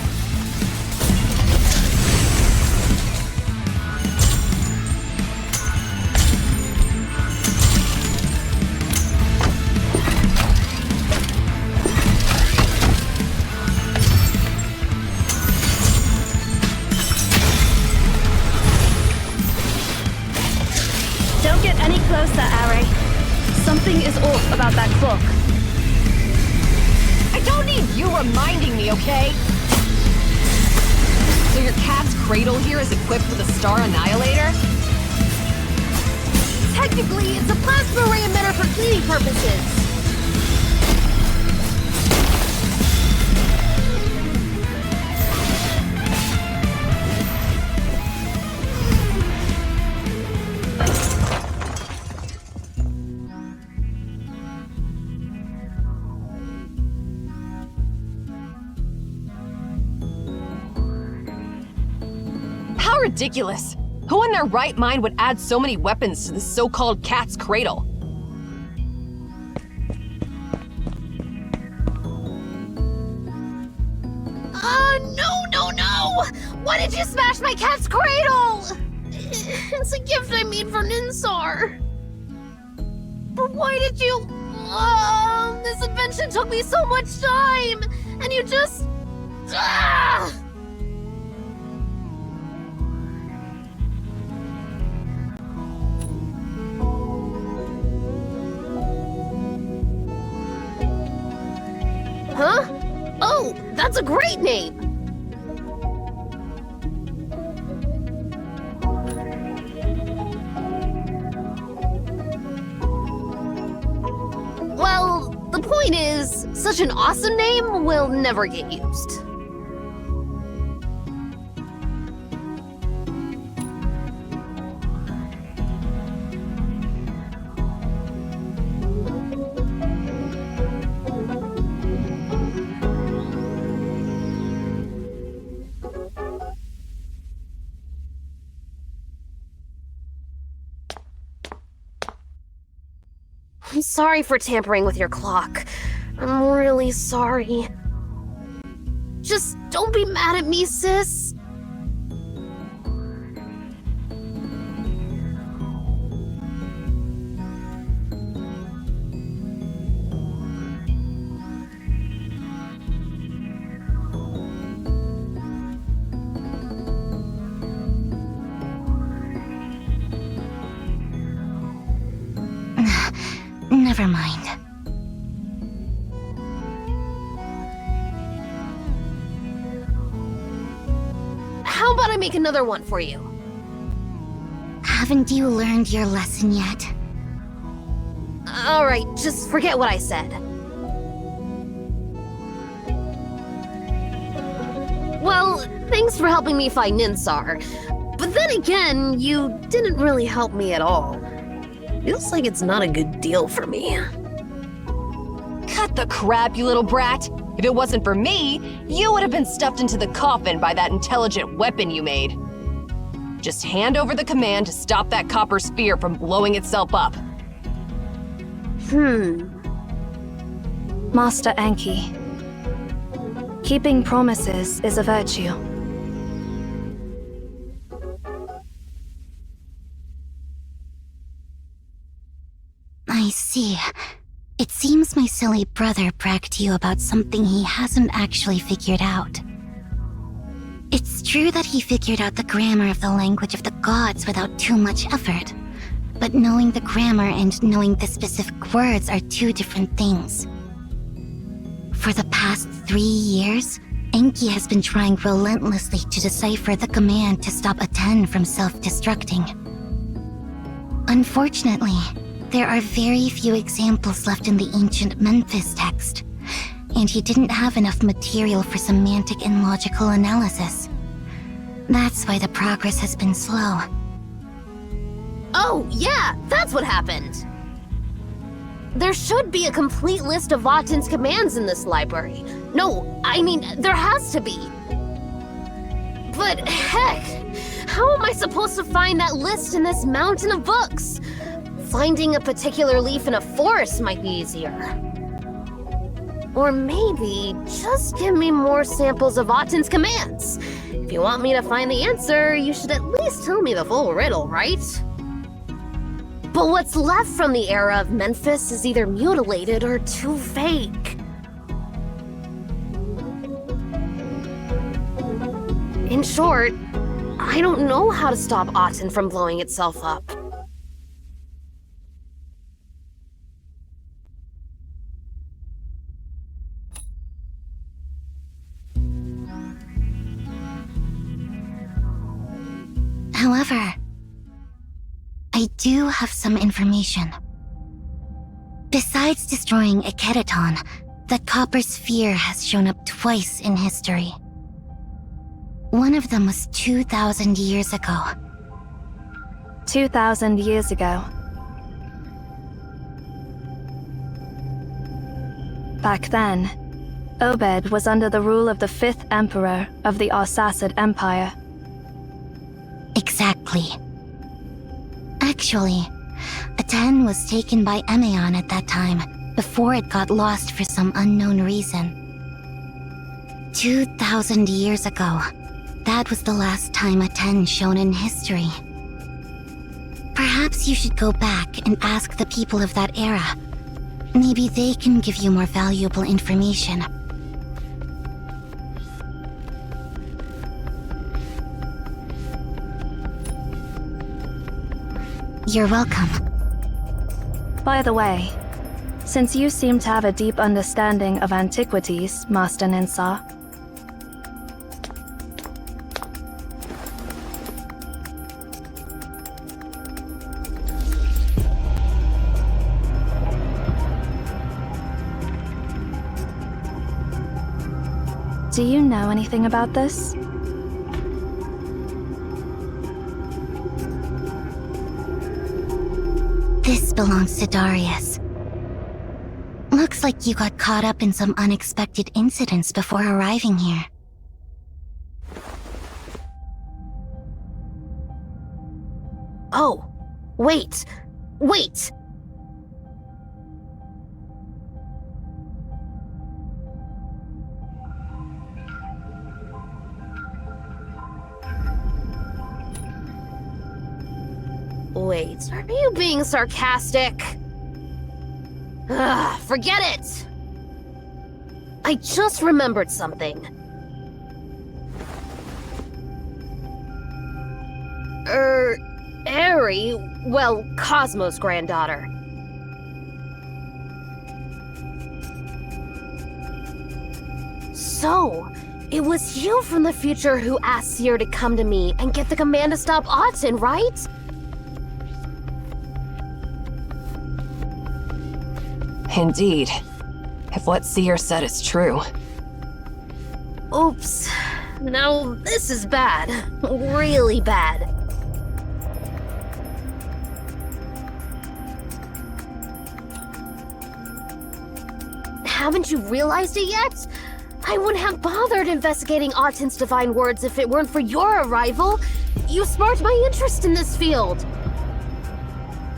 Don't get any closer, Ari. Something is off about that clock. I don't need you reminding me, okay? So your cat's cradle here is equipped with a star annihilator? Technically, it's a plasma ray emitter for cleaning purposes. How ridiculous! Who in their right mind would add so many weapons to this so-called cat's cradle? No! Why did you smash my cat's cradle? It's a gift I made for Ninsar. But why did you... this invention took me so much time! And you just... Huh? Oh, that's a great name! Well, the point is, such an awesome name will never get used. I'm sorry for tampering with your clock. I'm really sorry. Just don't be mad at me, sis. Never mind. How about I make another one for you? Haven't you learned your lesson yet? Alright, just forget what I said. Well, thanks for helping me find Ninsar. But then again, you didn't really help me at all. Feels like it's not a good deal for me. Cut the crap, you little brat! If it wasn't for me, you would have been stuffed into the coffin by that intelligent weapon you made. Just hand over the command to stop that copper sphere from blowing itself up. Master Enki, keeping promises is a virtue. I see. It seems my silly brother bragged to you about something he hasn't actually figured out. It's true that he figured out the grammar of the language of the gods without too much effort. But knowing the grammar and knowing the specific words are two different things. For the past 3 years, Enki has been trying relentlessly to decipher the command to stop Aten from self-destructing. Unfortunately, there are very few examples left in the ancient Memphis text, and he didn't have enough material for semantic and logical analysis. That's why the progress has been slow. Oh, yeah, that's what happened. There should be a complete list of Aten's commands in this library. No, I mean, there has to be. But heck, how am I supposed to find that list in this mountain of books? Finding a particular leaf in a forest might be easier. Or maybe just give me more samples of Aten's commands. If you want me to find the answer, you should at least tell me the full riddle, right? But what's left from the era of Memphis is either mutilated or too vague. In short, I don't know how to stop Aten from blowing itself up. However, I do have some information. Besides destroying Akhenaten, the copper sphere has shown up twice in history. One of them was 2,000 years ago. 2,000 years ago. Back then, Obed was under the rule of the 5th emperor of the Arsacid Empire. Exactly. Actually, Aten was taken by Emeon at that time, before it got lost for some unknown reason. 2,000 years ago, that was the last time Aten shone in history. Perhaps you should go back and ask the people of that era. Maybe they can give you more valuable information. You're welcome. By the way, since you seem to have a deep understanding of antiquities, Master Ninsar, do you know anything about this? This belongs to Darius. Looks like you got caught up in some unexpected incidents before arriving here. Oh, wait! Wait! Wait, are you being sarcastic? Ugh, forget it! I just remembered something. Eri, well, Cosmo's granddaughter. So, it was you from the future who asked Seer to come to me and get the command to stop Aten, right? Indeed. If what Seer said is true. Oops. Now this is bad. Really bad. Haven't you realized it yet? I wouldn't have bothered investigating Autumn's divine words if it weren't for your arrival. You sparked my interest in this field.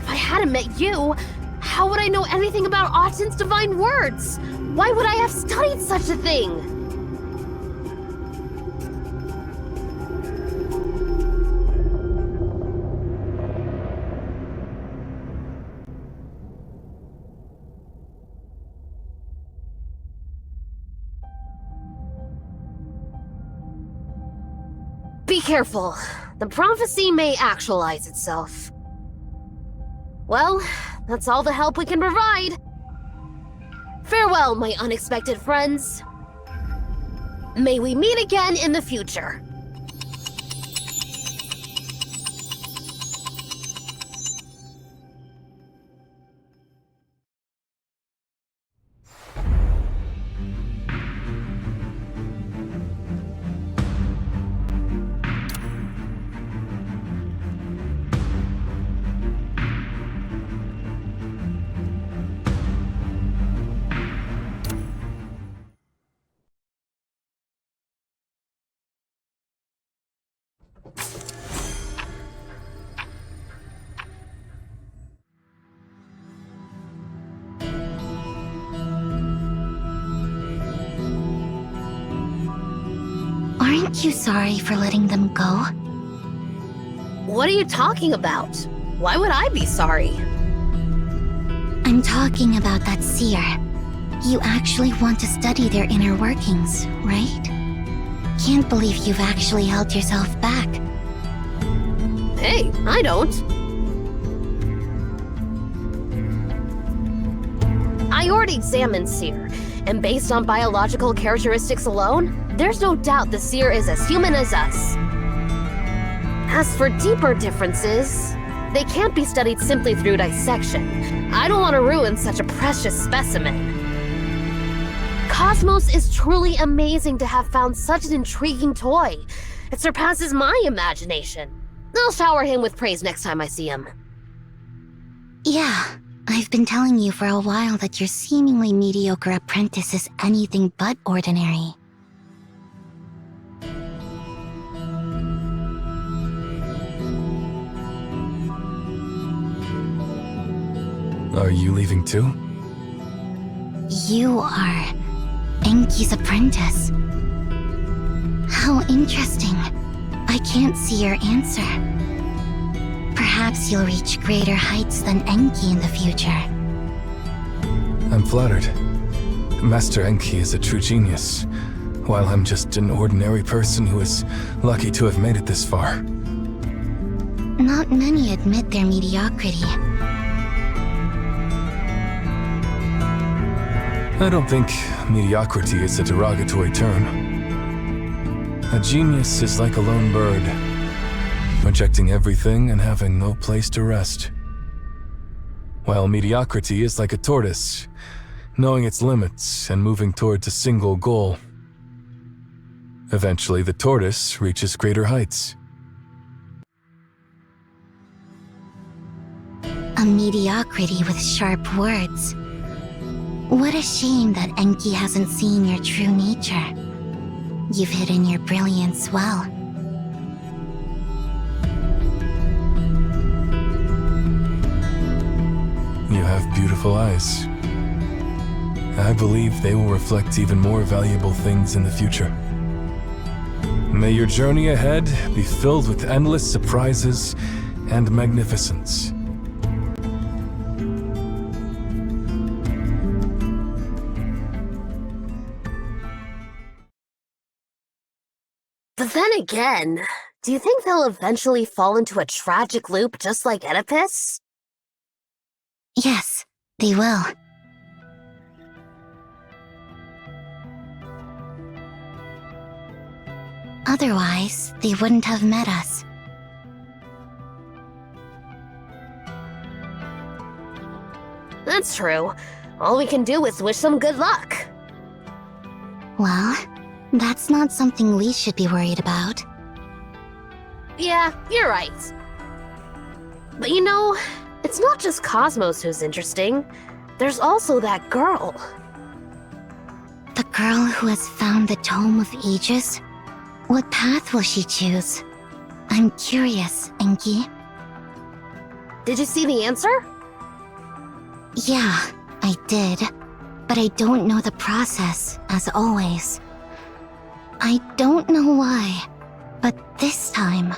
If I hadn't met you, how would I know anything about Autumn's divine words? Why would I have studied such a thing? Be careful. The prophecy may actualize itself. Well, that's all the help we can provide. Farewell, my unexpected friends. May we meet again in the future. Aren't you sorry for letting them go? What are you talking about? Why would I be sorry? I'm talking about that seer. You actually want to study their inner workings, right? Can't believe you've actually held yourself back. Hey, I don't. I already examined Seer, and based on biological characteristics alone, there's no doubt the Seer is as human as us. As for deeper differences, they can't be studied simply through dissection. I don't want to ruin such a precious specimen. Cosmos is truly amazing to have found such an intriguing toy. It surpasses my imagination. I'll shower him with praise next time I see him. Yeah, I've been telling you for a while that your seemingly mediocre apprentice is anything but ordinary. Are you leaving too? You are Enki's apprentice. How interesting. I can't see your answer. Perhaps you'll reach greater heights than Enki in the future. I'm flattered. Master Enki is a true genius, while I'm just an ordinary person who is lucky to have made it this far. Not many admit their mediocrity. I don't think mediocrity is a derogatory term. A genius is like a lone bird, rejecting everything and having no place to rest. While mediocrity is like a tortoise, knowing its limits and moving towards a single goal. Eventually, the tortoise reaches greater heights. A mediocrity with sharp words. What a shame that Enki hasn't seen your true nature. You've hidden your brilliance well. You have beautiful eyes. I believe they will reflect even more valuable things in the future. May your journey ahead be filled with endless surprises and magnificence. But then again, do you think they'll eventually fall into a tragic loop just like Oedipus? Yes, they will. Otherwise, they wouldn't have met us. That's true. All we can do is wish them good luck. Well, That's not something we should be worried about. Yeah, you're right. But you know, it's not just Cosmos who's interesting. There's also that girl. The girl who has found the Tome of Ages? What path will she choose? I'm curious, Enki. Did you see the answer? Yeah, I did. But I don't know the process, as always. I don't know why, but this time,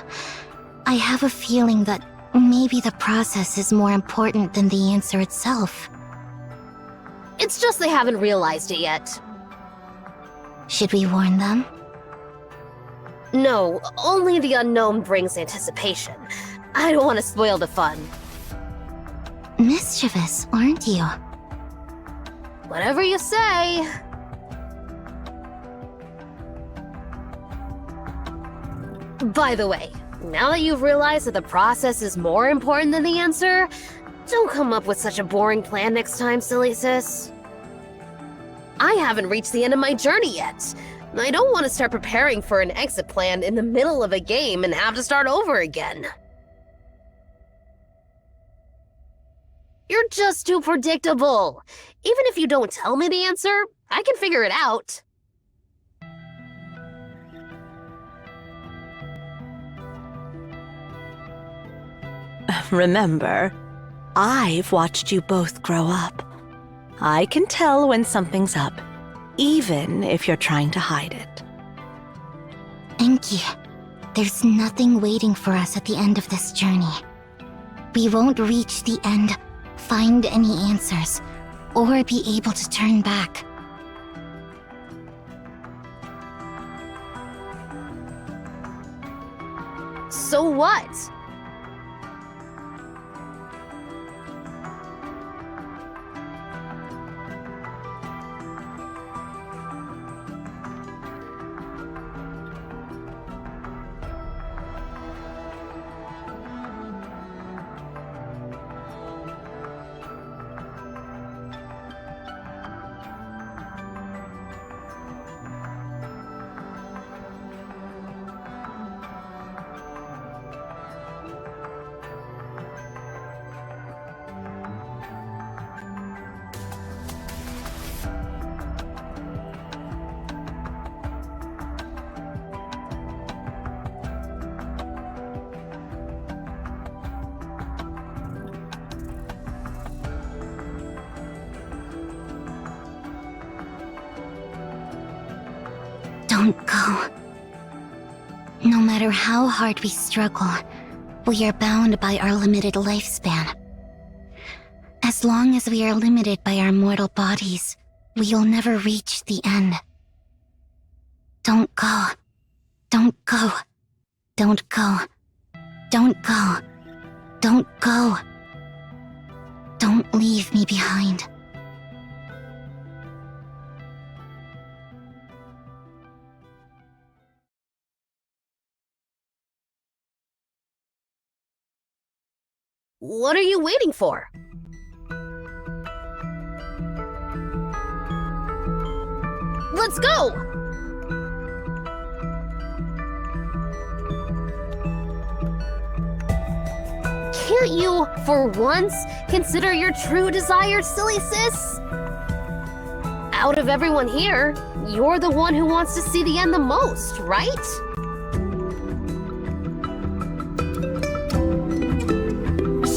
I have a feeling that maybe the process is more important than the answer itself. It's just they haven't realized it yet. Should we warn them? No, only the unknown brings anticipation. I don't want to spoil the fun. Mischievous, aren't you? Whatever you say. By the way, now that you've realized that the process is more important than the answer, don't come up with such a boring plan next time, silly sis. I haven't reached the end of my journey yet. I don't want to start preparing for an exit plan in the middle of a game and have to start over again. You're just too predictable. Even if you don't tell me the answer, I can figure it out. Remember, I've watched you both grow up. I can tell when something's up, even if you're trying to hide it. Enki, there's nothing waiting for us at the end of this journey. We won't reach the end, find any answers, or be able to turn back. So what? Don't go. No matter how hard we struggle, we are bound by our limited lifespan. As long as we are limited by our mortal bodies, we'll never reach the end. Don't go. Don't go. Don't go. Don't go. Don't go. Don't leave me behind. What are you waiting for? Let's go! Can't you, for once, consider your true desire, silly sis? Out of everyone here, you're the one who wants to see the end the most, right?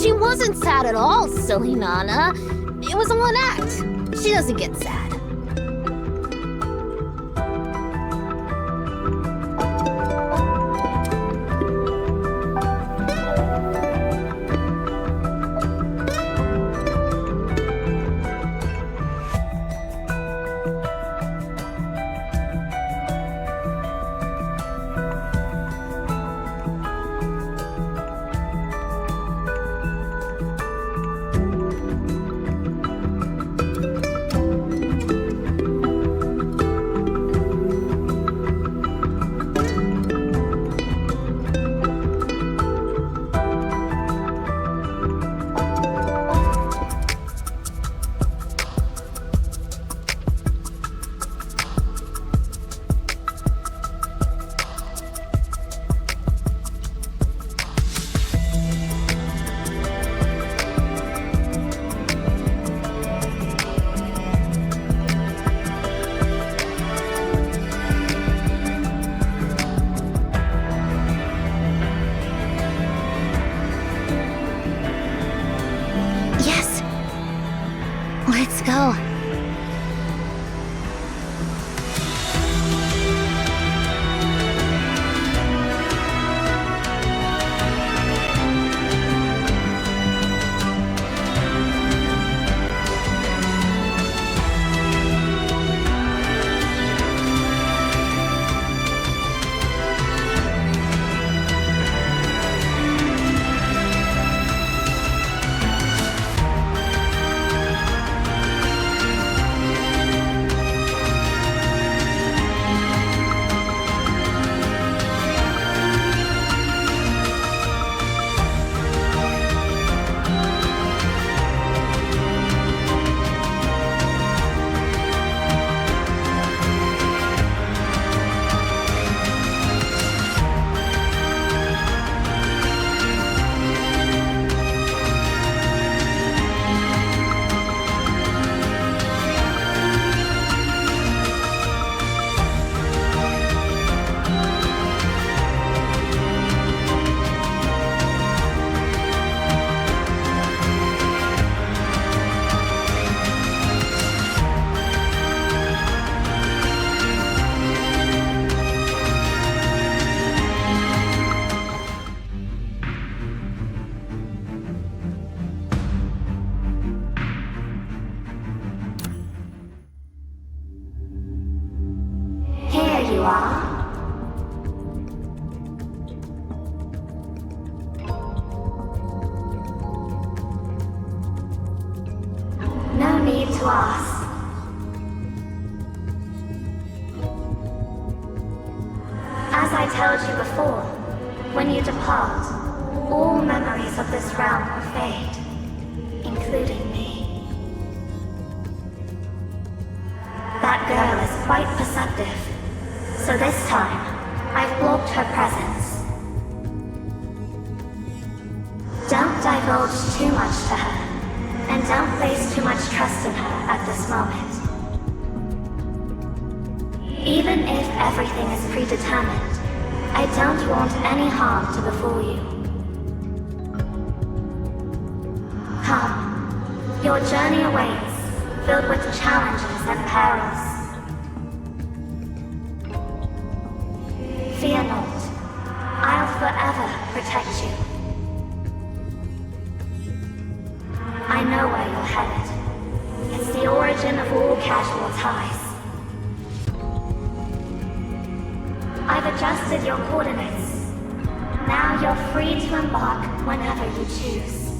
She wasn't sad at all, silly Nana. It was all an act. She doesn't get sad. ask. As I told you before, when you depart, all memories of this realm will fade, including me. That girl is quite perceptive, so this time, I've blocked her presence. Don't divulge too much to her, and don't place too much trust in her at this moment. Even if everything is predetermined, I don't want any harm to befall you. Come, your journey awaits, filled with challenges and perils. Fear not, I'll forever protect you. I know where you're headed. It's the origin of all casual ties. I've adjusted your coordinates. Now you're free to embark whenever you choose.